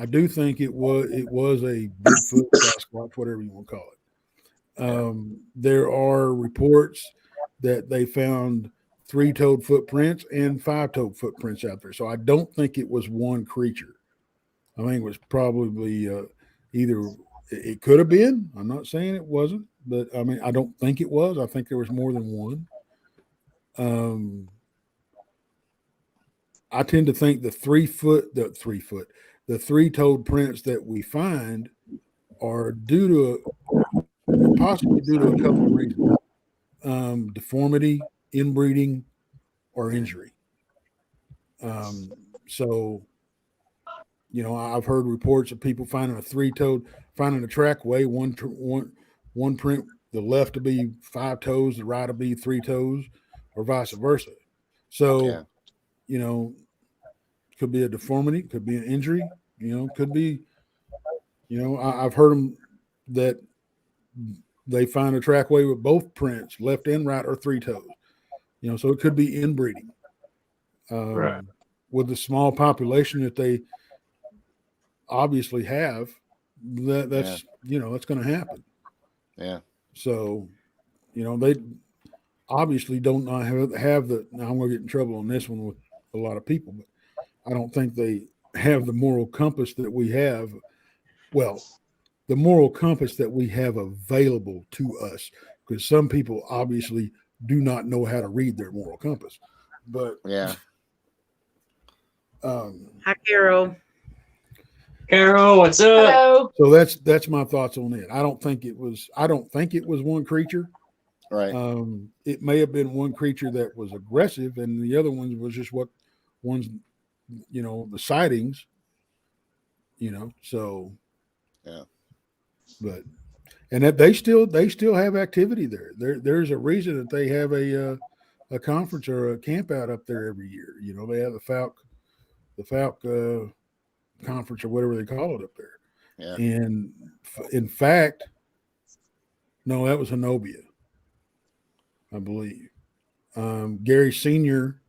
it was a Bigfoot, Sasquatch, whatever you want to call it. There are reports that they found 3-toed footprints and 5-toed footprints out there. So I don't think it was one creature. I think it was probably either it could have been. I'm not saying it wasn't, but I mean, I don't think it was. I think there was more than one. I tend to think the 3-toed prints that we find are possibly due to a couple of reasons. Deformity, inbreeding, or injury. So, I've heard reports of people finding a trackway, one print, the left to be 5 toes, the right to be 3 toes, or vice versa. So, could be a deformity, could be an injury, could be, I've heard them that they find a trackway with both prints, left and right, or 3 toes. So it could be inbreeding. Right. with the small population that they obviously have, that's that's going to happen. Yeah. So, they obviously don't not have the. Now I'm going to get in trouble on this one with a lot of people, but I don't think they have the moral compass that we have. Well, the moral compass that we have available to us, because some people obviously do not know how to read their moral compass. But Yeah. Hi, Carol. Carol, what's up? Hello. So that's my thoughts on it. I don't think it was one creature. Right. It may have been one creature that was aggressive, and the other ones was just the sightings. So yeah. But and that they still have activity there. There's a reason that they have a conference or a camp out up there every year. They have the Falk conference or whatever they call it up there. Yeah. And in fact, no, that was Hanobia, I believe. Gary Sr.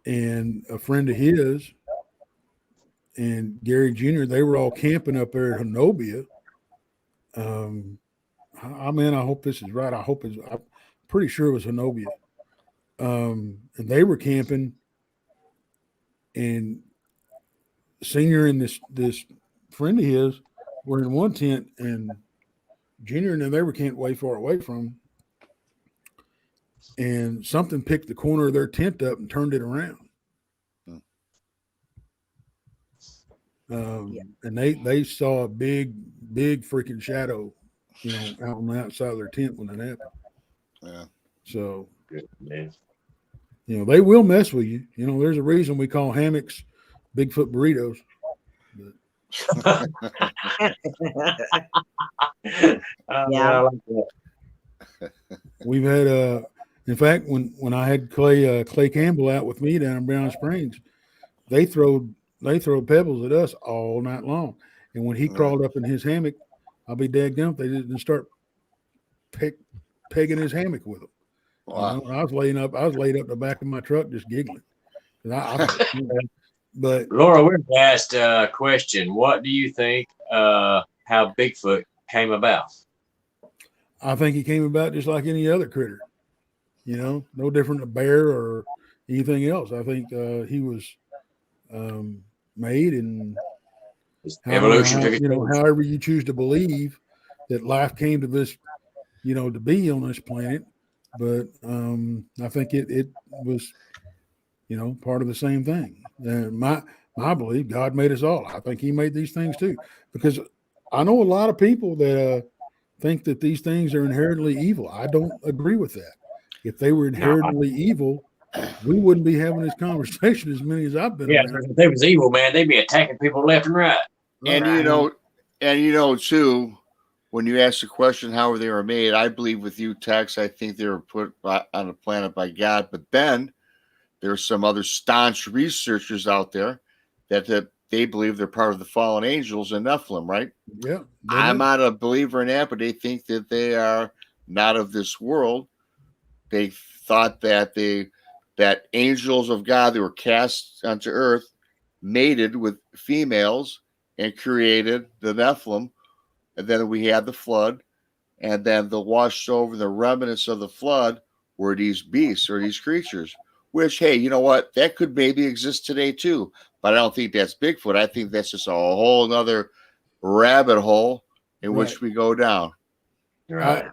and a friend of his and Gary Jr., they were all camping up there at Hanobia. I hope this is right. I'm pretty sure it was Hanobia. And they were camping, and Senior and this friend of his were in one tent, and Junior and them, they were camped way far away from them. And something picked the corner of their tent up and turned it around. And they saw a big freaking shadow, out on the outside of their tent when that happened. Yeah. So, Good, man. They will mess with you. There's a reason we call hammocks Bigfoot burritos. Yeah. I like that. We've had in fact, when I had Clay Campbell out with me down in Brown Springs, they throw pebbles at us all night long. And when he crawled up in his hammock, I'll be dadgum, they didn't start pegging his hammock with him. Wow. I was laid up the back of my truck just giggling. But Laura, we're asked a question. What do you think how Bigfoot came about? I think he came about just like any other critter, no different than a bear or anything else. I think he was made, and Evolution took it. However you choose to believe that life came to this, to be on this planet. But I think it was, part of the same thing. And my belief, God made us all. I think He made these things too, because I know a lot of people that think that these things are inherently evil. I don't agree with that. If they were inherently evil, we wouldn't be having this conversation as many as I've been. Yeah, if they was evil, man, they'd be attacking people left and right. And too, when you ask the question how they were made, I believe with you, Tex, I think they were put on the planet by God. But then there's some other staunch researchers out there that they believe they're part of the fallen angels and Nephilim, right? Yeah. I'm not a believer in that, but they think that they are not of this world. They thought that that angels of God that were cast onto earth mated with females and created the Nephilim. And then we had the flood, and then the washed over the remnants of the flood were these beasts or these creatures, which, hey, you know what? That could maybe exist today too. But I don't think that's Bigfoot. I think that's just a whole nother rabbit hole in which we go down. Right.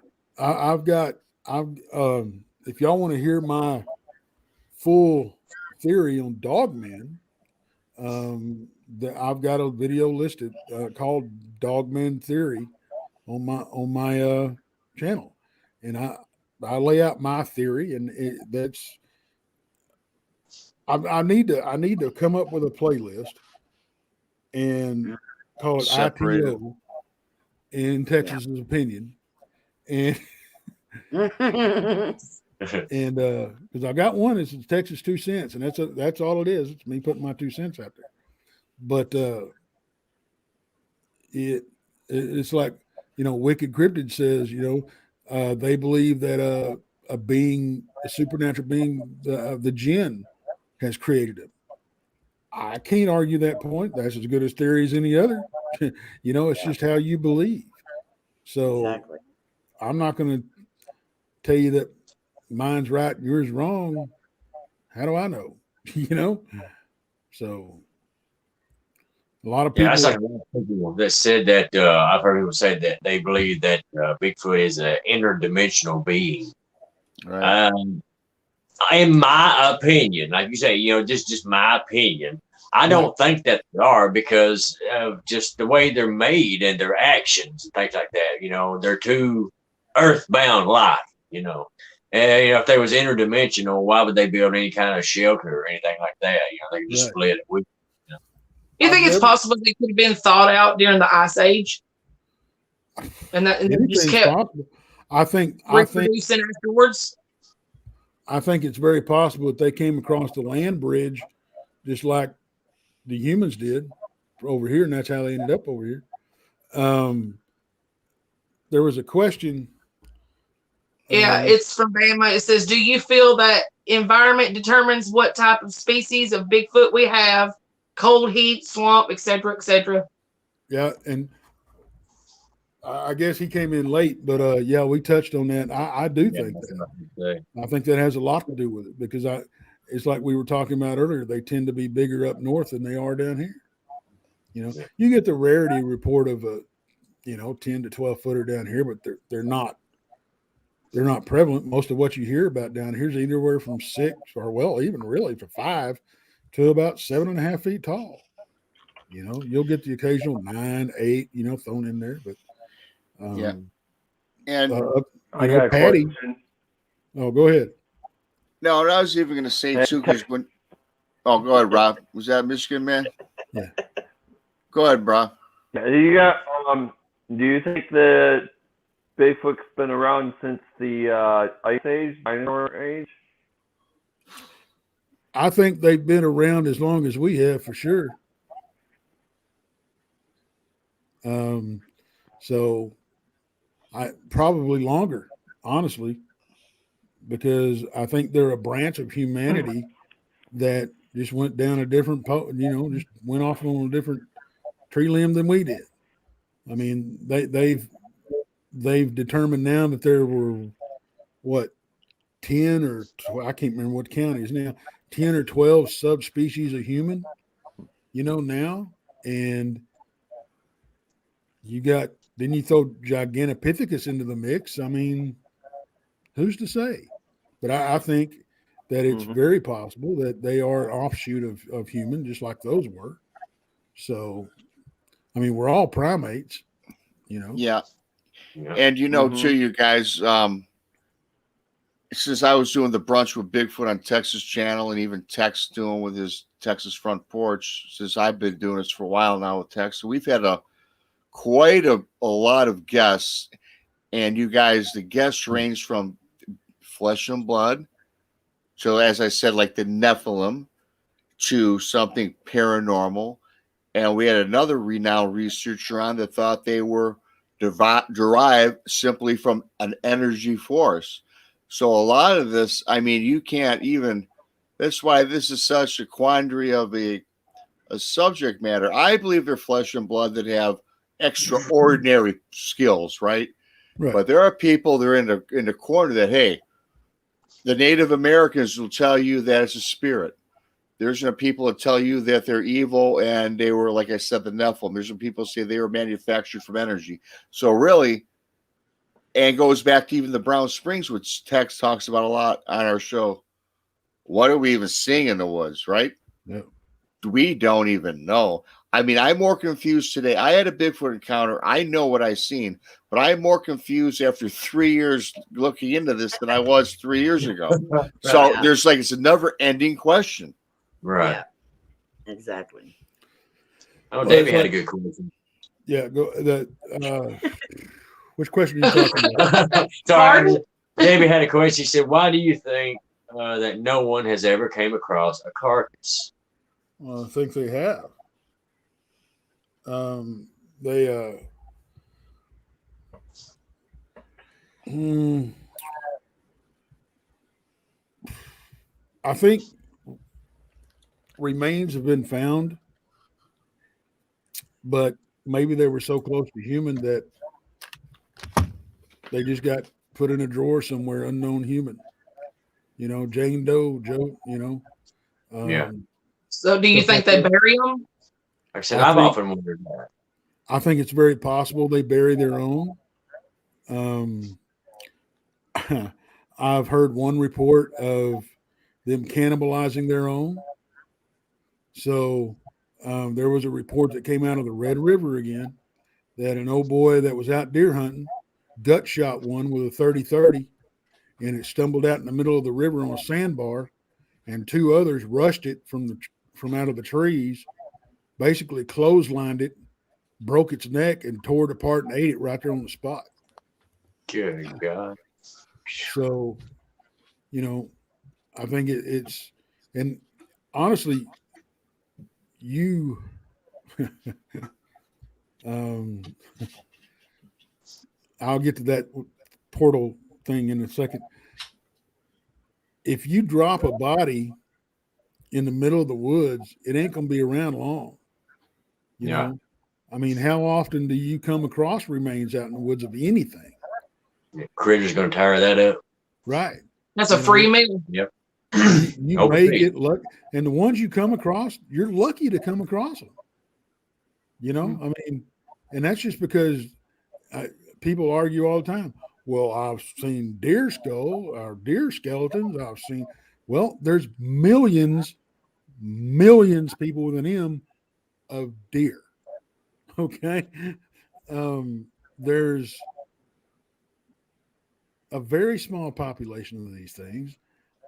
If y'all want to hear my full theory on Dogman, I've got a video listed called Dogman Theory on my channel, and I lay out my theory, and I need to come up with a playlist and call it ITO in Texas's opinion, and and because I got one, it's Texas 2 cents, and that's all it is. It's me putting my 2 cents out there. But it's like, Wicked Cryptid says, they believe that a supernatural being, the jinn, has created it. I can't argue that point. That's as good a theory as any other. It's just how you believe. So Exactly. I'm not going to tell you that mine's right, yours wrong. How do I know? So a lot of people. Yeah, that's like a lot of people that said that. I've heard people say that they believe that Bigfoot is an interdimensional being. Right. In my opinion, like you say, just my opinion, I don't think that they are because of just the way they're made and their actions and things like that. They're too earthbound like, And if they was interdimensional, why would they build any kind of shelter or anything like that? They could just split it. You think it's possible they could have been thawed out during the Ice Age, and that just kept possible. I think reproducing afterwards? I think it's very possible that they came across the land bridge, just like the humans did over here, and that's how they ended up over here. There was a question. Yeah, it's from Bama. It says, "Do you feel that environment determines what type of species of Bigfoot we have? Cold, heat, swamp, etc., etc." Yeah, and I guess he came in late, but yeah, we touched on that. I do think that. I think that has a lot to do with it because it's like we were talking about earlier. They tend to be bigger up north than they are down here. You get the rarity report of a 10 to 12 footer down here, but they're not prevalent. Most of what you hear about down here is anywhere from 6 or even really for 5 to about 7.5 feet tall. You'll get the occasional 9, 8, thrown in there, but yeah. And I got Patty. a question. Oh, go ahead. No, I was even going to say too, because go ahead, Rob. Was that Michigan man? Yeah. Go ahead, bro. You got. Do you think that Bigfoot's been around since the Ice Age, Dinosaur Age? I think they've been around as long as we have, for sure. So I probably longer, honestly, because I think they're a branch of humanity that just went down a different, just went off on a different tree limb than we did. I mean, they've determined now that there were 10 or 12, I can't remember what count is now, 10 or 12 subspecies of human, now, and then you throw Gigantopithecus into the mix. I mean, who's to say? But I think that it's very possible that they are an offshoot of human, just like those were. So, I mean, we're all primates, Yeah. And too, you guys, since I was doing the brunch with Bigfoot on Texas Channel and even Tex doing with his Texas Front Porch, since I've been doing this for a while now with Tex, so we've had quite a lot of guests. And you guys, the guests range from flesh and blood, so as I said, like the Nephilim, to something paranormal. And we had another renowned researcher on that thought they were derived simply from an energy force. So a lot of this, I mean, you can't even, that's why this is such a quandary of a subject matter. I believe they're flesh and blood that have extraordinary skills, right? But there are people that are in the corner that, hey, the Native Americans will tell you that it's a spirit. There's some people that tell you that they're evil and they were, like I said, the Nephilim. There's some people say they were manufactured from energy. So really, and it goes back to even the Brown Springs, which Tex talks about a lot on our show. What are we even seeing in the woods, right? Yeah. We don't even know. I mean, I'm more confused today. I had a Bigfoot encounter. I know what I've seen, but I'm more confused after 3 years looking into this than I was 3 years ago. So there's it's a never-ending question. Right. Yeah, exactly. Oh, David had a good question. Yeah, which question are you talking about? Sorry, David had a question. He said, "Why do you think that no one has ever came across a carcass?" Well, I think they have. I think remains have been found, but maybe they were so close to human that they just got put in a drawer somewhere, unknown human. You know, Jane Doe, Joe, you know. Yeah. So do you think they bury them? Like I said, I've often wondered that. I think it's very possible they bury their own. I've heard one report of them cannibalizing their own. So there was a report that came out of the Red River again that an old boy that was out deer hunting gut shot one with a 30-30, and it stumbled out in the middle of the river on a sandbar, and two others rushed it from out of the trees, basically clotheslined it, broke its neck, and tore it apart and ate it right there on the spot. Good God. So, you know, I think it's, and honestly, you, I'll get to that portal thing in a second. If you drop a body in the middle of the woods, it ain't going to be around long. You know, I mean, how often do you come across remains out in the woods of anything? Critter's going to tire that up. Right. That's a free meal. Yep. You may get lucky, and the ones you come across, you're lucky to come across them. You know, I mean, and that's just because people argue all the time. Well, I've seen deer skull or deer skeletons. I've seen, well, there's millions people with an M of deer. Okay. There's a very small population of these things.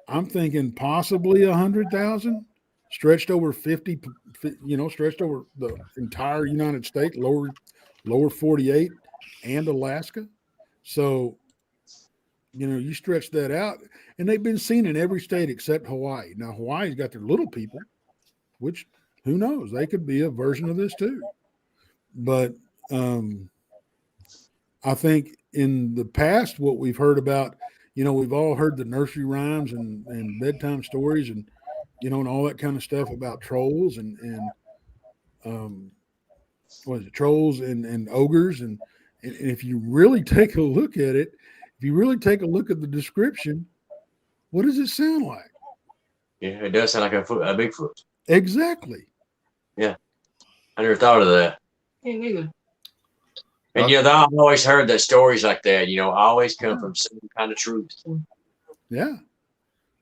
I'm thinking possibly 100,000 stretched over 50, you know, stretched over the entire United States, lower 48 and Alaska. So, you know, you stretch that out, and they've been seen in every state except Hawaii. Now, Hawaii's got their little people, which who knows? They could be a version of this too. But I think in the past, what we've heard about, you know, we've all heard the nursery rhymes and bedtime stories and, you know, and all that kind of stuff about trolls and what is it, trolls and ogres. And if you really take a look at it, if you really take a look at the description, what does it sound like? Yeah, it does sound like a Bigfoot. Exactly. Yeah. I never thought of that. Me neither. And, you know, I've always heard that stories like that, you know, always come from some kind of truth. Yeah.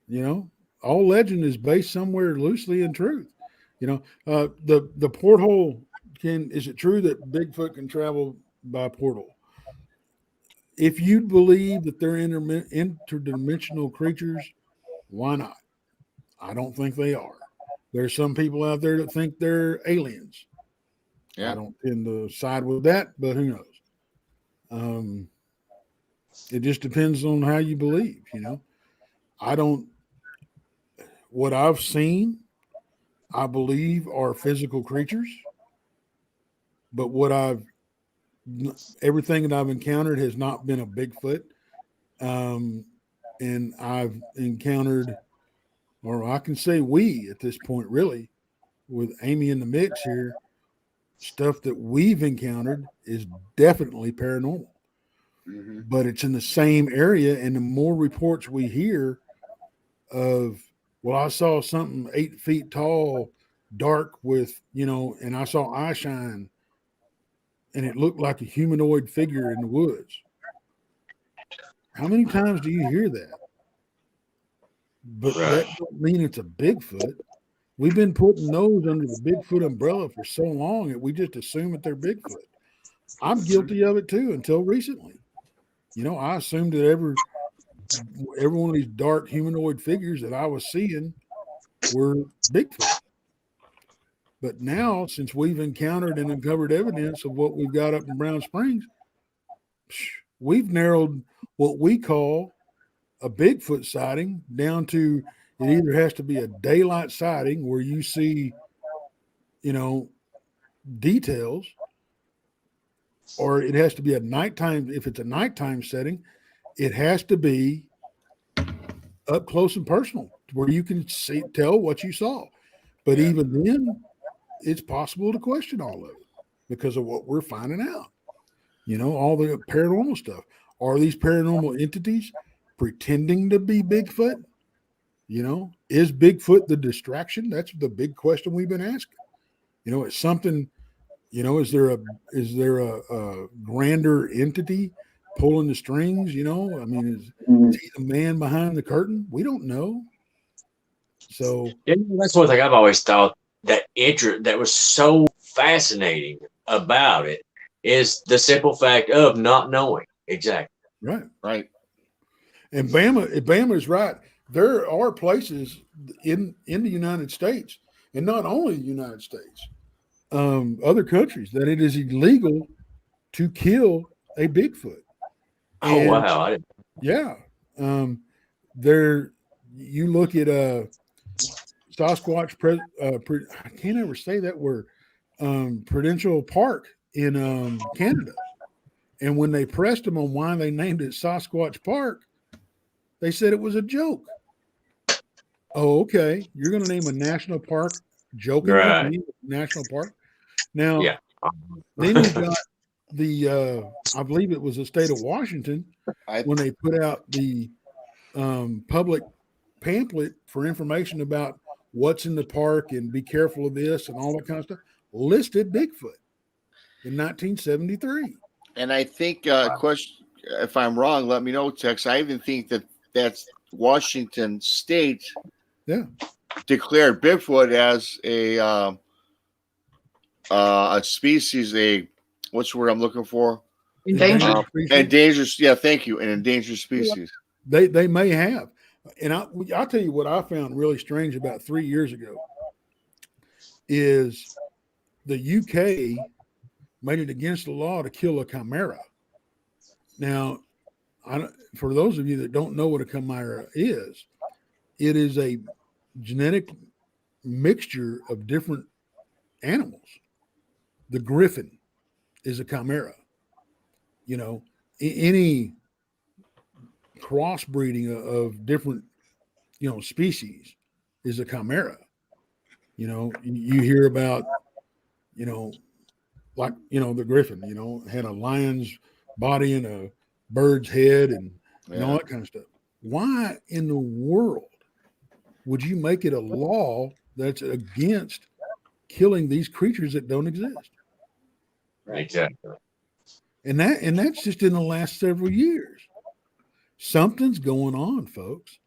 You know, all legend is based somewhere loosely in truth. You know, the porthole is it true that Bigfoot can travel by portal? If you believe that they're interdimensional creatures, why not? I don't think they are. There's some people out there that think they're aliens. Yeah. I don't tend to side with that, but who knows? It just depends on how you believe, you know. What I've seen, I believe are physical creatures, but everything that I've encountered has not been a Bigfoot. And I've encountered, or I can say we at this point, really, with Amy in the mix here, stuff that we've encountered is definitely paranormal. Mm-hmm. But it's in the same area, and the more reports we hear of, well, I saw something 8 feet tall, dark with, you know, and I saw eye shine, and it looked like a humanoid figure in the woods. How many times do you hear that? But that don't mean it's a Bigfoot. We've been putting those under the Bigfoot umbrella for so long that we just assume that they're Bigfoot. I'm guilty of it too until recently. You know, I assumed that every one of these dark humanoid figures that I was seeing were Bigfoot. But now, since we've encountered and uncovered evidence of what we've got up in Brown Springs, we've narrowed what we call a Bigfoot sighting down to it either has to be a daylight sighting where you see, you know, details, or it has to be a nighttime. If it's a nighttime setting, it has to be up close and personal where you can tell what you saw. But even then, it's possible to question all of it because of what we're finding out. You know, all the paranormal stuff. Are these paranormal entities pretending to be Bigfoot? You know, is Bigfoot the distraction? That's the big question we've been asking. You know, it's something, you know, is there a grander entity pulling the strings? You know, I mean, is he the man behind the curtain? We don't know. So that's one thing I've always thought that was so fascinating about it is the simple fact of not knowing. Exactly. Right. And Bama is right. There are places in the United States, and not only the United States, other countries, that it is illegal to kill a Bigfoot. Oh, And, wow. yeah. There, you look at Sasquatch, I can't ever say that word, Prudential Park in Canada. And when they pressed them on why they named it Sasquatch Park, they said it was a joke. Oh, okay. You're going to name a national park jokingly national park? Now, then you got the, I believe it was the state of Washington, when they put out the public pamphlet for information about what's in the park and be careful of this and all that kind of stuff, listed Bigfoot in 1973. And I think, question, if I'm wrong, let me know, Tex. I even think that's Washington State declared Bigfoot as a species, what's the word I'm looking for? Endangered. Endangered. Yeah, thank you. An endangered species. They may have. And I'll tell you what I found really strange about 3 years ago is the UK made it against the law to kill a chimera. Now, for those of you that don't know what a chimera is, it is a genetic mixture of different animals. The griffin is a chimera. You know, any crossbreeding of different, you know, species is a chimera. You know, you hear about, you know, like, you know, the griffin, you know, had a lion's body and a bird's head and all that kind of stuff. Why in the world would you make it a law that's against killing these creatures that don't exist? Exactly. And that's just in the last several years. Something's going on, folks.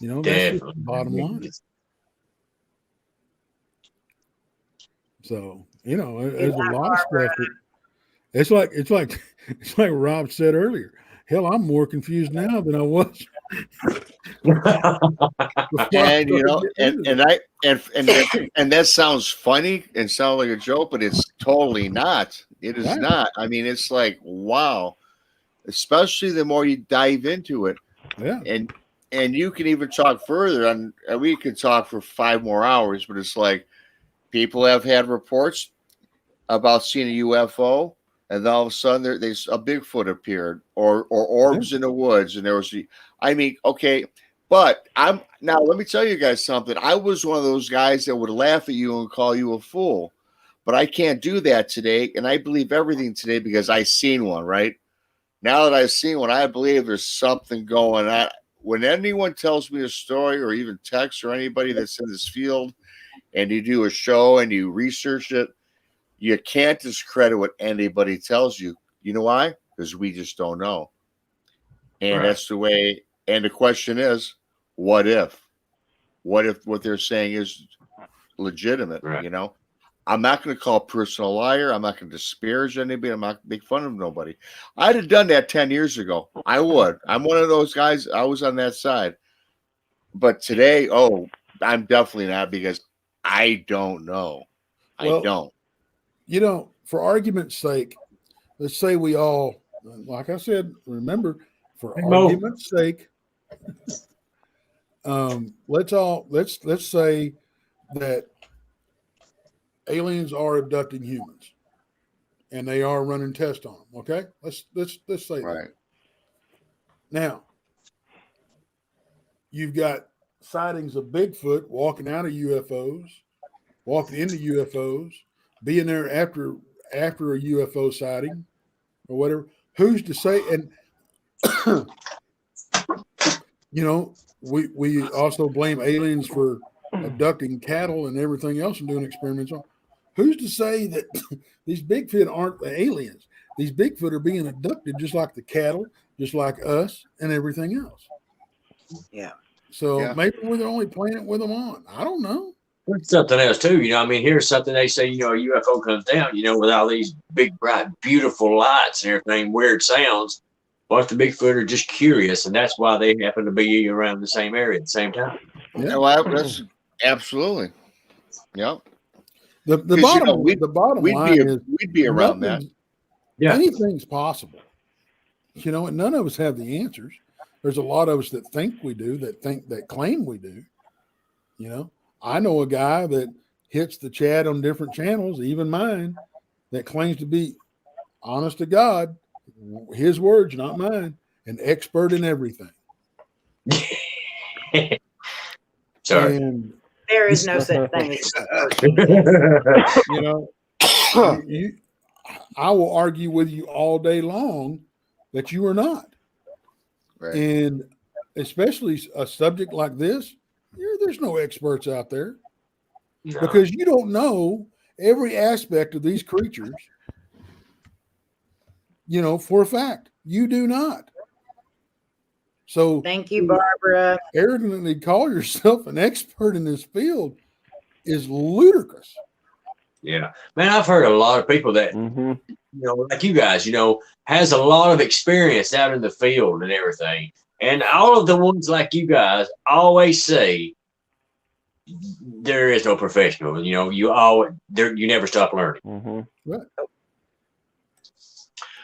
You know, that's just the bottom line. So, you know, there's a lot of stuff that it's like Rob said earlier. Hell, I'm more confused now than I was. And you know, and that sounds funny and sounds like a joke, but it's totally not. It is not. I mean, it's like, wow. Especially the more you dive into it. Yeah. And you can even talk further, and we could talk for 5 more hours, but it's like people have had reports about seeing a UFO, and then all of a sudden there's a Bigfoot appeared, or orbs in the woods, and there was okay, but let me tell you guys something. I was one of those guys that would laugh at you and call you a fool, but I can't do that today, and I believe everything today because I seen one. Right now that I've seen one, I believe there's something going on. When anyone tells me a story, or even text, or anybody that's in this field, and you do a show and you research it, you can't discredit what anybody tells you. You know why? Because we just don't know. And that's the way. And the question is, what if? What if what they're saying is legitimate? You know, I'm not going to call a person a liar. I'm not going to disparage anybody. I'm not going to make fun of nobody. I'd have done that 10 years ago. I would. I'm one of those guys. I was on that side. But today, I'm definitely not, because I don't know. I don't. You know, for argument's sake, let's say we all, like I said, remember, for argument's sake, let's say that aliens are abducting humans and they are running tests on them. Okay, let's say that. Now, you've got sightings of Bigfoot walking out of UFOs, walking into UFOs, being there after a UFO sighting or whatever. Who's to say? And we also blame aliens for abducting cattle and everything else and doing experiments on. Who's to say that these Bigfoot aren't the aliens? These Bigfoot are being abducted just like the cattle, just like us and everything else. Yeah. So maybe we're the only planet with them on. I don't know. There's something else too. Here's something they say, a UFO comes down, with all these big, bright, beautiful lights and everything, weird sounds. But the Bigfoot are just curious, and that's why they happen to be around the same area at the same time. Yeah, well, that's absolutely. Yep. The bottom line is we'd be around that. Yeah. Anything's possible. And none of us have the answers. There's a lot of us that think we do, that claim we do. I know a guy that hits the chat on different channels, even mine, that claims to be, honest to God, his words, not mine, an expert in everything. Sorry. And There is no such thing as I will argue with you all day long that you are not. Right. And especially a subject like this, there's no experts out there because you don't know every aspect of these creatures. For a fact, you do not. So thank you, Barbara. Arrogantly call yourself an expert in this field is ludicrous. Yeah, man, I've heard a lot of people that, like you guys, has a lot of experience out in the field and everything. And all of the ones like you guys always say there is no professional. You never stop learning. Mm-hmm. Right.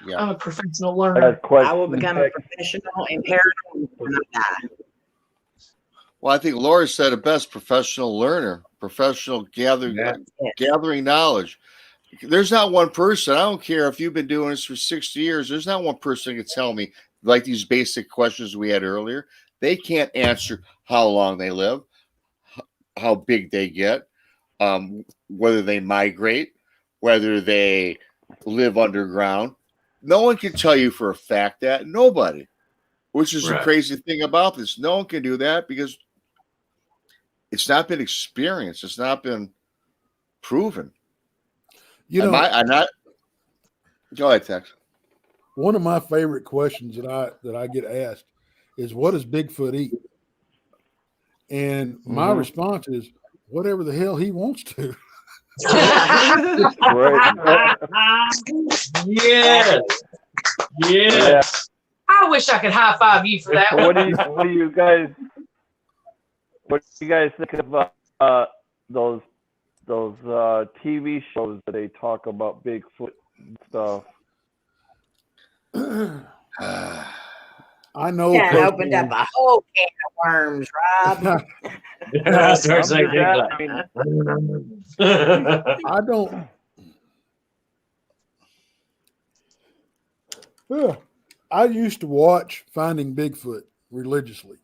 Yeah. I'm a professional learner. I will become a professional in paranormal when I die. Well, I think Laura said it best: professional learner, professional gathering knowledge. There's not one person. I don't care if you've been doing this for 60 years. There's not one person who can tell me, like these basic questions we had earlier. They can't answer how long they live, how big they get, whether they migrate, whether they live underground. No one can tell you for a fact that. Nobody. Which is the crazy thing about this. No one can do that because it's not been experienced. It's not been proven. I'm not. Go ahead, Tex. One of my favorite questions that I get asked is, "What does Bigfoot eat?" And my response is, "Whatever the hell he wants to." Yes. I wish I could high five you for that. What do you guys think of those TV shows that they talk about Bigfoot and stuff? I know. Yeah, opened up a whole can of worms, Rob. I start saying I don't. I used to watch Finding Bigfoot religiously.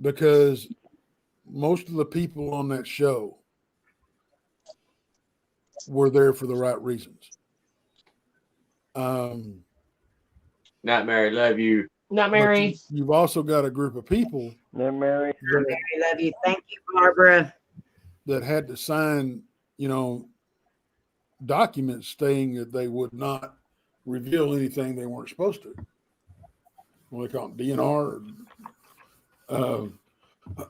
Because most of the people on that show were there for the right reasons. Not married, love you. Not married. You've also got a group of people. Not married. Not married, love you. Thank you, Barbara. That had to sign, documents stating that they would not reveal anything they weren't supposed to. What do they call it? DNR? No,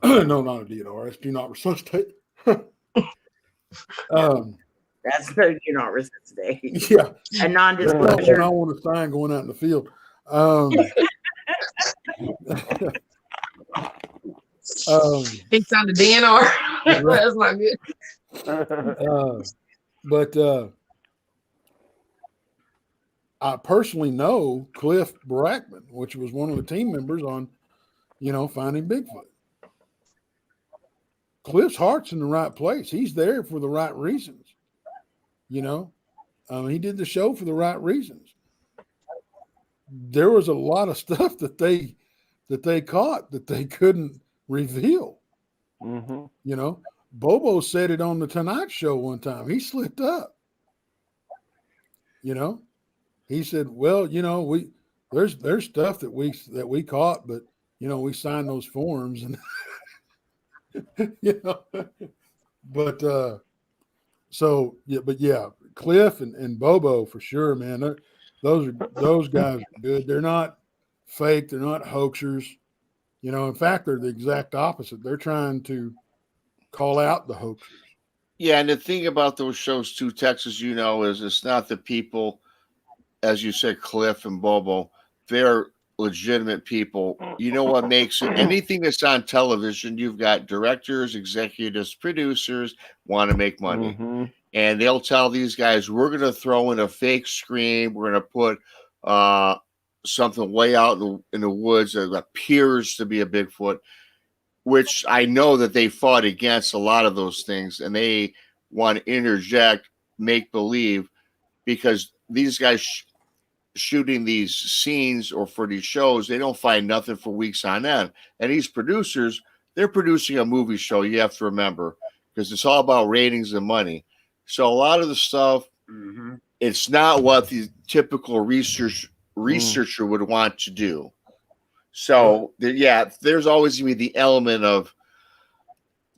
not a DNR. That's do not resuscitate. That's do not resuscitate. Yeah. A non-disclosure. I want to sign going out in the field. He signed a DNR. That's not good. But I personally know Cliff Brackman, which was one of the team members on, Finding Bigfoot. Cliff's heart's in the right place. He's there for the right reasons. He did the show for the right reasons. There was a lot of stuff that they caught that they couldn't reveal. Mm-hmm. You know, Bobo said it on the Tonight Show one time. He slipped up. You know, he said, "Well, you know, there's stuff that we caught, but you know, we signed those forms and you know, but so yeah, but yeah, Cliff and Bobo for sure, man. Those guys are good. They're not fake. They're not hoaxers. You know, in fact, they're the exact opposite. They're trying to call out the hoaxers. Yeah, and the thing about those shows too, Texas, you know, is it's not the people, as you said, Cliff and Bobo. They're legitimate people. You know what makes it? Anything that's on television, you've got directors, executives, producers want to make money. Mm-hmm. And they'll tell these guys, we're going to throw in a fake scream. We're going to put something way out in the woods that appears to be a Bigfoot, which I know that they fought against a lot of those things. And they want to interject, make believe, because these guys shooting these scenes or for these shows, they don't find nothing for weeks on end. And these producers, they're producing a movie show, you have to remember, because it's all about ratings and money. So a lot of the stuff, it's not what the typical researcher would want to do. So yeah, there's always going to be the element of,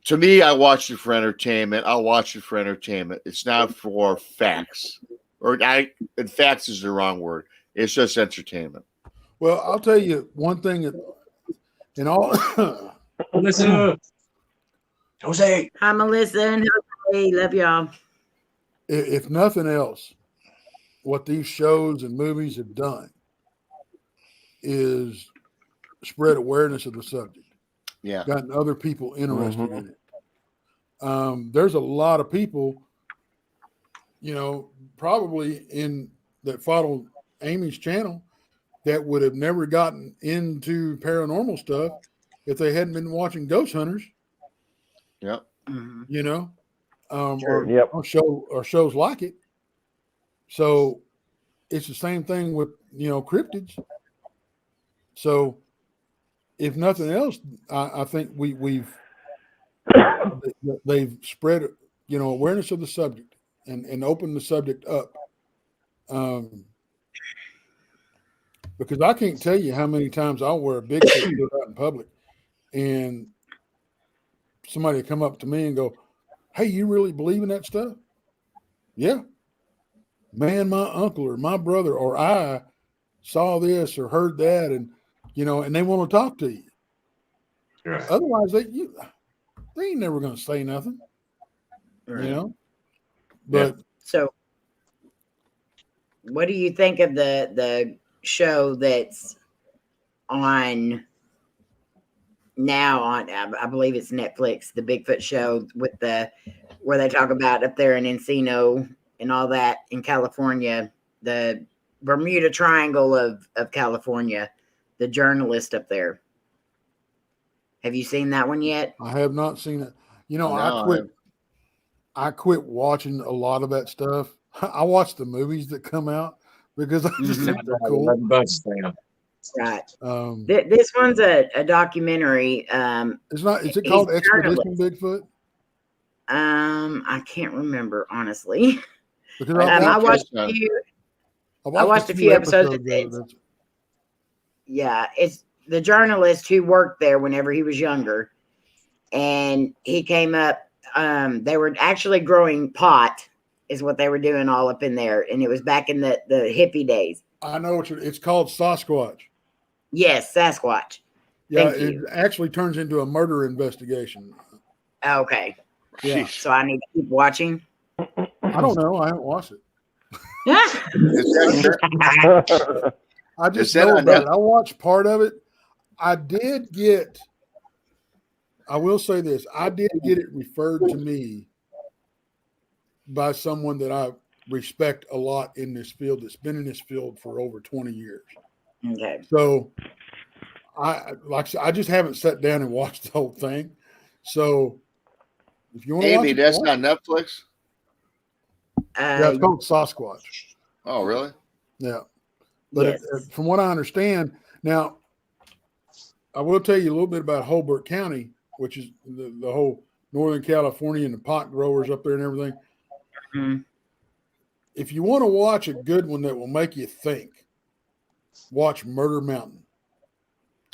to me, I watch it for entertainment. I'll watch it for entertainment. It's not for facts. And facts is the wrong word. It's just entertainment. Well, I'll tell you one thing that in all Listen, Jose. Hi, Melissa and Jose. Love y'all. if nothing else, what these shows and movies have done is spread awareness of the subject. Yeah. Gotten other people interested in it. There's a lot of people, you know, probably that follow Amy's channel that would have never gotten into paranormal stuff if they hadn't been watching Ghost Hunters. Yep. You know, Yep. or shows like it. So it's the same thing with, you know, cryptids. So if nothing else, I think they've spread, you know, awareness of the subject and opened the subject up. Because I can't tell you how many times I'll wear a big suit out in public and somebody come up to me and go, "Hey, you really believe in that stuff?" Yeah. Man, my uncle or my brother or I saw this or heard that, and you know, and they want to talk to you. Yeah. Otherwise, they ain't never going to say nothing. Right. You know. But so, what do you think of the show that's on now on? I believe it's Netflix, the Bigfoot show with where they talk about up there in Encino and all that in California, the Bermuda Triangle of California, the journalist up there. Have you seen that one yet? I have not seen it. You know, No, I quit watching a lot of that stuff. I watch the movies that come out because I just think they're cool. Right. Um, This one's a documentary. it's not. Is it called Expedition Bigfoot? I can't remember honestly. Because I watched a few episodes of it. Yeah, it's the journalist who worked there whenever he was younger, and he came up. They were actually growing pot, is what they were doing all up in there, and it was back in the hippie days. I know it's called Sasquatch. Yes, Sasquatch. Yeah, Thank it you. actually turns into a murder investigation. Okay. Yeah. So I need to keep watching. I don't know. I haven't watched it. I just know about it. I watched part of it. I will say this. I did get it referred to me by someone that I respect a lot in this field, that's been in this field for over 20 years. Okay. So I just haven't sat down and watched the whole thing. So if you want to Amy, watch it, that's on Netflix? Yeah, it's called Sasquatch. Oh, really? Yeah. But yes. From what I understand, now I will tell you a little bit about Holbrook County. which is the whole Northern California and the pot growers up there and everything. Mhm. If you want to watch a good one that will make you think, watch Murder Mountain.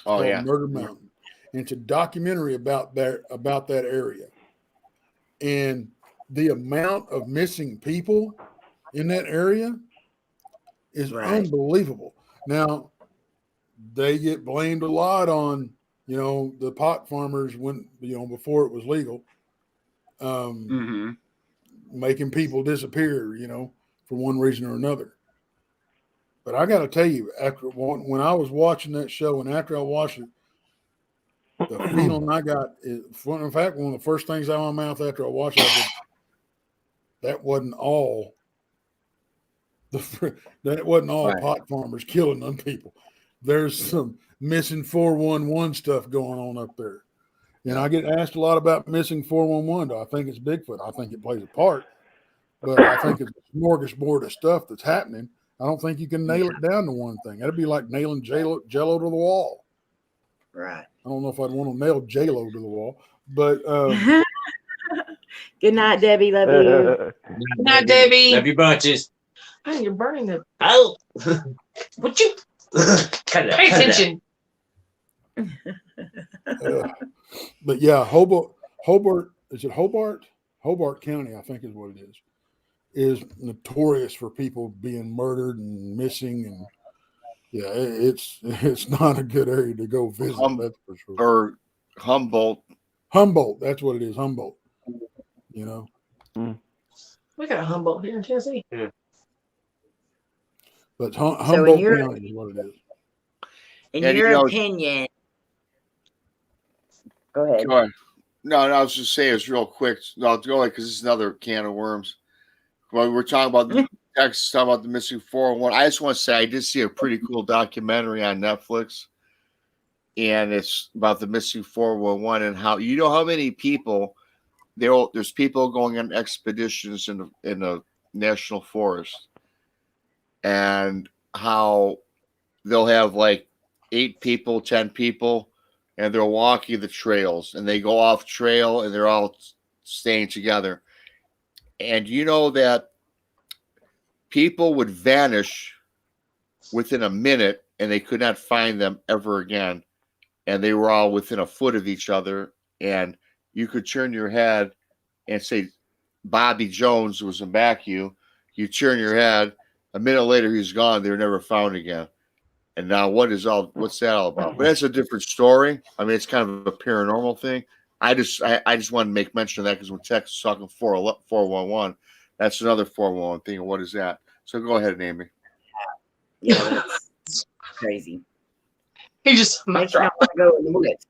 Oh Called yeah, Murder Mountain. And it's a documentary about that area. And the amount of missing people in that area is Right. unbelievable. Now, they get blamed a lot on, the pot farmers when, before it was legal, Mhm. making people disappear, for one reason or another. But I got to tell you, when I was watching that show and after I watched it, the feeling I got is, in fact, one of the first things out of my mouth after I watched it, I said, that wasn't all. That wasn't all Right. pot farmers killing them people. There's some missing 411 stuff going on up there. And I get asked a lot about missing 411. Do I think it's Bigfoot? I think it plays a part, but I think it's a smorgasbord of stuff that's happening. I don't think you can nail it down to one thing. That'd be like nailing Jello to the wall. Right. I don't know if I'd want to nail J-Lo to the wall, but Good night, Debbie. Love you. Good night, Debbie. Love you bunches. Hey, you're burning the. Oh. What you? Cut it out, Pay cut it out. attention. but yeah, Hobart, is it Hobart? Hobart County, I think is what it is notorious for people being murdered and missing, and yeah, it's not a good area to go visit. That's for sure. Or Humboldt. Humboldt, that's what it is. Humboldt. You know. We got a Humboldt here in Tennessee. Yeah. But So Humboldt County is what it is. In And, your you know- opinion, go ahead. Go ahead. No, I was just saying it's real quick. No, go ahead because it's another can of worms. When we're talking about the Texas, talking about the missing 401, I just want to say I did see a pretty cool documentary on Netflix, and it's about the missing 411 and how how many people there's people going on expeditions in the national forest, and how they'll have like 8 people, 10 people, and they're walking the trails, and they go off trail, and they're all staying together. And you know that people would vanish within a minute, and they could not find them ever again. And they were all within a foot of each other, and you could turn your head and say Bobby Jones was back you. You turn your head, a minute later he's gone. They were never found again. And now what's that all about? But that's a different story. I mean, it's kind of a paranormal thing. I just wanted to make mention of that because when Texas is talking 411, that's another 411 thing. And what is that? So go ahead, Amy. Yeah, that's crazy. He just Makes you not want to go in the woods.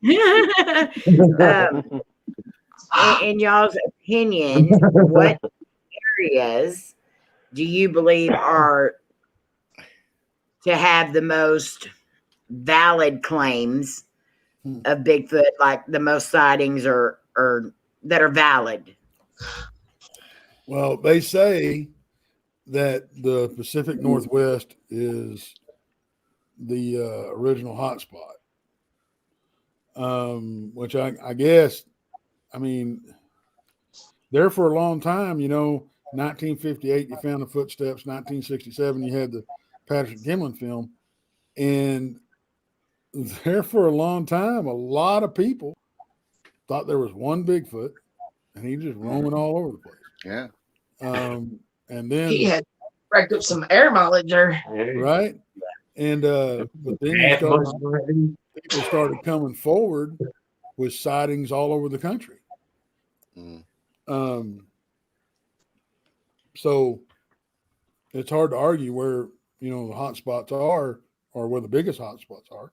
In y'all's opinion, what areas do you believe are to have the most valid claims of Bigfoot, like the most sightings or that are valid? Well, they say that the Pacific Northwest is the original hotspot, which I guess, I mean, there for a long time, 1958, you found the footsteps. 1967, you had the Patrick Gimlin film. And there for a long time, a lot of people thought there was one Bigfoot, and he was just roaming all over the place. Yeah. And then he had racked up some air mileage there. right, and but then people started coming forward with sightings all over the country. So it's hard to argue where the hot spots are, or where the biggest hot spots are.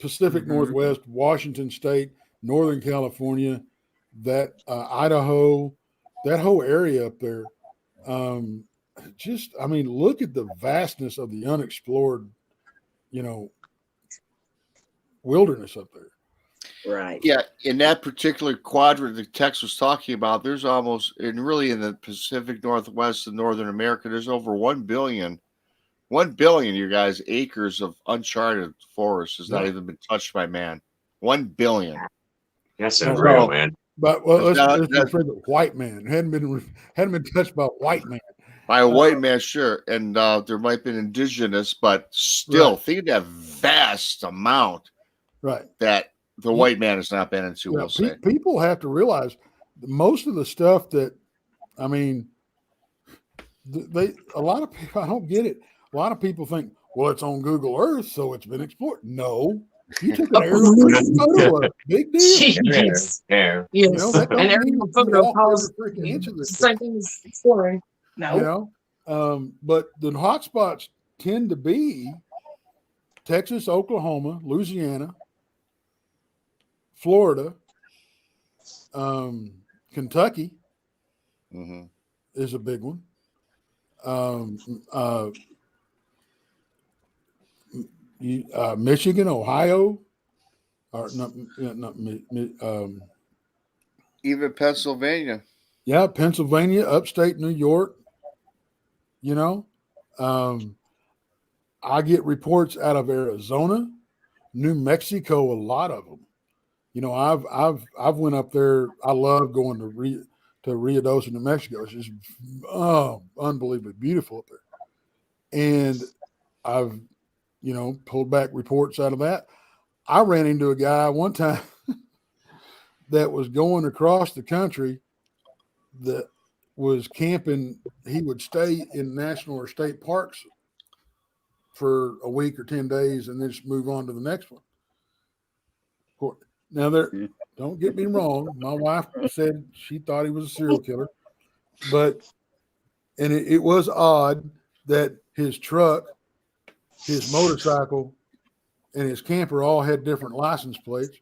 Pacific Northwest, Washington State, Northern California, that Idaho, that whole area up there. Look at the vastness of the unexplored, wilderness up there. Right. Yeah, in that particular quadrant that Tex was talking about, there's almost, and really in the Pacific Northwest and Northern America, there's over 1 billion, you guys, acres of uncharted forest has not even been touched by man. 1 billion. That's That's unreal, all. man. But well, That's let's refer to white man. Hadn't been touched by white man. By a white man, sure. And there might be indigenous, but still, Right. think of that vast amount Right. that the white man has not been into, we'll say. People have to realize most of the stuff that, I mean, a lot of people, I don't get it. A lot of people think, well, it's on Google Earth, so it's been explored. No. You took an aerial photo of it. Big deal. Jeez. There. Yes. You know, that don't and mean every you photo walk calls every freaking inch of this the same thing as exploring. No. You know, but the hotspots tend to be Texas, Oklahoma, Louisiana, Florida, Kentucky is a big one. Michigan, Ohio, or even Pennsylvania. Yeah, Pennsylvania, upstate New York. You know, I get reports out of Arizona, New Mexico, a lot of them. You know, I've went up there. I love going to Rio Doce, New Mexico. It's just unbelievably beautiful up there. And I've, you know, pulled back reports out of that. I ran into a guy one time that was going across the country that was camping. He would stay in national or state parks for a week or 10 days and then just move on to the next one. Now, don't get me wrong. My wife said she thought he was a serial killer, but it was odd that his truck, his motorcycle, and his camper all had different license plates.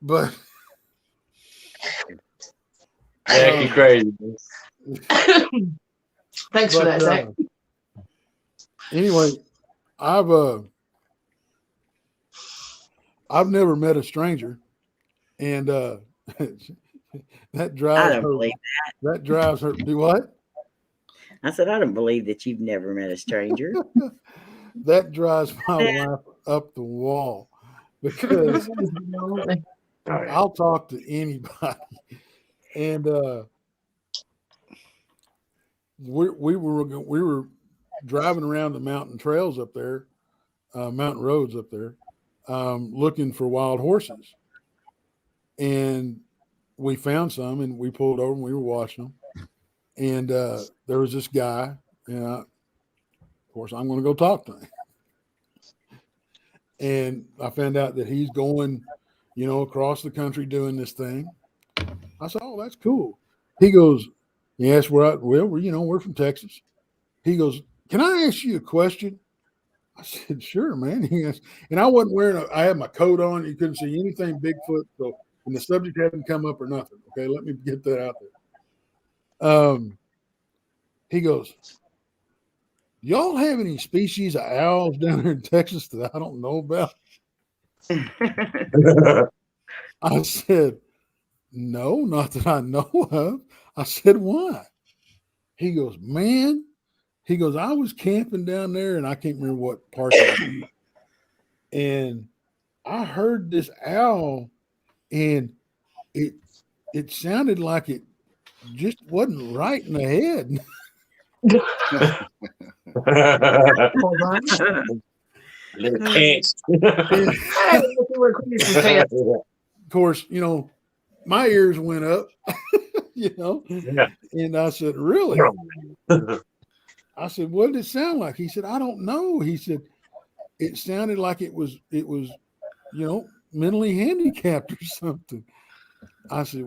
But Heck, you crazy. Thanks for that, Zach. Anyway, I've never met a stranger, and that drives I don't her. believe That drives her. Do what? I said, I don't believe that you've never met a stranger. That drives my wife up the wall because I'll talk to anybody, and we were driving around the mountain trails up there, mountain roads up there, looking for wild horses, and we found some, and we pulled over and we were watching them, and there was this guy, and of course I'm going to go talk to him, and I found out that he's going, you know, across the country doing this thing. I said, "Oh, that's cool." He goes, "Yes, we're from Texas." He goes, "Can I ask you a question?" I said, "Sure, man." He asked, and I wasn't wearing I had my coat on. You couldn't see anything Bigfoot. So, and the subject hadn't come up or nothing. Okay, let me get that out there. He goes, "Y'all have any species of owls down there in Texas that I don't know about?" I said, "No, not that I know of." I said, "Why?" He goes, "Man," he goes, "I was camping down there, and I can't remember what park it was, and I heard this owl, and it sounded like it just wasn't right in the head." Little pants. Of course, you know, my ears went up, you know, and I said, "Really?" I said, "What did it sound like?" He said, "I don't know." He said, "It sounded like it was, you know, mentally handicapped or something." I said,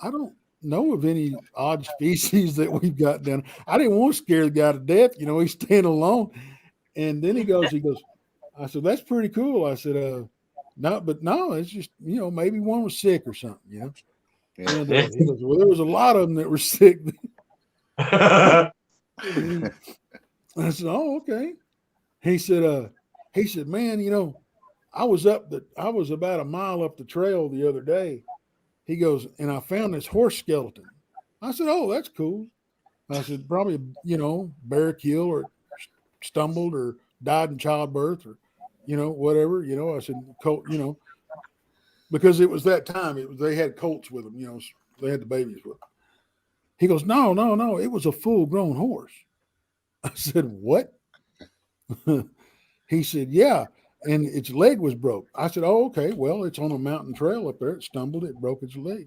"I don't know of any odd species that we've got down." I didn't want to scare the guy to death. You know, he's staying alone. And then he goes, I said, "That's pretty cool." I said, no, it's just, you know, maybe one was sick or something, you know. And he goes, "Well, there was a lot of them that were sick." I said, "Oh, okay." He said, "Man, you know, I was about a mile up the trail the other day." He goes, "And I found this horse skeleton." I said, "Oh, that's cool." I said, "Probably, you know, bear kill or stumbled or died in childbirth or, you know, whatever." You know, I said, "You know." because it was that time. They had colts with them, they had the babies with them. He goes, no, it was a full-grown horse. I said, what? He said, yeah, and its leg was broke. I said, oh, okay, well, it's on a mountain trail up there. It stumbled, it broke its leg.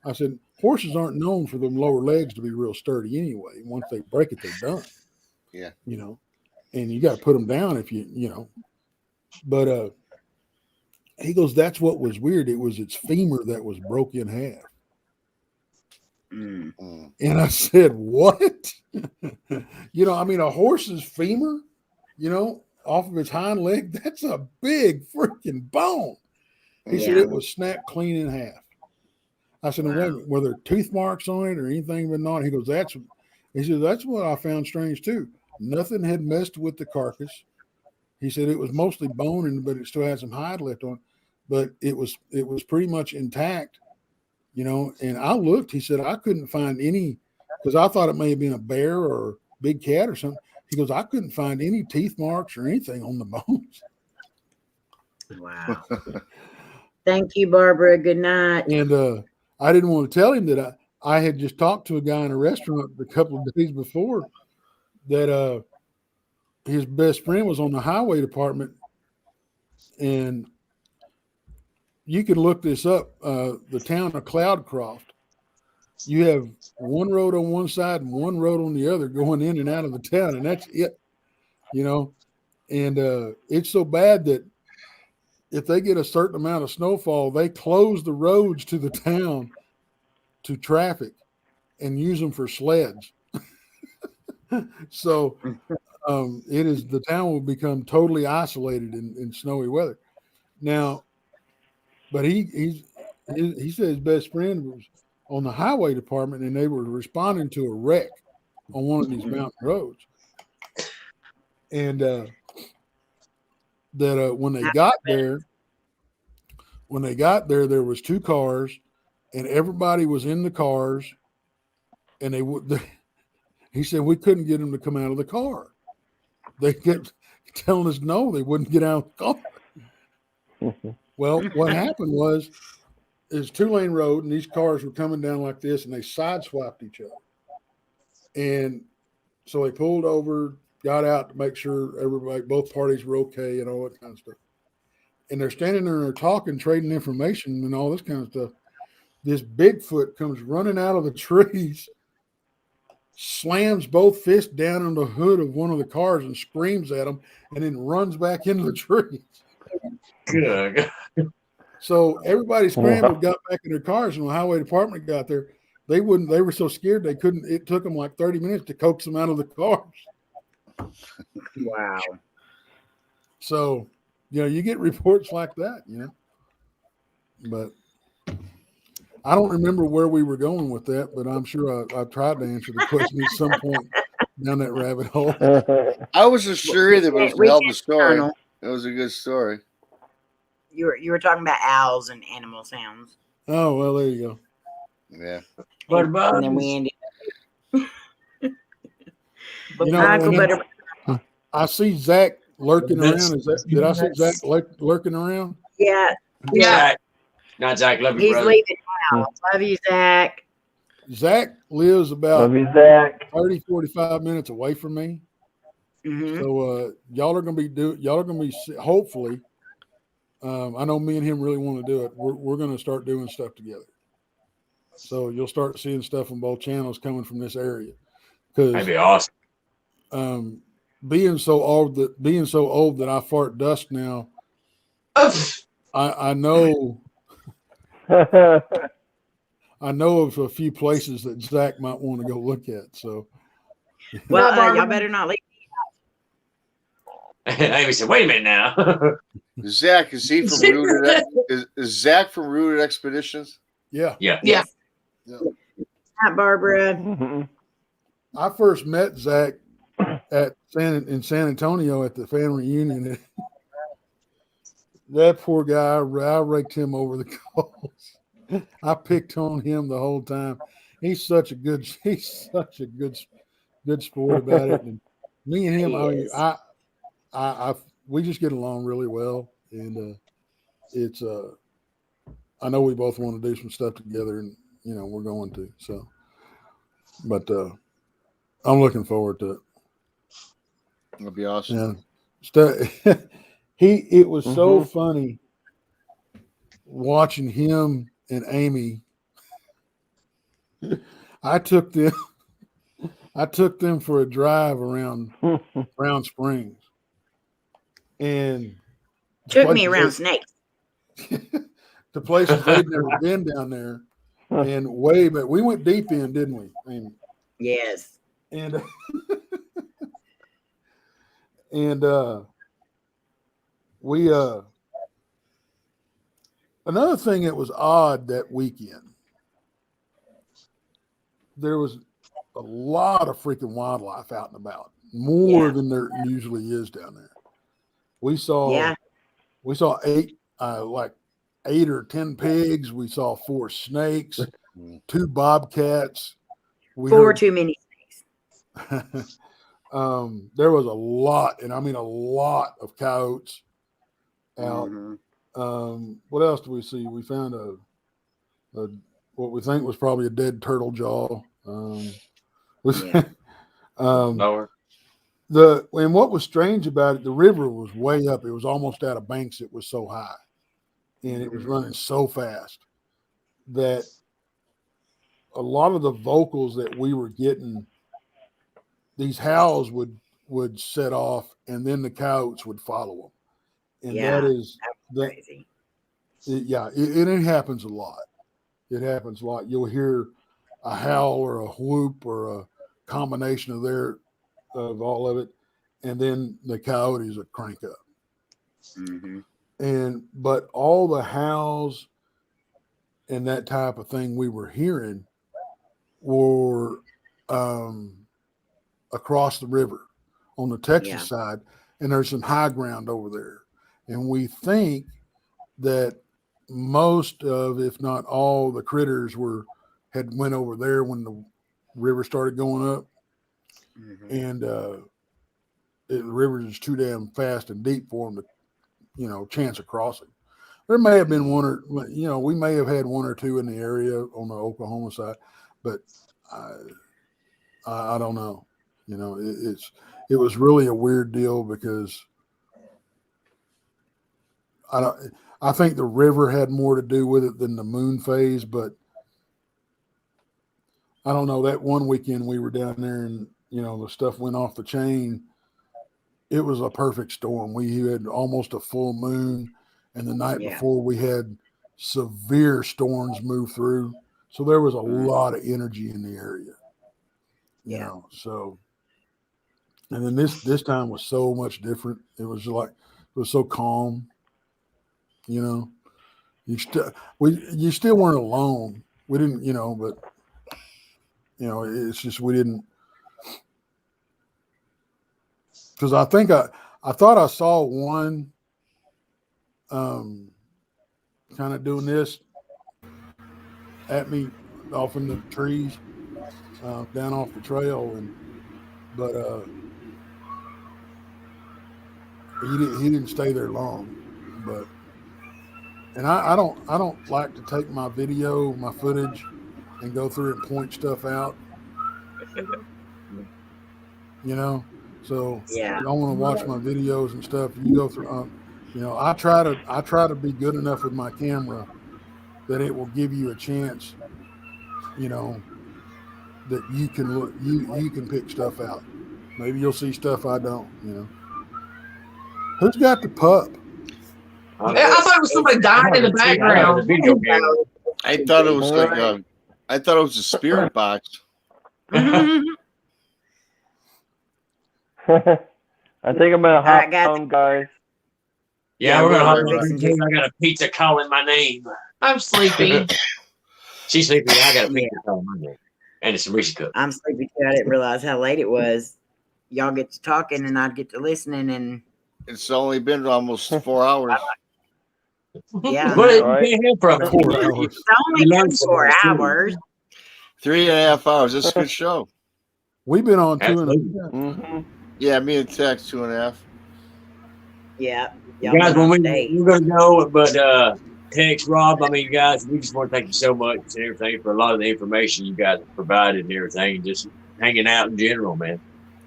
I said, horses aren't known for them lower legs to be real sturdy anyway. Once they break it, they're done. Yeah. And you got to put them down if but he goes, that's what was weird. It was its femur that was broke in half. Mm. And I said, what? A horse's femur, off of its hind leg, that's a big freaking bone. He said it was snapped clean in half. I said, wow. Were there tooth marks on it or anything but not? He goes, that's what I found strange too. Nothing had messed with the carcass. He said it was mostly bone, but it still had some hide left on it. But it was pretty much intact, and I looked. He said, I couldn't find any, because I thought it may have been a bear or a big cat or something. He goes, I couldn't find any teeth marks or anything on the bones. Wow. Thank you, Barbara. Good night. And I didn't want to tell him that I had just talked to a guy in a restaurant a couple of days before that his best friend was on the highway department, and you can look this up. The town of Cloudcroft, you have one road on one side and one road on the other going in and out of the town, and that's it, and it's so bad that if they get a certain amount of snowfall, they close the roads to the town to traffic and use them for sleds. So the town will become totally isolated in snowy weather. Now, but he said his best friend was on the highway department and they were responding to a wreck on one of these mountain roads. And when they got there, there was two cars and everybody was in the cars, and he said we couldn't get them to come out of the car. They kept telling us no, they wouldn't get out of the car. Well, what happened was it's 2-lane road and these cars were coming down like this and they sideswiped each other. And so they pulled over, got out to make sure both parties were okay and all that kind of stuff. And they're standing there and they're talking, trading information and all this kind of stuff. This Bigfoot comes running out of the trees, slams both fists down on the hood of one of the cars and screams at them, and then runs back into the trees. Good. So everybody scrambled, got back in their cars, and when the highway department got there, they were so scared they couldn't. It took them like 30 minutes to coax them out of the cars. Wow. So, you get reports like that, but I don't remember where we were going with that, but I'm sure I tried to answer the question at some point down that rabbit hole. I was just sure that it was a hell of a story. It was a good story. You were talking about owls and animal sounds. Oh, well, there you go. Yeah. And then we ended. I see Zach lurking around. Did I see Zach lurking around? Yeah. Not Zach. Love you, He's brother. leaving now. Love you, Zach. Zach lives about Love you, Zach. 30, 45 minutes away from me. Mm-hmm. So y'all are gonna be hopefully. I know me and him really want to do it. We're gonna start doing stuff together. So you'll start seeing stuff on both channels coming from this area. That'd be awesome. Being so old that I fart dust now, I know. I know of a few places that Zach might want to go look at. So, well, y'all better not leave. Amy said, "Wait a minute now." Zach, is he from Rooted? Is Zach from Rooted Expeditions? Yeah. Hi, Barbara. I first met Zach in San Antonio at the fan reunion. That poor guy, I raked him over the coals. I picked on him the whole time. He's such a good sport about it. And me and him, we just get along really well. And I know we both want to do some stuff together, and we're going to. So, but I'm looking forward to it. That'll be awesome. Yeah, it was so funny watching him and Amy. I took them for a drive around Springs, and Took me around snakes. the places they'd never been down there, and way back we went deep in, didn't we, Amy? Yes. And we another thing that was odd that weekend, there was a lot of freaking wildlife out and about, more than there usually is down there. We saw 8 or 10 pigs. We saw 4 snakes, 2 bobcats. 4 too many snakes. There was a lot, and I mean a lot of coyotes out. What else do we see? We found a what we think was probably a dead turtle jaw. And what was strange about it, the river was way up. It was almost out of banks. It was so high, and it was running so fast that a lot of the vocals that we were getting, these howls would set off, and then the coyotes would follow them. And that is crazy. It happens a lot. It happens a lot. You'll hear a howl or a whoop or a combination of all of it, and then the coyotes would crank up. But all the howls and that type of thing we were hearing were across the river on the Texas side, and there's some high ground over there. And we think that most of, if not all, the critters had went over there when the river started going up, and the river is too damn fast and deep for them to, chance of crossing. There may have been one, or we may have had 1 or 2 in the area on the Oklahoma side, but I don't know. It was really a weird deal because I think the river had more to do with it than the moon phase, but I don't know. That one weekend we were down there and, the stuff went off the chain. It was a perfect storm. We had almost a full moon, and the night before we had severe storms move through. So there was a lot of energy in the area, so, and then this time was so much different. It was so calm, you still weren't alone. We didn't, but it's just, we didn't, because I think I thought I saw one kind of doing this at me off in the trees down off the trail, but he didn't stay there long. But I don't like to take my footage and go through and point stuff out, so if y'all want to watch my videos and stuff, you go through I try to be good enough with my camera that it will give you a chance, that you can look, you can pick stuff out. Maybe you'll see stuff I don't, Who's got the pup? I thought it was somebody dying in the background. I thought it was I thought it was a spirit box. I think I'm gonna hop down, guys. Yeah, we're gonna hop on. I got a pizza calling my name. I'm sleepy. She's sleepy. I got a pizza calling my name, and it's a Reese cook. I'm sleepy too. I didn't realize how late it was. Y'all get to talking, and I'd get to listening, and it's only been almost 4 hours. Yeah, but you can't have for 4 hours. It's only been 4 hours. 3.5 hours. That's a good show. We've been on 2.5. Mm-hmm. Yeah, me and Tex 2.5. Yeah. Guys, when we're gonna go, but Tex, Rob, I mean, you guys, we just want to thank you so much and everything for a lot of the information you guys provided and everything, just hanging out in general, man.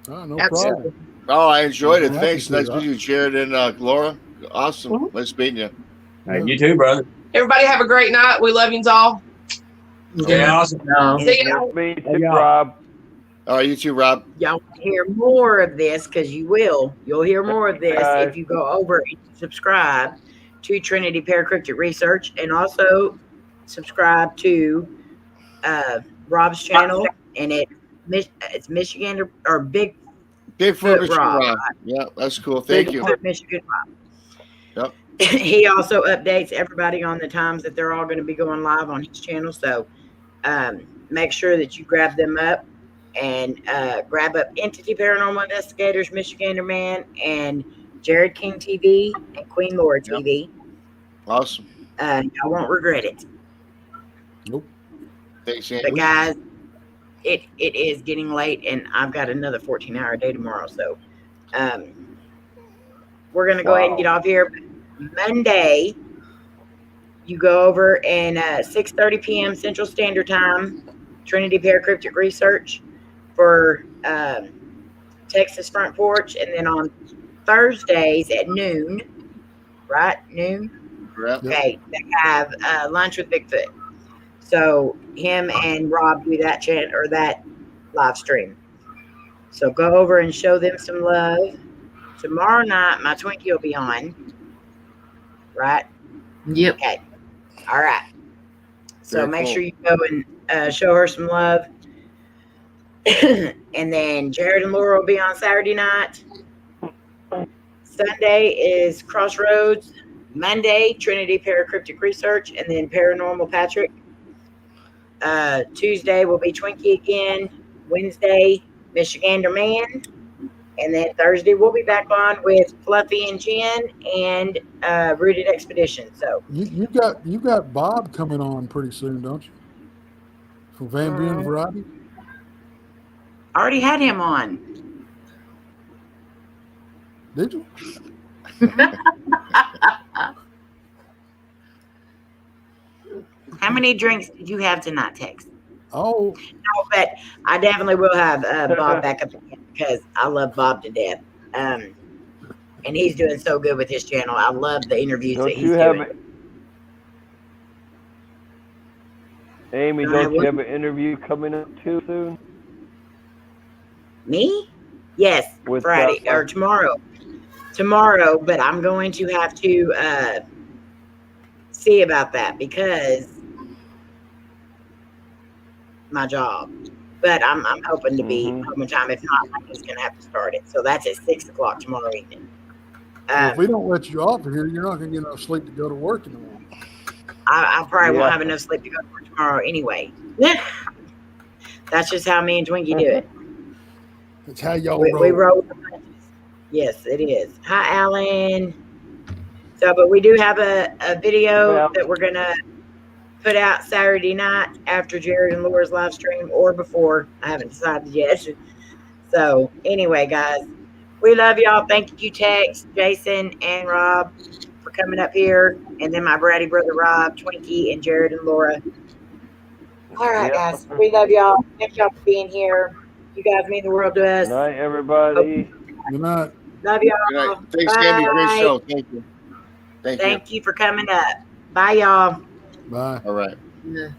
Oh, no Absolutely. problem. Oh, I enjoyed it. Happy Thanks. to. Nice meeting you, Jared and Laura. Awesome. Nice meeting you. Hey, you too, brother. Everybody have a great night. We love you all. Stay awesome. No. See ya. Nice meeting Hey, you, y'all. Rob. All right, you too, Rob. Y'all want to hear more of this, because you will. You'll hear more of this Bye. if you go over and subscribe to Trinity Para-Cryptid Research, and also subscribe to Rob's channel, and it's Michigan or Big Bigfoot, Rob. Michigan Rob. Yeah, that's cool. Thank you. Michigan Rob. Yep. He also updates everybody on the times that they're all going to be going live on his channel. So make sure that you grab them up and grab up Entity Paranormal Investigators, Michigander Man, and Jared King TV and Queen Laura TV. Awesome. I won't regret it. Nope. Thanks, But Andy. guys, it is getting late, and I've got another 14-hour day tomorrow. So we're going to go ahead and get off here. Monday, you go over and 6:30 p.m. Central Standard Time, Trinity Para-Cryptid Research for Texas Front Porch. And then on Thursdays at noon, right? Noon? Yep. Okay, they have lunch with Bigfoot. So him and Rob do that chant or that live stream. So go over and show them some love. Tomorrow night, my Twinkie will be on. Right? Yep. Okay. All right. So Very make cool. sure you go and show her some love. And then Jared and Laura will be on Saturday night. Sunday is Crossroads. Monday, Trinity Para-Cryptid Research, and then Paranormal Patrick. Tuesday will be Twinkie again. Wednesday, Michigander Man. And then Thursday we'll be back on with Fluffy and Jen and Rooted Expedition. So You got Bob coming on pretty soon, don't you? From Van Buren Variety. I already had him on. Did you? How many drinks did you have tonight, Tex? Oh, No, but I definitely will have Bob back up again because I love Bob to death. And he's doing so good with his channel. I love the interviews Don't that he's you have doing. Amy, No, I don't you wouldn't. have an interview coming up too soon? Me? Yes, With, Friday or tomorrow. Tomorrow, but I'm going to have to see about that because my job. But I'm hoping to be home in time. If not, I'm just going to have to start it. So that's at 6 o'clock tomorrow evening. if we don't let you off of here, you're not going to get enough sleep to go to work in the morning. I probably Yeah. won't have enough sleep to go to work tomorrow anyway. That's just how me and Twinkie do it. That's how y'all We roll. roll with the punches. Yes, it is. Hi, Alan. So, but we do have a video Well- that we're going to put out Saturday night after Jared and Laura's live stream or before. I haven't decided yet. So, anyway, guys, we love y'all. Thank you, Tex, Jason, and Rob for coming up here. And then my bratty brother, Rob, Twinkie, and Jared and Laura. All right, Yep. guys. We love y'all. Thank y'all for being here. You guys mean the world to us. Good night, everybody. Good night. Love y'all. Good night. Thanks, Andy. Great Bye. show. Thank you. Thank you. Thank you for coming up. Bye, y'all. Bye. All right. Yeah.